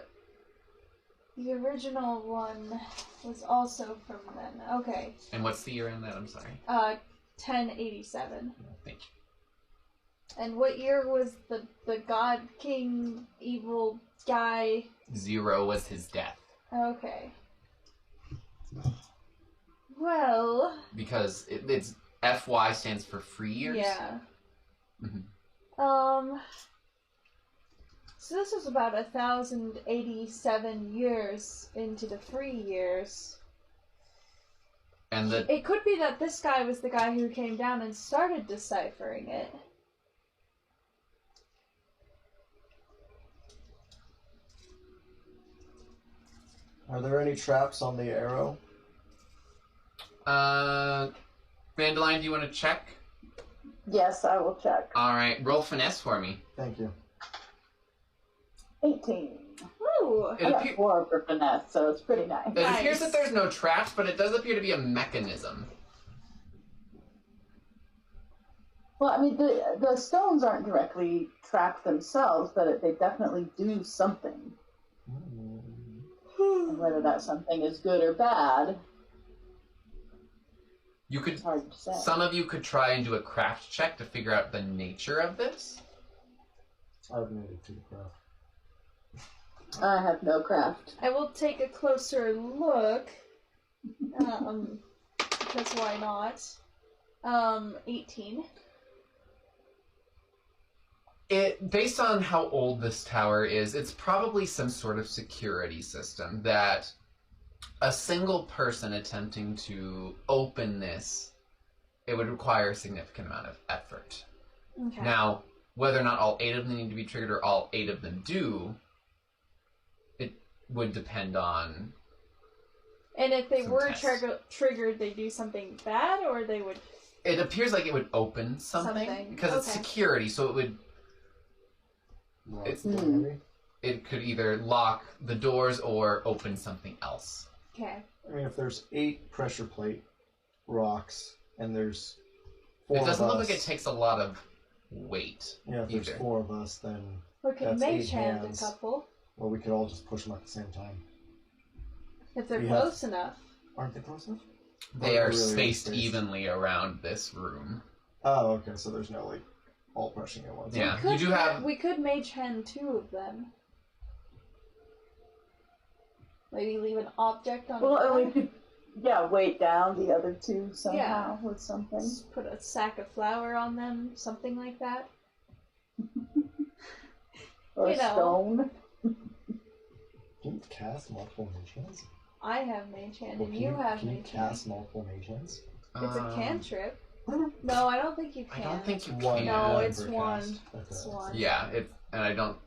the original one was also from then. Okay. And what's the year in that? I'm sorry. 1087. Thank you. And what year was the God King evil guy? 0 was his death. Okay. Well. Because it's FY stands for free years. Yeah. Mhm. So this was about 1,087 years into the free years. And the It could be that this guy was the guy who came down and started deciphering it. Are there any traps on the arrow? Vandalion, do you want to check? Yes, I will check. Alright, roll finesse for me. Thank you. 18. Ooh. It, I got appear- 4 for finesse, so it's pretty nice. it appears Nice. that there's no traps, but it does appear to be a mechanism. Well, I mean, the stones aren't directly trapped themselves, but they definitely do something. And whether that something is good or bad, You could, it's hard to say. some of you could try and do a craft check to figure out the nature of this. I've made it to the craft. I have no craft. I will take a closer look. Because why not? 18. Based on how old this tower is, it's probably some sort of security system that a single person attempting to open this, it would require a significant amount of effort. Okay. Now, whether or not all 8 of them need to be triggered or all 8 of them do, it would depend on... And if they some were tests. triggered, they do something bad, or they would... It appears like it would open something, Something. because it's Okay. security, so it would... Well, It's- maybe. It could either lock the doors or open something else. Okay. I mean, if there's 8 pressure plate rocks and there's 4 It doesn't of look us, like it takes a lot of weight. yeah, if there's either. 4 of us, then We could That's mage 8 hand a hands. couple, well, we could all just push them at the same time. if they're We have- close enough. Aren't they close enough? They Or are really spaced spaced? evenly around this room. Oh, okay. So there's no like all pushing at once. Yeah, We you could do have... We could mage hand 2 of them. Maybe leave an object on Well, and one. we could, weight down the other 2 somehow with something. Just put a sack of flour on them, something like that. Or You know. stone. Can you cast multiple mage hands? I have mage hand, Well, and can you have can you mage hand. cast multiple mage hands? It's a Um, cantrip. No, I don't think you I can. don't think you One can. No, per it's cast. one. Okay. It's one. Yeah, I don't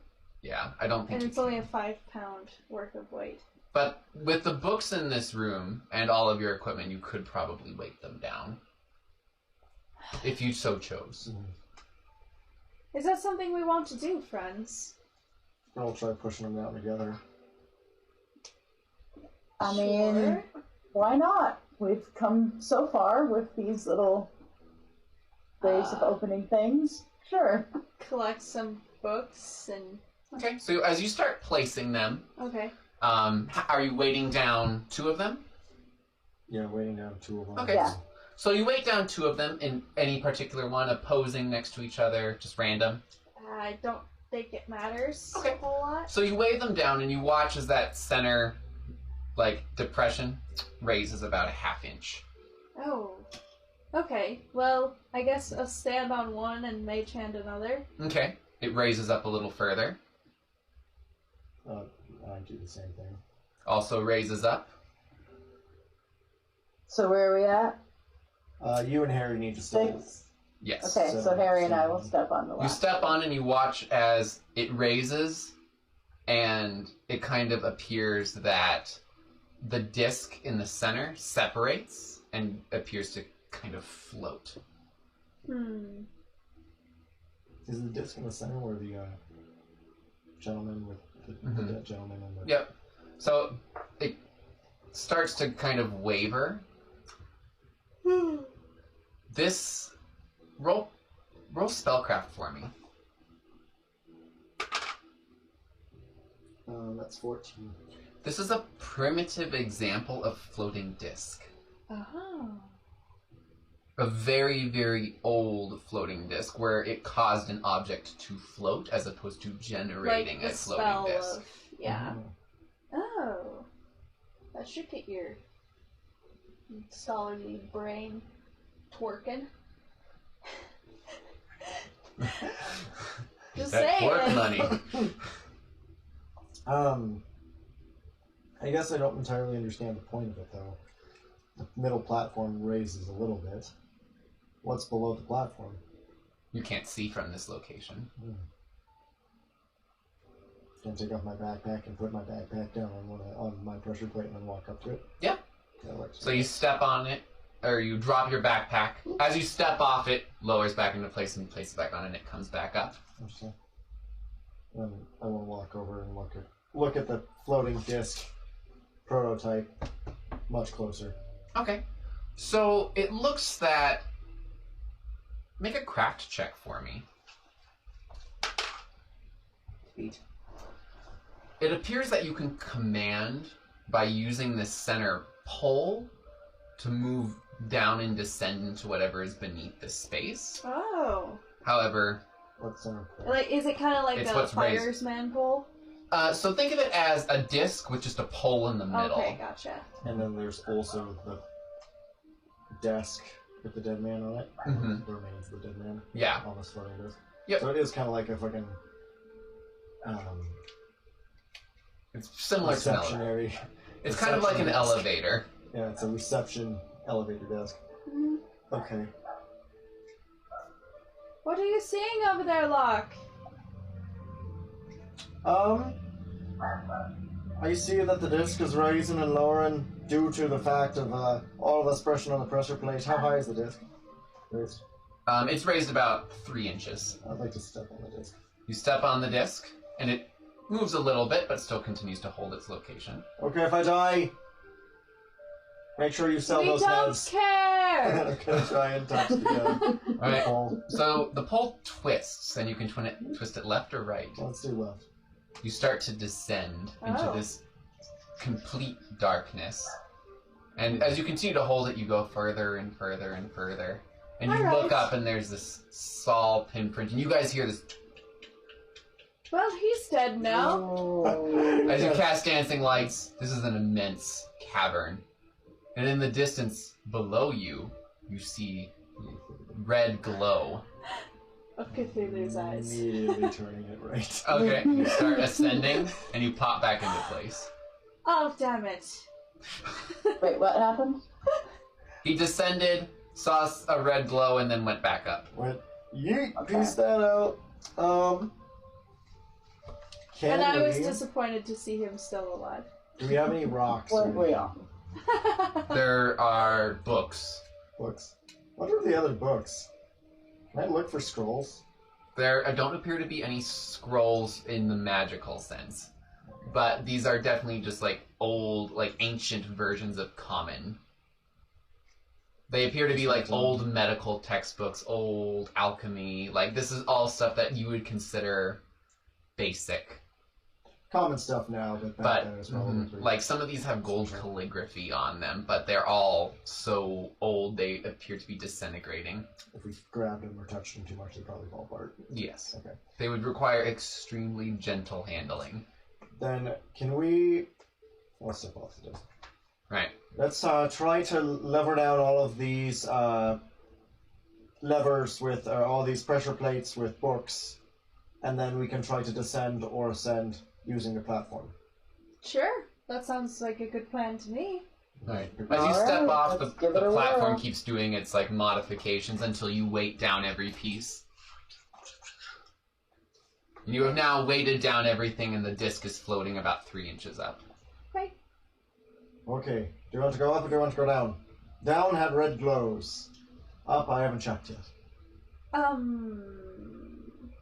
think And you it's can. only a 5-pound worth of weight. But with the books in this room and all of your equipment, you could probably weight them down. If you so chose. Mhm. Is that something we want to do, friends? I'll try pushing them down together. I mean, Sure. why not? We've come so far with these little ways of opening things. Sure. Collect some books and... Okay, so as you start placing them, Okay. are you weighting down 2 of them? Yeah, weighting down 2 of them. Okay. Yeah. So you weight down 2 of them in any particular one, opposing next to each other, just random. I don't think it matters Okay. a whole lot. So you weigh them down and you watch as that center, depression raises about a ½ inch. Oh. Okay. Well, I guess I'll stand on one and mage hand another. Okay. It raises up a little further. I do the same thing. Also raises up. So where are we at? You and Harry need to stay. 6? Yes. Okay, so So- Harry and I so- will step on the You last. step on and you watch as it raises, and it kind of appears that the disc in the center separates and appears to kind of float. Is the disc in the center where the gentleman with the Mhm. dead gentleman and the Yep. So it starts to kind of waver. This roll spellcraft for me. That's 14. This is a primitive example of floating disc. Oh. A very, very old floating disc where it caused an object to float as opposed to generating Like a the floating spell disc. of... Yeah. Mhm. Oh. That should get your scholarly brain twerking. Just That saying. pork money. I guess I don't entirely understand the point of it, though. The middle platform raises a little bit. What's below the platform? You can't see from this location. can take off my backpack and put my backpack down on my pressure plate and then walk up to it? Yeah. So you step on it, or you drop your backpack. As you step off, it lowers back into place and you place it back on, and it comes back up. Interesting. And I want to walk over and look at the floating disc prototype much closer. Okay. So it looks that... Make a craft check for me. 8. It appears that you can command by using the center pole to move down and descend into whatever is beneath the space. Oh. However... What's center pole? Like, is it kind of like It's a what's raised. fireman pole? So think of it as a disc with just a pole in the middle. Okay, gotcha. And then there's also the desk with the dead man on it. Mm-hmm. The remains of the dead man. Yeah. On this floating disc. Yep. So it is kind of like a fucking It's similar to an elevator. receptionary. It's kind of like an reception desk. elevator. Yeah, it's a reception elevator desk. Mhm. Okay. What are you seeing over there, Locke? I see that the disc is rising and lowering due to the fact of all of us pressing on the pressure plate. How high is the disc? Raised? It's raised about 3 inches. I'd like to step on the disc. You step on the disc, and it moves a little bit, but still continues to hold its location. Okay, if I die, make sure you sell We those don't heads. care! I'm gonna try and touch the Alright, pole. so the pole twists, and you can twist it left or right. Let's do left. You start to descend into Oh. this complete darkness. And as you continue to hold it, you go further and further and further. And you Alright. look up, and there's this Saul pinprint, and you guys hear this Well, he's dead now. Oh. as you cast dancing lights. This is an immense cavern. And in the distance below you, you see red glow. Of Cthulhu's eyes. Immediately turning it right. Okay, you start ascending, and you pop back into place. Oh, damn it. Wait, what happened? He descended, saw a red glow, and then went back up. Went, yeet, Okay. piece that out. Can And I was we... disappointed to see him still alive. Do we have any rocks What or we anything? on? There are books. Books? What are the other books? Can I look for scrolls? There don't appear to be any scrolls in the magical sense. But these are definitely just like old, like ancient versions of common. They appear to be like old medical textbooks, old alchemy. Like this is all stuff that you would consider basic. Common stuff now, but back then it was probably pretty... Like some of these have gold calligraphy on them, but they're all so old they appear to be disintegrating. If we grabbed them or touched them too much, they'd probably fall apart. Yes. Okay. They would require extremely gentle handling. Then, can we... Let's step off the disc. Right. Let's try to lever down all of these levers with all these pressure plates with books, and then we can try to descend or ascend using the platform. Sure, that sounds like a good plan to me. Right. As you step Alright, off, let's the give it a platform whirl. keeps doing its like modifications until you weight down every piece. You have now weighted down everything, and the disc is floating about 3 inches up. Right. Okay, do you want to go up or do you want to go down? Down had red glows. Up, I haven't checked yet.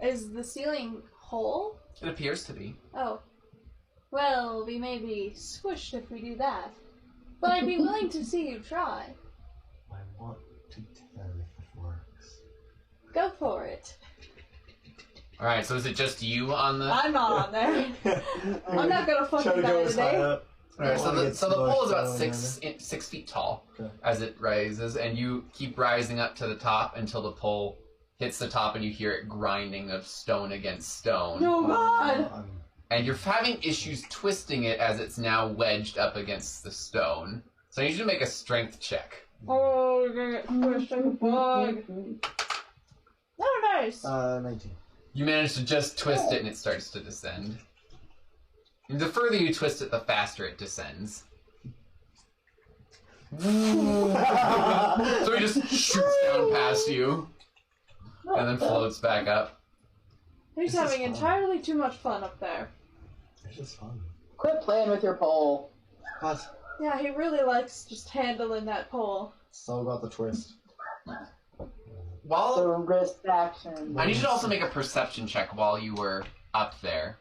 Is the ceiling whole? It appears to be. Oh. Well, we may be squished if we do that. But I'd be willing to see you try. I want to tell if it works. Go for it. All right. So is it just you on the? I'm not on there. I'm not gonna Try fucking to go die as high today. up. All right. I So wanna the get pole is about smushed down 6 feet tall Okay. as it rises, and you keep rising up to the top until the pole hits the top, and you hear it grinding of stone against stone. No God! And you're having issues twisting it as it's now wedged up against the stone. So I need you to make a strength check. Oh, you're gonna get squished like a bug. Oh, nice. 19. You manage to just twist it and it starts to descend. And the further you twist it, the faster it descends. So he just shoots down past you and then floats back up. He's This is having fun. entirely too much fun up there. It's just fun. Quit playing with your pole. But Yeah, he really likes just handling that pole. it's all about the twist. While So wrist action. I need you to also make a perception check while you were up there.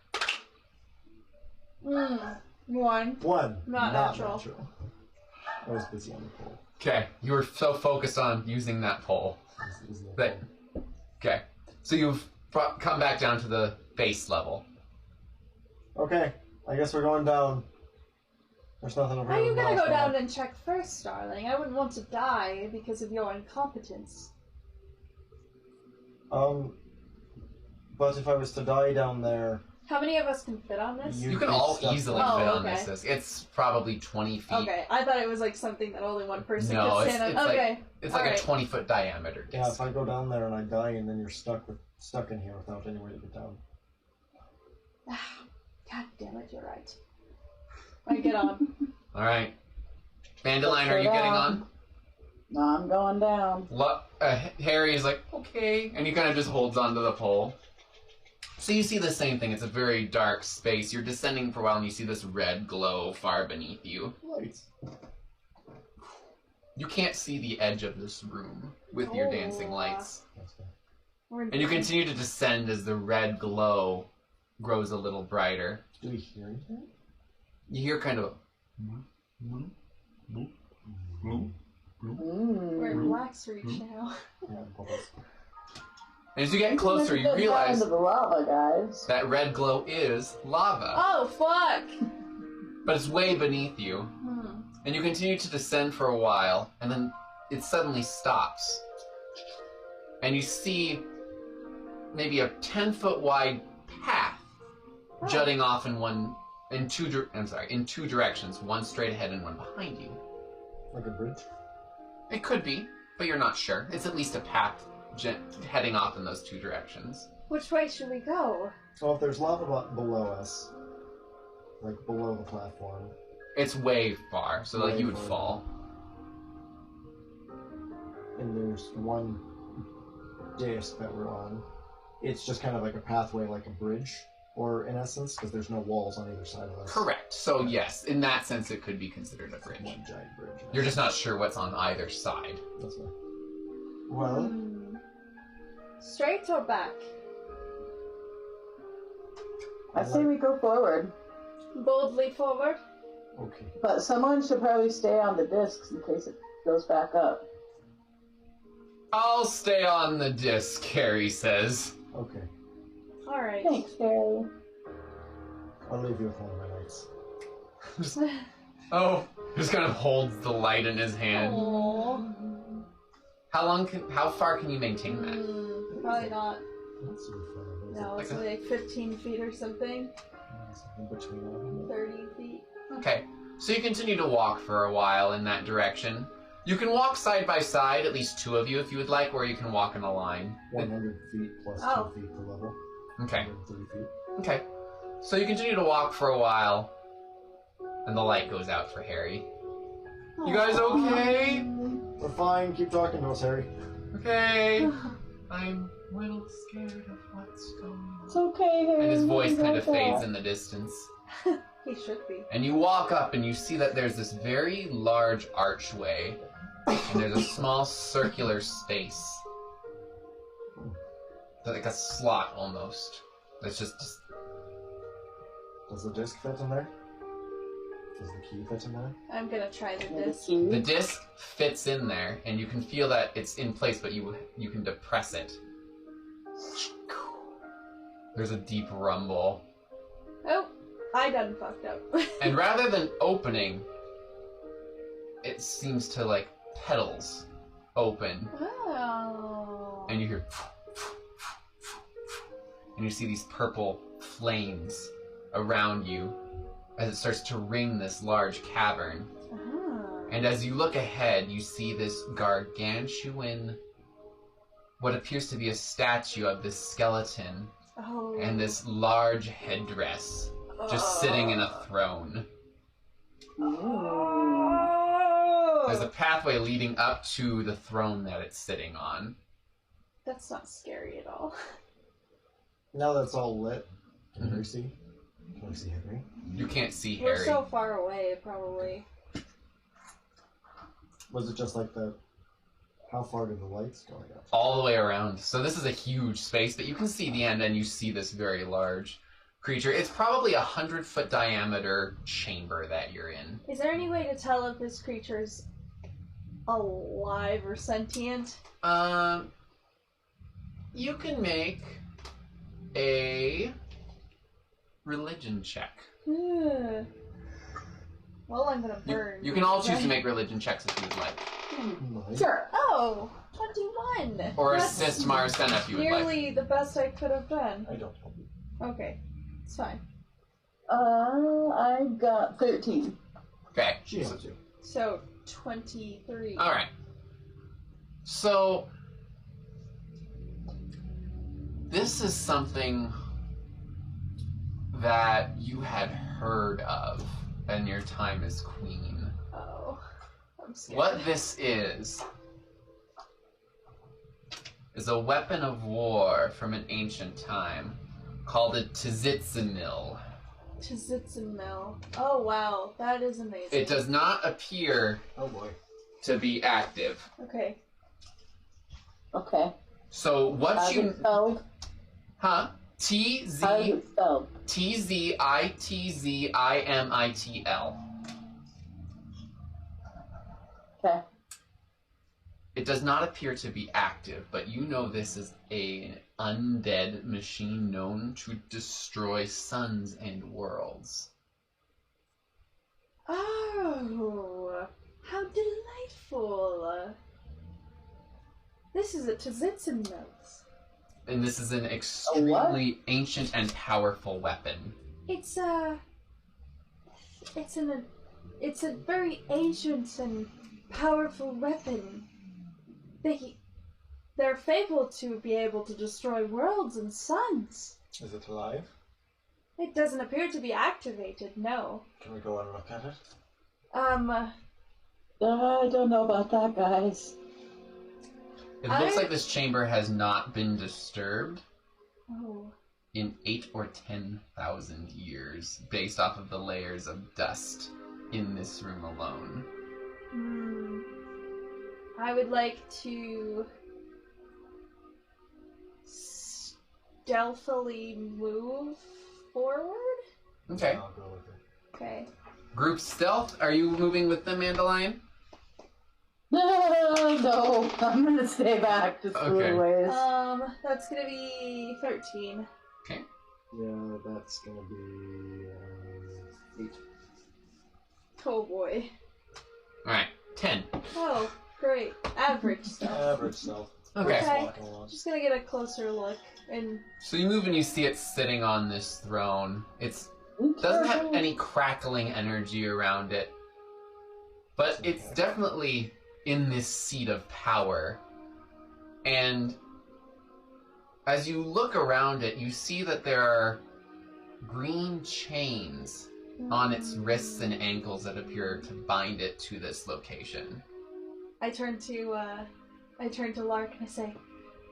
One. Not natural. I was busy on the pole. Okay, you were so focused on using that pole. That, okay, so you've come back down to the base level. Okay, I guess we're going down. There's nothing over How here. are you gonna go down and check first, darling? I wouldn't want to die because of your incompetence. But if I was to die down there... How many of us can fit on this? You can all easily fit on okay. this disc. It's probably 20 feet. Okay, I thought it was like something that only one person No, could it's, stand it's on. Okay. like, it's like a 20-foot diameter disc. Yeah, if I go down there and I die and then you're stuck in here without any way to get down. God damn it, you're right. I get on. Alright. Dandelion, are you getting on? No, I'm going down. Harry is like, okay. And he kind of just holds onto the pole. So you see the same thing. It's a very dark space. You're descending for a while and you see this red glow far beneath you. Lights. You can't see the edge of this room with your dancing lights. And you continue to descend as the red glow grows a little brighter. Do we hear anything? You hear kind of We're in Black's Reach now. Yeah, bubbles. And as you get closer, you realize the lava, guys. that red glow is lava. Oh, fuck! But it's way beneath you. And you continue to descend for a while, and then it suddenly stops. And you see maybe a 10-foot wide path jutting off in two directions, one straight ahead and one behind you. Like a bridge? It could be, but you're not sure. It's at least a path heading off in those two directions. Which way should we go? So if there's lava below us, like below the platform... It's way far, so like you would far. fall. And there's one disc that we're on. It's just kind of like a pathway, like a bridge, or in essence, because there's no walls on either side of us. Correct. So yes, in that sense, it could be considered a bridge. One giant bridge. You're just not sure what's on either side. That's right. Well, Straight or back? I say we go forward. Boldly forward? okay. But someone should probably stay on the discs in case it goes back up. I'll stay on the disc, Harry says. Okay. Alright. Thanks, Harry. I'll leave you with one of my lights. Just kind of holds the light in his hand. Aww. How far can you maintain that? Probably not. Not super far. No, it's only like 15 feet or something. In between all of them. 30 feet. Okay, so you continue to walk for a while in that direction. You can walk side by side, at least two of you if you would like, or you can walk in a line. 100 feet plus Oh. 2 feet per level. Okay. 130 feet. Okay. So you continue to walk for a while, and the light goes out for Harry. You guys okay? We're fine. Keep talking to us, Harry. Okay. I'm a little scared of what's going on. It's okay, Harry. And his voice kind of Don't fades die. in the distance. He should be. And you walk up and you see that there's this very large archway. And there's a small circular space. Like a slot almost. That's just Does the disc fit in there? Does the key fit in there? I'm gonna try the The disc. the key. disc fits in there, and you can feel that it's in place, but you can depress it. There's a deep rumble. Oh, I done fucked up. And rather than opening, it seems to, like, petals open. Oh. And you hear... And you see these purple flames around you as it starts to ring this large cavern. And as you look ahead, you see this gargantuan, what appears to be a statue of this skeleton Oh. and this large headdress just sitting in a throne. Oh. There's a pathway leading up to the throne that it's sitting on. That's not scary at all. Now that's all lit, can Mhm. you see? Can I see Henry? You can't see We're Harry. so far away, probably. Was it just like the... How far did the lights go? Up? All the way around. So this is a huge space, but you can see the end and you see this very large creature. It's probably 100-foot diameter chamber that you're in. Is there any way to tell if this creature's alive or sentient? You can make a religion check. Ugh. Well, I'm gonna burn. You can all choose to make religion checks if you would like. Nice. Sure. Oh, 21. Or That's assist Marasennah if you would like. nearly the best I could have done. I don't know. Okay, it's fine. I got 13. Okay. She helps you. So 23. Alright. So, this is something that you had heard of in your time as queen. Oh, I'm scared. What this is a weapon of war from an ancient time called a Tzitzinil. Tzitzinil. Oh wow, that is amazing. It does not appear Oh boy. to be active. Okay. Okay. So what How's you... it spelled? Huh? How's it spelled? Tzitzimitl. Okay. It does not appear to be active, but you know this is an undead machine known to destroy suns and worlds. Oh, how delightful. This is a Tzitzinil. And this is an extremely ancient and powerful weapon. It's a very ancient and powerful weapon. They're fabled to be able to destroy worlds and suns. Is it alive? It doesn't appear to be activated, no. Can we go and look at it? I don't know about that, guys. It looks like this chamber has not been disturbed Oh. in 8 or 10,000 years, based off of the layers of dust in this room alone. I would like to stealthily move forward. Okay. I'll go with it. Okay. Group stealth, are you moving with the Mandalion? No, I'm gonna stay back just a Okay. little ways. That's gonna be 13. Okay. Yeah, that's gonna be 8. Oh boy. Alright, 10. Oh, great. Average stuff. Average self. Okay. Okay. Walking along. Just gonna get a closer look and So you move and you see it sitting on this throne. It doesn't have any crackling energy around it, but it's definitely in this seat of power. And as you look around it, you see that there are green chains on its wrists and ankles that appear to bind it to this location. I turn to Lark and I say,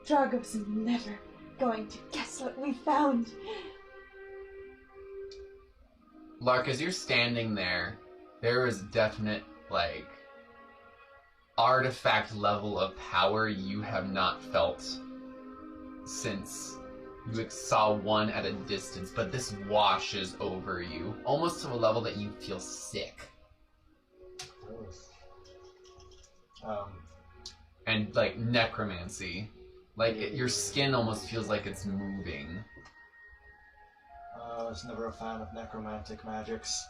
Dragos is never going to guess what we found. Lark, as you're standing there, there is definite, like, artifact level of power you have not felt since you saw one at a distance, but this washes over you, almost to a level that you feel sick. And, like, necromancy. Like, your skin almost feels like it's moving. I was never a fan of necromantic magics.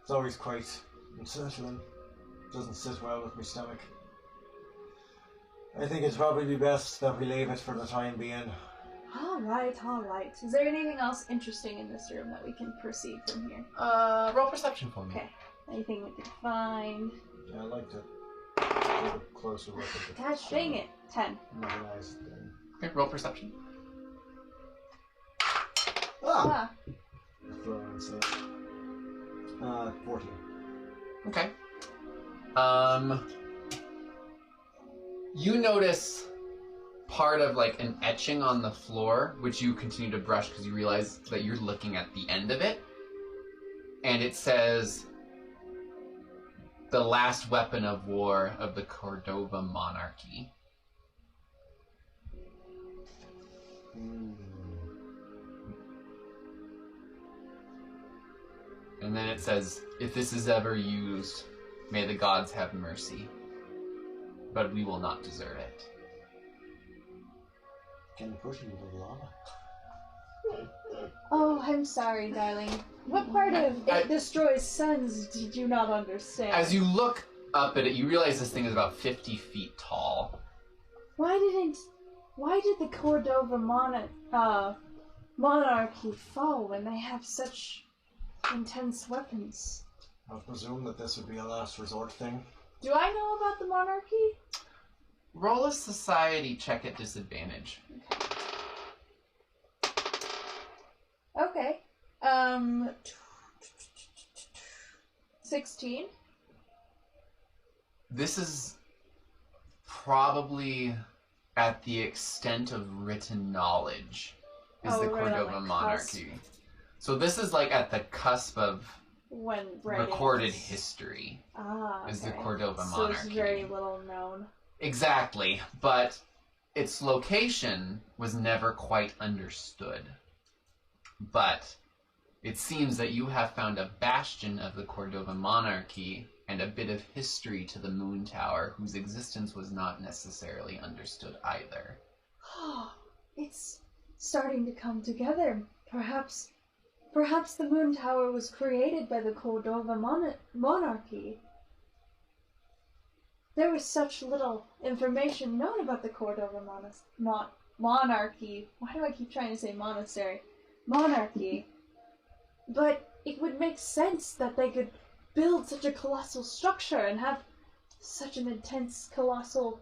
It's always quite unsettling. Doesn't sit well with my stomach. I think it'd probably be best that we leave it for the time being. Alright. Is there anything else interesting in this room that we can perceive from here? Roll perception for me. Okay. Anything we can find? Yeah, I'd like to take a closer look at the Gosh dang it. 10. organized thing. Okay, roll perception. Ah! Ah. Throw it and say 14. Okay. You notice part of like an etching on the floor, which you continue to brush because you realize that you're looking at the end of it. and it says, the last weapon of war of the Cordova monarchy. And then it says, if this is ever used, may the gods have mercy, but we will not desert it. Can you push him into the lava? Oh, I'm sorry, darling. What part of it destroys suns did you not understand? As you look up at it, you realize this thing is about 50 feet tall. Why did the Cordova monarchy fall when they have such intense weapons? I presume that this would be a last resort thing. Do I know about the monarchy? Roll a society check at disadvantage. Okay. 16. This is probably at the extent of written knowledge, is the right on Cordova the monarchy. So this is like at the cusp of When writing recorded is- history, Ah, is the okay. Cordova So monarchy. it's very little known. Exactly, but its location was never quite understood. But it seems that you have found a bastion of the Cordova monarchy and a bit of history to the Moon Tower, whose existence was not necessarily understood either. It's starting to come together. Perhaps the Moon Tower was created by the Cordova monarchy. There was such little information known about the Cordova monarchy. Why do I keep trying to say monastery? Monarchy. But it would make sense that they could build such a colossal structure and have such an intense, colossal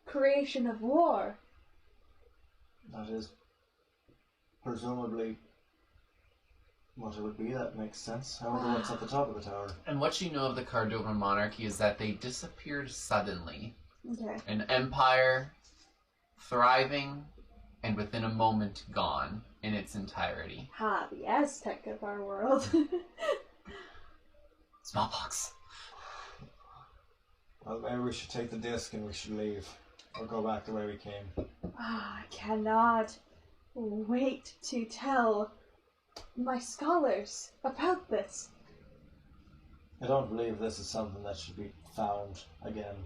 creation of war. That is presumably what it would be. That makes sense. I wonder what's at the top of the tower. And what you know of the Cordova monarchy is that they disappeared suddenly. Okay. An empire thriving and within a moment gone in its entirety. Ha, the Aztec of our world. Smallpox. Well, maybe we should take the disc and we should leave. Or go back the way we came. I cannot wait to tell my scholars about this. I don't believe this is something that should be found again.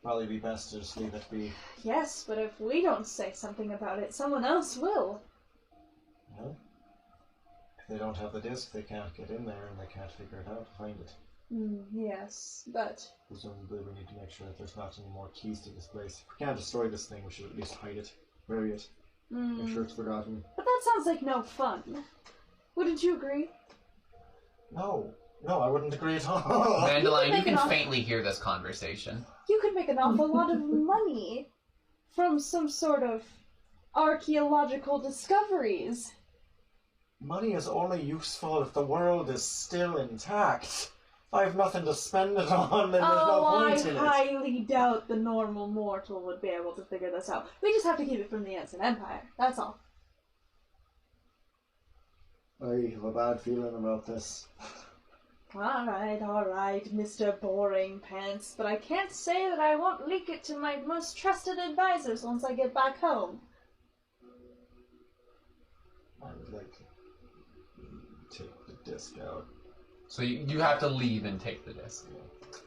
Probably be best to just leave it be. Yes, but if we don't say something about it, someone else will. No? If they don't have the disc, they can't get in there and they can't figure it out to find it. Yes, but... Presumably we need to make sure that there's not any more keys to this place. If we can't destroy this thing, we should at least hide it. Bury it. Make sure it's forgotten. But that sounds like no fun. Wouldn't you agree? No. No, I wouldn't agree at all. Dandelion, you can make it faintly hear this conversation. You could make an awful lot of money from some sort of archaeological discoveries. Money is only useful if the world is still intact. If I have nothing to spend it on, then there's no point in it. I highly doubt the normal mortal would be able to figure this out. We just have to keep it from the Ensign Empire, that's all. I have a bad feeling about this. Alright, Mr. Boring Pants, but I can't say that I won't leak it to my most trusted advisors once I get back home. I would like to take the disc out. So you have to leave and take the disc.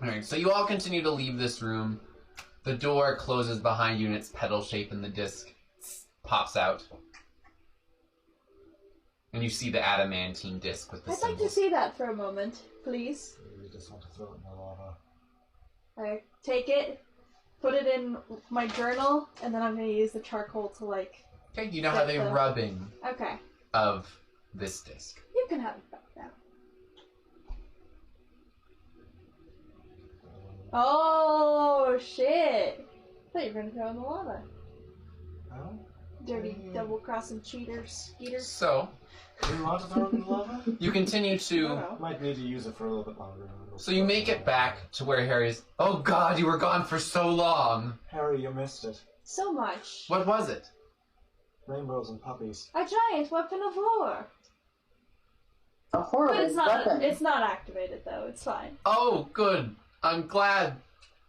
Alright, so you all continue to leave this room. The door closes behind you in its petal shape and the disc pops out. And you see the adamantine disc with the I'd like to symbols. see that for a moment, please. We just want to throw it in the lava. I take it, put it in my journal, and then I'm going to use the charcoal to, like... Okay, you now have a rubbing Okay. of this disc. You can have it back now. Oh, shit! I thought you were going to throw it in the lava. No? Dirty double-crossing cheater, skeeter. So, Do you want to throw it in the lava? you continue to... Might need to use it for a little bit longer. So you make it back to where Harry's... Oh god, you were gone for so long! Harry, you missed it. So much. What was it? Rainbows and puppies. A giant weapon of war. A horrible But weapon. it's not activated though, it's fine. Oh, good. I'm glad.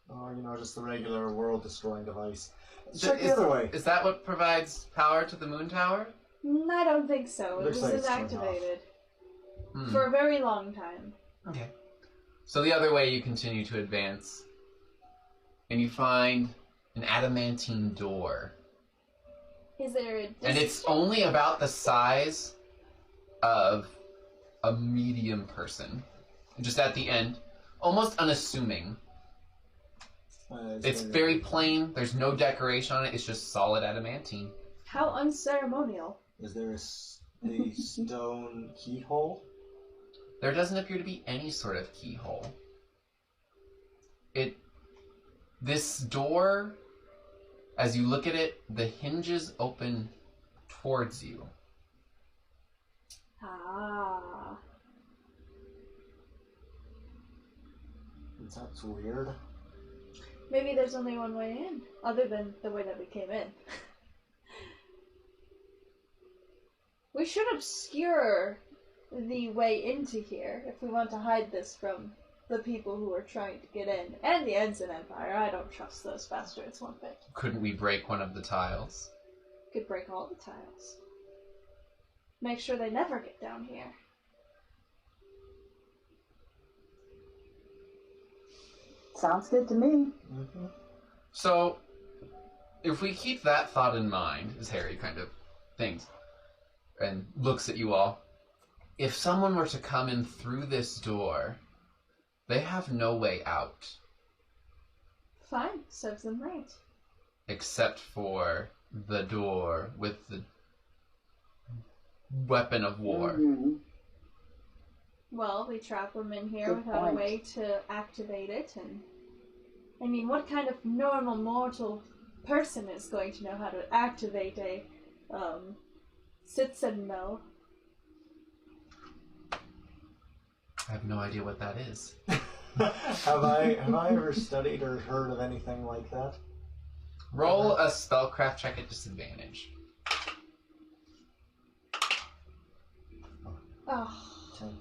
Oh, just the regular world-destroying device. Th- Check the is- other way. Is that what provides power to the moon tower? I don't think so. It Looks was like it's turned inactivated Hmm. for a very long time. Okay. So the other way you continue to advance, and you find an adamantine door. Is there a And it's only about the size of a medium person. Just at the end, almost unassuming. It's very plain, there's no decoration on it, it's just solid adamantine. How unceremonial. Is there a stone keyhole? There doesn't appear to be any sort of keyhole. This door, as you look at it, the hinges open towards you. Ah. That's weird. Maybe there's only one way in, other than the way that we came in. We should obscure the way into here if we want to hide this from the people who are trying to get in. And the Ensign Empire. I don't trust those bastards one bit. Couldn't we break one of the tiles? Could break all the tiles. Make sure they never get down here. Sounds good to me. Mm-hmm. So, if we keep that thought in mind, as Harry kind of thinks, and looks at you all, if someone were to come in through this door, they have no way out, Fine, serves them right. except for the door with the weapon of war. Mhm. Well, we trap them in here Good without a point. way to activate it, and I mean, what kind of normal mortal person is going to know how to activate a citadel? I have no idea what that is. have I ever studied or heard of anything like that? Roll a spellcraft check at disadvantage. Oh, 10.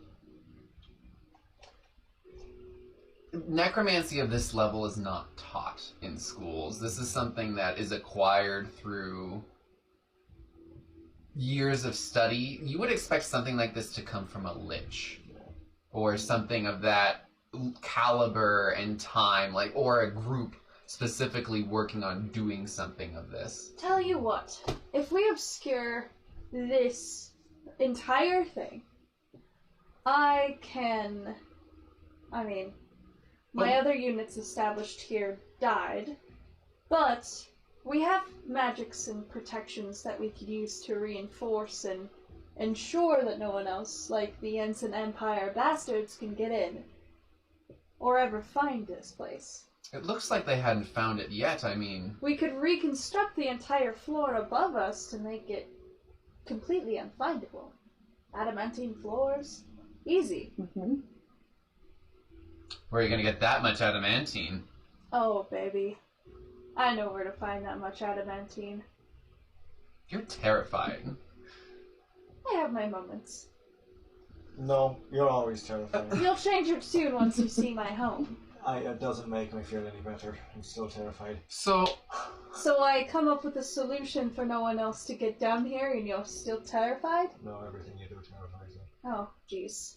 Necromancy of this level is not taught in schools. This is something that is acquired through years of study. You would expect something like this to come from a lich, or something of that caliber and time, like, or a group specifically working on doing something of this. tell you what, if we obscure this entire thing, I mean, my Well- other units established here died, but we have magics and protections that we could use to reinforce and ensure that no one else, like the Ensign Empire bastards, can get in or ever find this place. It looks like they hadn't found it yet. I mean, We could reconstruct the entire floor above us to make it completely unfindable. Adamantine floors, easy. Mhm. where are you going to get that much adamantine? Oh, baby. I know where to find that much adamantine. You're terrifying. I have my moments. No, you're always terrifying. You'll change your tune once you see my home. It doesn't make me feel any better. I'm still terrified. So, So I come up with a solution for no one else to get down here and you're still terrified? No, everything you do terrifies me. Oh, jeez.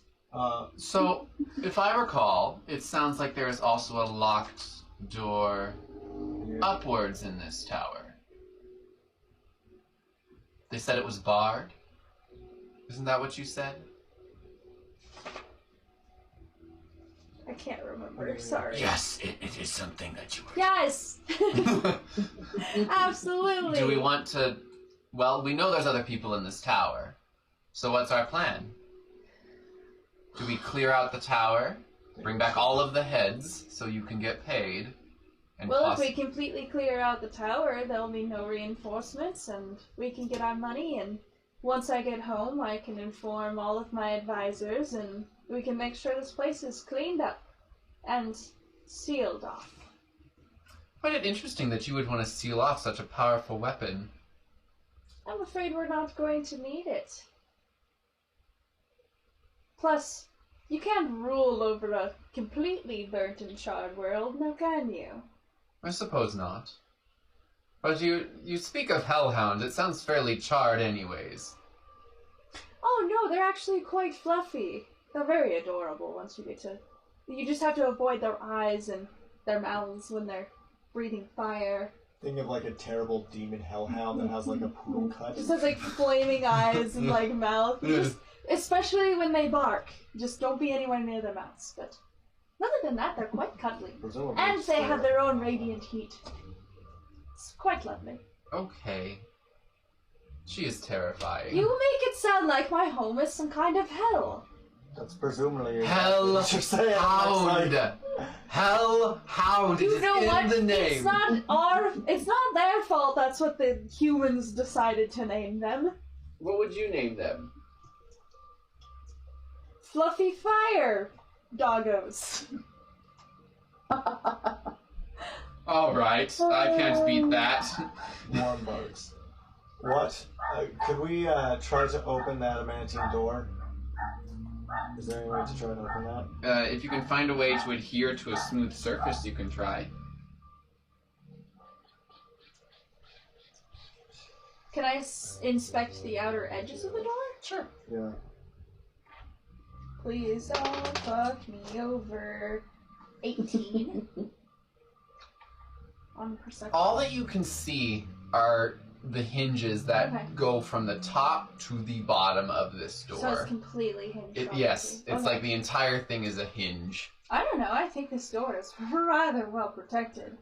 So, if I recall, it sounds like there is also a locked door upwards in this tower. They said it was barred? Isn't that what you said? I can't remember, sorry. Yes, it is something that you were... Yes! Absolutely! Do we want to... Well, we know there's other people in this tower. So what's our plan? Do we clear out the tower, bring back all of the heads so you can get paid, and Well, if we completely clear out the tower, there'll be no reinforcements, and we can get our money, and once I get home, I can inform all of my advisors, and we can make sure this place is cleaned up and sealed off. I find it interesting that you would want to seal off such a powerful weapon. I'm afraid we're not going to need it. Plus, you can't rule over a completely burnt and charred world, now can you? I suppose not. But you speak of hellhounds. It sounds fairly charred anyways. Oh no, they're actually quite fluffy. They're very adorable once you get to... You just have to avoid their eyes and their mouths when they're breathing fire. Think of like a terrible demon hellhound that has like a poodle cut. Just has like flaming eyes and like mouth. Just, especially when they bark. Just don't be anywhere near their mouths. But other than that, they're quite cuddly. Presumably And they have their own terrifying. radiant heat. It's quite lovely. Okay. She is terrifying. You make it sound like my home is some kind of hell. That's presumably Hellhound. Hellhound. You It know is what? in the name. It's not their fault that's what the humans decided to name them. What would you name them? Fluffy fire doggos. All right, I can't beat that. Warm bugs. What? Could we try to open that adamantine door? Is there any way to try to open that? If you can find a way to adhere to a smooth surface, you can try. Can I inspect the outer edges of the door? Sure. Yeah. Please don't fuck me over. 18. On perception. All that you can see are the hinges that Okay. go from the top to the bottom of this door. So it's completely hinged. Yes, obviously. it's Okay. like the entire thing is a hinge. I don't know. I think this door is rather well protected.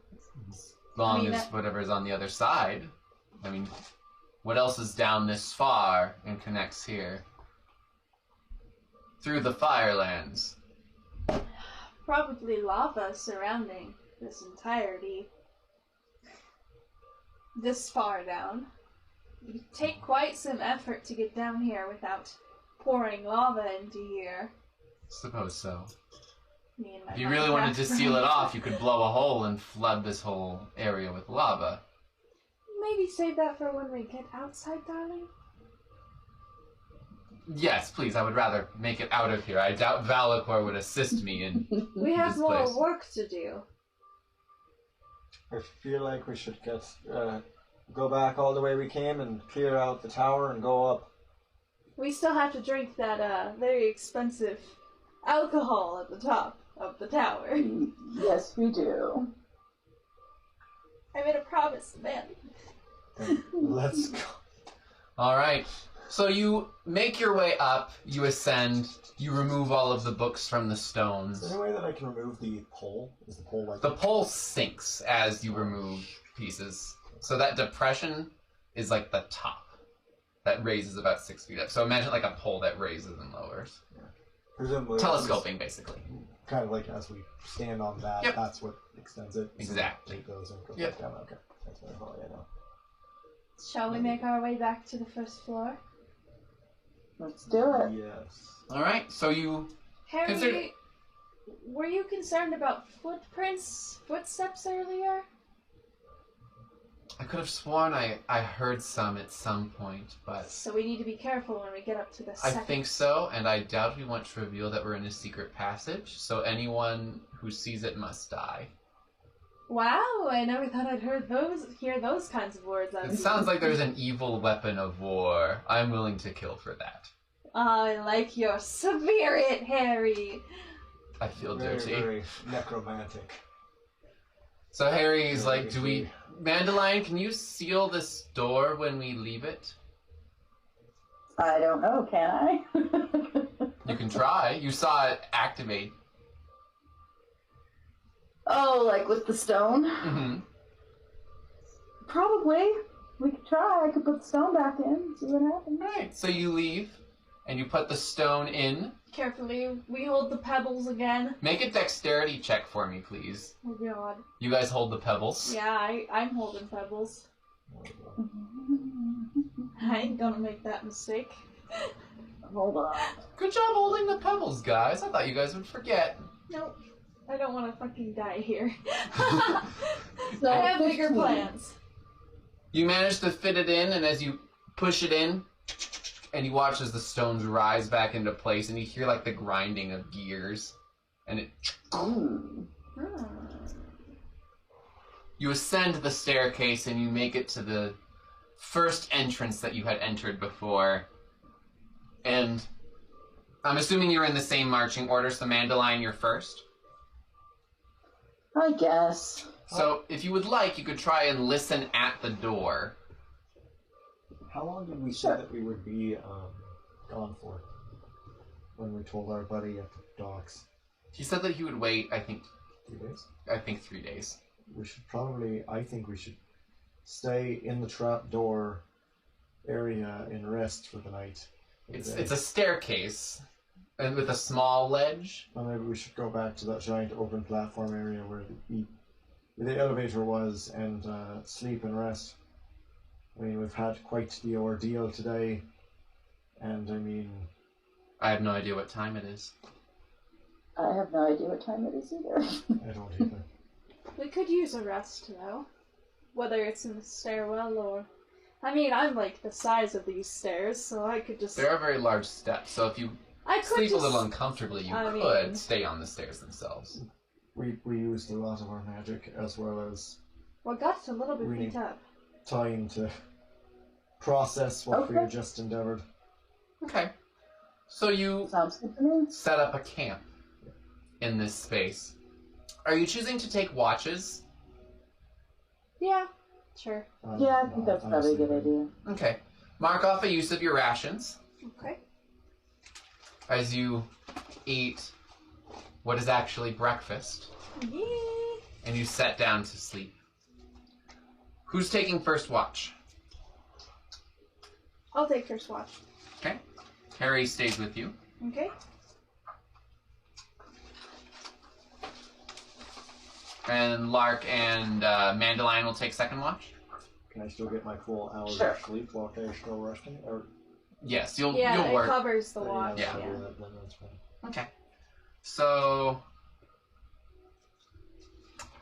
As long I mean, as whatever's on the other side. I mean, what else is down this far and connects here? Through the Firelands. Probably lava surrounding this entirety. This far down. It would take quite some effort to get down here without pouring lava into here. Suppose so. Me and my If you really wanted to Minecraft seal it friend. off, you could blow a hole and flood this whole area with lava. Maybe save that for when we get outside, darling. Yes, please, I would rather make it out of here. I doubt Valakor would assist me in We have this more place. work to do. I feel like we should go back all the way we came and clear out the tower and go up. We still have to drink that very expensive alcohol at the top of the tower. Yes, we do. I made a promise, man. Let's go. Alright, so you make your way up, you ascend, you remove all of the books from the Is stones. there any way that I can remove the pole? Is the pole like The pole sinks as you remove pieces. So that depression is like the top. That raises about 6 feet up. So imagine like a pole that raises and lowers. presumably Telescoping, basically. Kind of like as we stand on that, Yep. that's what extends it. Exactly. So it goes and goes Yep. back down. Okay, that's what I thought. Yeah, no. Shall we make our way back to the first floor? Let's do it. Yes. Alright, so you... Harry, Consider- were you concerned about footsteps earlier? I could have sworn I heard some at some point, but... So we need to be careful when we get up to the I second. think so, and I doubt we want to reveal that we're in a secret passage, so anyone who sees it must die. Wow, I never thought I'd hear those kinds of words out of It sounds like there's an evil weapon of war. I'm willing to kill for that. I like your spirit, Harry. I feel Very, dirty. very necromantic. So Harry's Very like, do we... dirty. Dandelion, can you seal this door when we leave it? I don't know, can I? You can try. You saw it activate. Oh, like with the stone? Mm-hmm. Probably. We could try. I could put the stone back in, see what happens. Alright, so you leave, and you put the stone in. Carefully, we hold the pebbles again. Make a dexterity check for me, please. Oh god. You guys hold the pebbles. Yeah, I'm holding pebbles. I ain't gonna make that mistake. Hold on. Good job holding the pebbles, guys. I thought you guys would forget. Nope. I don't want to fucking die here. So I have bigger 15. plans. You manage to fit it in, and as you push it in, and you watch as the stones rise back into place, and you hear like the grinding of gears, and it. You ascend the staircase, and you make it to the first entrance that you had entered before, and I'm assuming you're in the same marching order. So Mandalorian, you're first. I guess. So if you would like, you could try and listen at the door. How long did we say that we would be gone for when we told our buddy at the docks? He said that he would wait, I think 3 days? I think 3 days. We should probably, I think we should stay in the trap door area and rest for the night. It's a staircase, and with a small ledge. Well, maybe we should go back to that giant open platform area where the elevator was and sleep and rest. I mean, we've had quite the ordeal today, and I mean... I have no idea what time it is. I have no idea what time it is either. I don't either. We could use a rest, though. Whether it's in the stairwell or... I mean, I'm like the size of these stairs, so I could just... There are very large steps, so if you sleep a little uncomfortably, you could stay on the stairs themselves. We used a lot of our magic, as well as... Well, got a little bit Really? beat up. time to process what we had just endeavored. Okay. So you Sounds good to me. set up a camp in this space. Are you choosing to take watches? Yeah, sure. Yeah, I think that's probably a good idea. Okay. Mark off a use of your rations Okay. as you eat what is actually breakfast, Yeah. and you set down to sleep. Who's taking first watch? I'll take first watch. Okay. Harry stays with you. Okay. And Lark and Mandalorian will take second watch. Can I still get my full hours Sure. of sleep while they're still resting? Or Yes, you'll Yeah, it work. covers the watch. Yeah. Yeah. Then that's fine. Okay. So,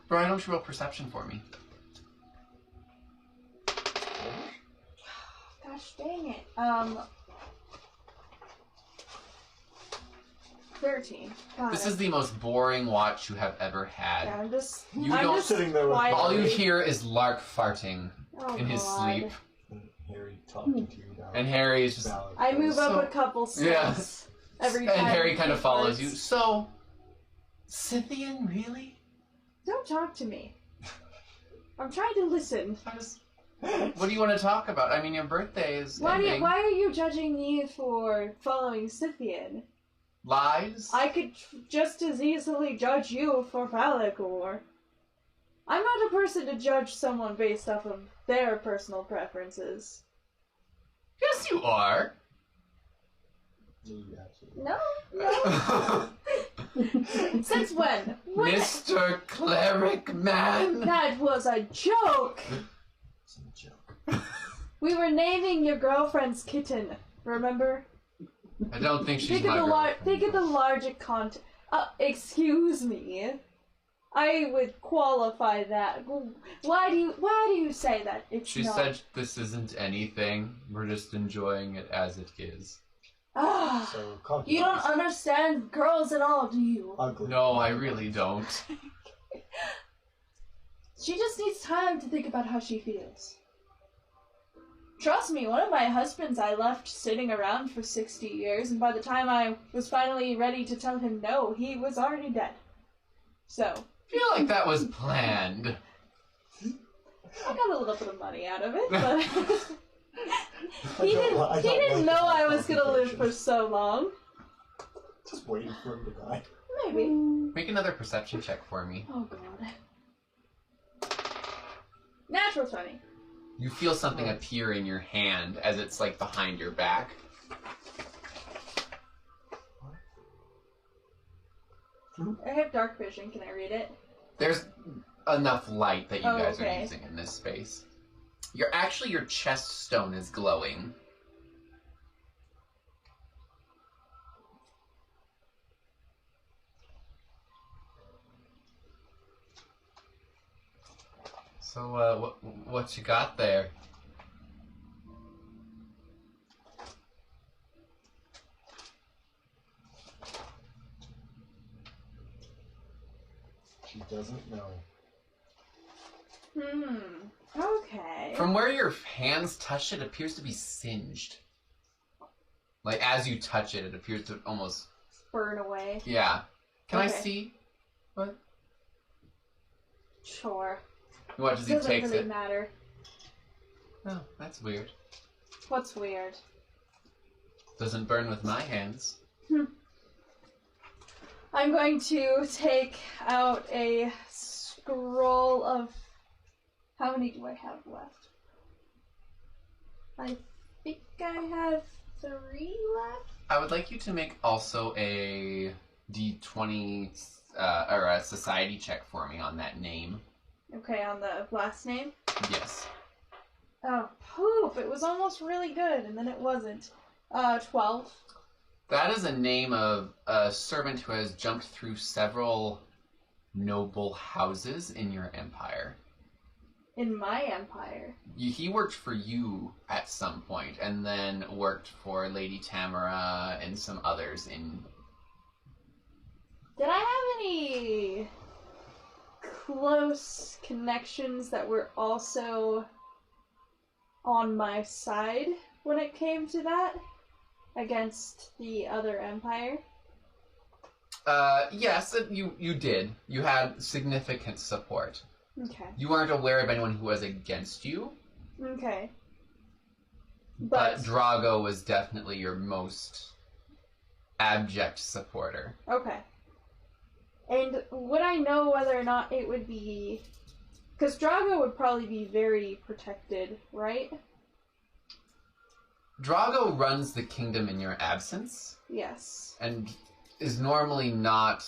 Brian, don't you roll perception for me? Gosh dang it. 13. God, This is the most boring watch you have ever had. yeah, I'm just. You I'm don't- just Sitting there with quietly- All you hear is Lark farting Oh, in his God. sleep, And Harry talking to you down. and Harry is just. Valid. I move So- up a couple Yeah. steps every time. And Harry kind of he follows farts. you. So, Scythian, really? Don't talk to me. I'm trying to listen. I'm just. What do you want to talk about? I mean, your birthday is ending. Why are you judging me for following Scythian? Lies? I could just as easily judge you for Valakor. I'm not a person to judge someone based off of their personal preferences. Yes, you are. You absolutely- No, no. Since when? When? Mr. Cleric Man. That was a joke! It's a joke. We were naming your girlfriend's kitten, remember? I don't think she's Think my of the girlfriend. think of the larger context. Excuse me. I would qualify that. Why do you say that? It's She not. said this isn't anything. We're just enjoying it as it is. Ah, So you don't understand girls at all, do you? Ugly. No, I really don't. She just needs time to think about how she feels. Trust me, one of my husbands I left sitting around for 60 years, and by the time I was finally ready to tell him no, he was already dead. So, I feel like that was planned. I got a little bit of money out of it, but I he don't like didn't know that I was gonna live for confrontation. so long. Just waiting for him to die. Maybe. Make another perception check for me. Oh god. Natural 20. You feel something appear in your hand as it's like behind your back. I have dark vision. Can I read it? There's enough light that you Oh, guys okay. are using in this space. Your chest stone is glowing. So, what you got there? She doesn't know. Okay. From where your hands touch it appears to be singed. Like, as you touch it, it appears to almost... burn away. Yeah. Can I Okay. see? What? Sure. He watches he Doesn't takes really it. matter. Oh, that's weird. What's weird? Doesn't burn with my hands. I'm going to take out a scroll of... How many do I have left? I think I have 3 left? I would like you to make also a D20 or a society check for me on that name. Okay, on the last name? Yes. Oh, poop! It was almost really good, and then it wasn't. 12. That is a name of a servant who has jumped through several noble houses in your empire. In my empire. He worked for you at some point, and then worked for Lady Tamara and some others in... Did I have any close connections that were also on my side when it came to that? Against the other empire? Yes, you did. You had significant support. Okay. You weren't aware of anyone who was against you, Okay. but Drago was definitely your most abject supporter. Okay. And would I know whether or not it would be... Because Drago would probably be very protected, right? Drago runs the kingdom in your absence, Yes. and is normally not...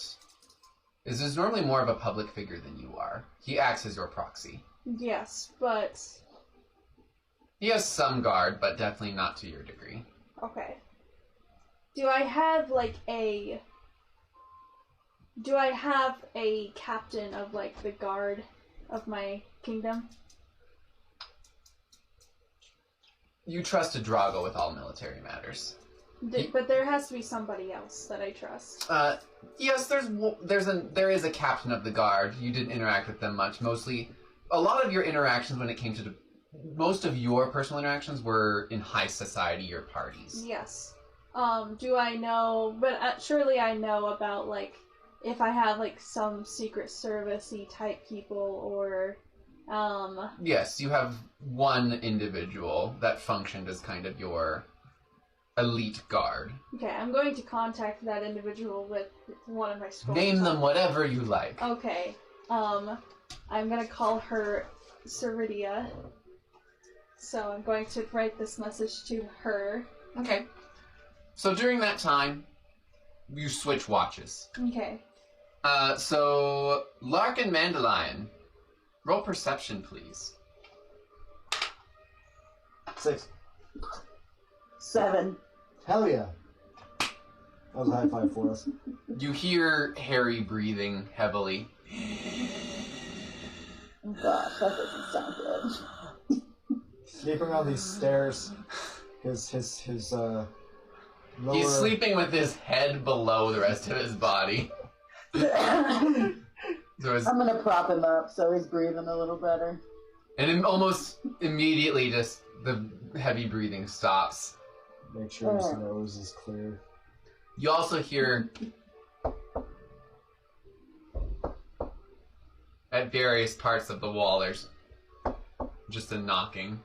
is normally more of a public figure than you are. He acts as your proxy. Yes, but... He has some guard, but definitely not to your degree. Okay. Do I have, like, a... Do I have a captain of, like, the guard of my kingdom? You trusted Drago with all military matters. But there has to be somebody else that I trust. Yes, there is a captain of the guard. You didn't interact with them much. Mostly, a lot of your interactions when it came to most of your personal interactions were in high society, your parties. Yes. Do I know... But surely I know about, like, if I have, like, some Secret Service-y type people, or, Yes, you have one individual that functioned as kind of your elite guard. Okay, I'm going to contact that individual with one of my scrolls. Name them whatever you like. Okay. I'm gonna call her Ceridia. So I'm going to write this message to her. Okay. So during that time, you switch watches. Okay. So Lark and Mandelion, roll perception, please. 6. 7. Hell yeah. That was a high five for us. You hear Harry breathing heavily. Oh gosh, that doesn't sound good. Sleeping on these stairs. His lower... He's sleeping with his head below the rest of his body. I'm So gonna prop him up so he's breathing a little better. and almost immediately, just the heavy breathing stops. Make sure his nose is clear. You also hear at various parts of the wall, there's just a knocking.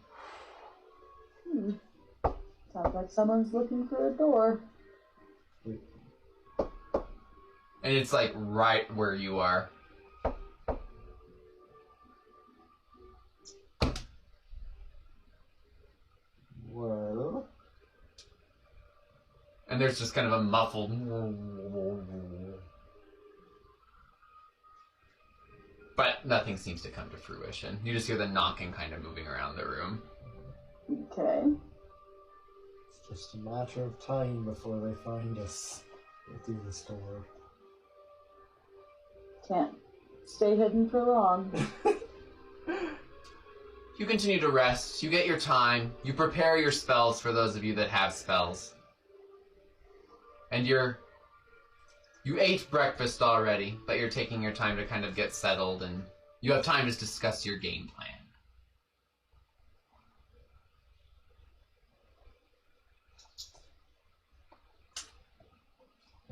Sounds like someone's looking for a door. And it's like right where you are. Well... And there's just kind of a muffled... But nothing seems to come to fruition. You just hear the knocking kind of moving around the room. Okay. It's just a matter of time before they find us through this door. Can't stay hidden for long. You continue to rest. You get your time. You prepare your spells for those of you that have spells. And you You ate breakfast already, but you're taking your time to kind of get settled, and you have time to discuss your game plan.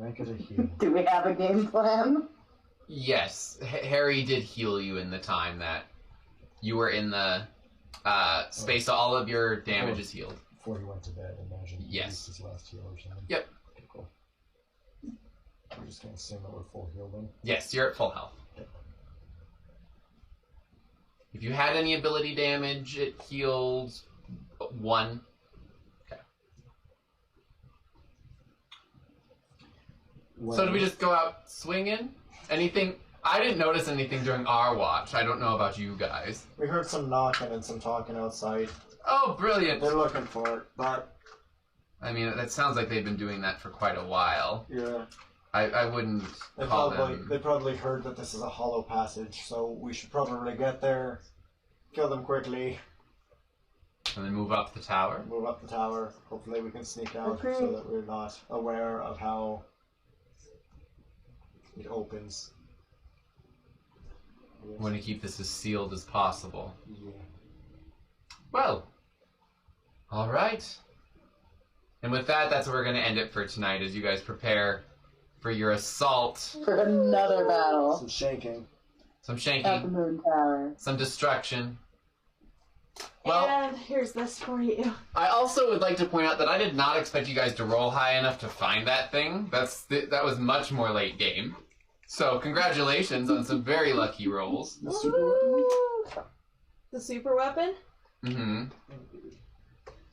I could have healed. Do we have a game plan? Yes, Harry did heal you in the time that you were in the space, so all of your damage is healed. Before he went to bed, imagine. He Yes. used his last heal or something. Yep. Okay, cool. We're just gonna assume that we're full healed then. Yes, you're at full health. If you had any ability damage, it healed 1. Okay. Well, So did we just go out swinging? Anything? I didn't notice anything during our watch. I don't know about you guys. we heard some knocking and some talking outside. Oh, brilliant! They're looking for it, but I mean, that sounds like they've been doing that for quite a while. yeah, I wouldn't call them... they probably heard that this is a hollow passage, so we should probably get there, kill them quickly, And then move up the tower. move up the tower. Hopefully we can sneak out Okay. so that we're not aware of how it opens. We want to keep this as sealed as possible. Yeah. Well, all right. And with that, that's where we're going to end it for tonight as you guys prepare for your assault. For another battle Some shaking. Some at the shanking, moon tower. some destruction. Well, And here's this for you. I also would like to point out that I did not expect you guys to roll high enough to find that thing. That was much more late game. So congratulations on some very lucky rolls. The super weapon? Woo! The super weapon? Mm-hmm.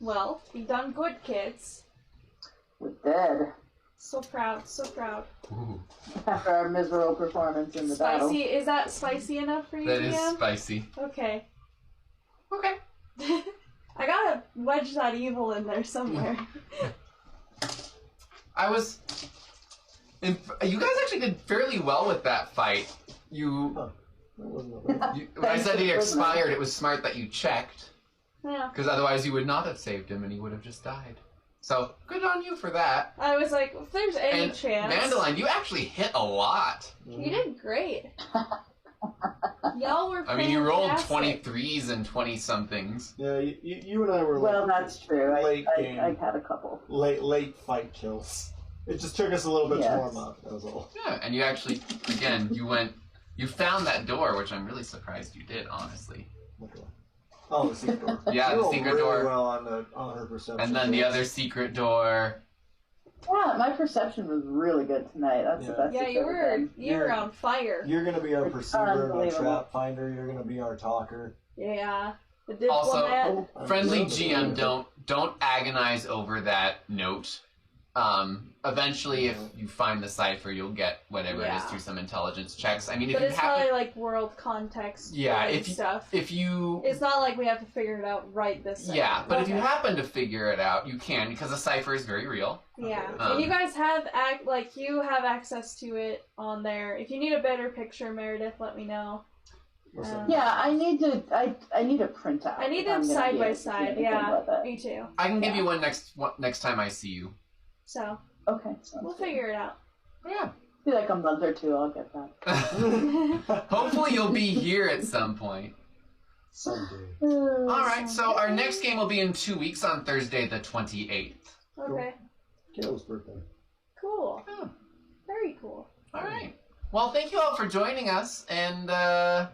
Well, you done good, kids. We're dead. So proud, so proud. Ooh, After our miserable performance in the battle. Spicy, is that spicy enough for you, that is DM? spicy. Okay. Okay. I gotta wedge that evil in there somewhere. You guys actually did fairly well with that fight. That wasn't it. When I said he expired, it was smart that you checked, Yeah. because otherwise you would not have saved him and he would have just died. So, good on you for that. I was like, if there's any And chance. Dandelion, you actually hit a lot. You did great. Y'all were I mean, you rolled fantastic. 23s and 20-somethings. Yeah, you and I were Well, like that's true. late game. I had a couple. late fight kills. It just took us a little bit to Yes. warm up. That was all. Yeah, and you actually, again, you found that door, which I'm really surprised you did, honestly. What door? Oh, the secret door. Yeah, You the rolled secret really door. well on her perception. And then the other secret door. Yeah, my perception was really good tonight. That's Yeah. the best Yeah, it's you ever were been. you were on fire. You're gonna be our It's perceiver and our unbelievable. trap finder. You're gonna be our talker. Yeah. The Also- diplomat. Friendly GM, don't agonize over that note. Eventually, if you find the cipher, you'll get whatever it is Yeah. through some intelligence checks. I mean, if But you it's happen, probably like world context Yeah, related if you- stuff. if you, It's not like we have to figure it out right this second. yeah, but if you Okay. happen to figure it out, you can, because a cipher is very real. Yeah, Um, and you guys have you have access to it on there. If you need a better picture, Meredith, let me know. What's that? Yeah, I need a printout. I need if I'm them gonna side be by able to do side. anything Yeah, with it. me too. I can give Yeah. you one next time I see you. So Okay. we'll figure it out. Yeah. Be like a month or two, I'll get that. Hopefully, you'll be here at some point. Someday. All right, so our next game will be in 2 weeks on Thursday, the 28th. Okay, Kayla's birthday. cool. Oh. Very cool. All right. Well, thank you all for joining us, and I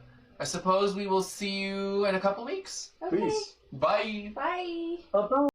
suppose we will see you in a couple weeks. Okay, Peace. Bye. bye. Bye-bye.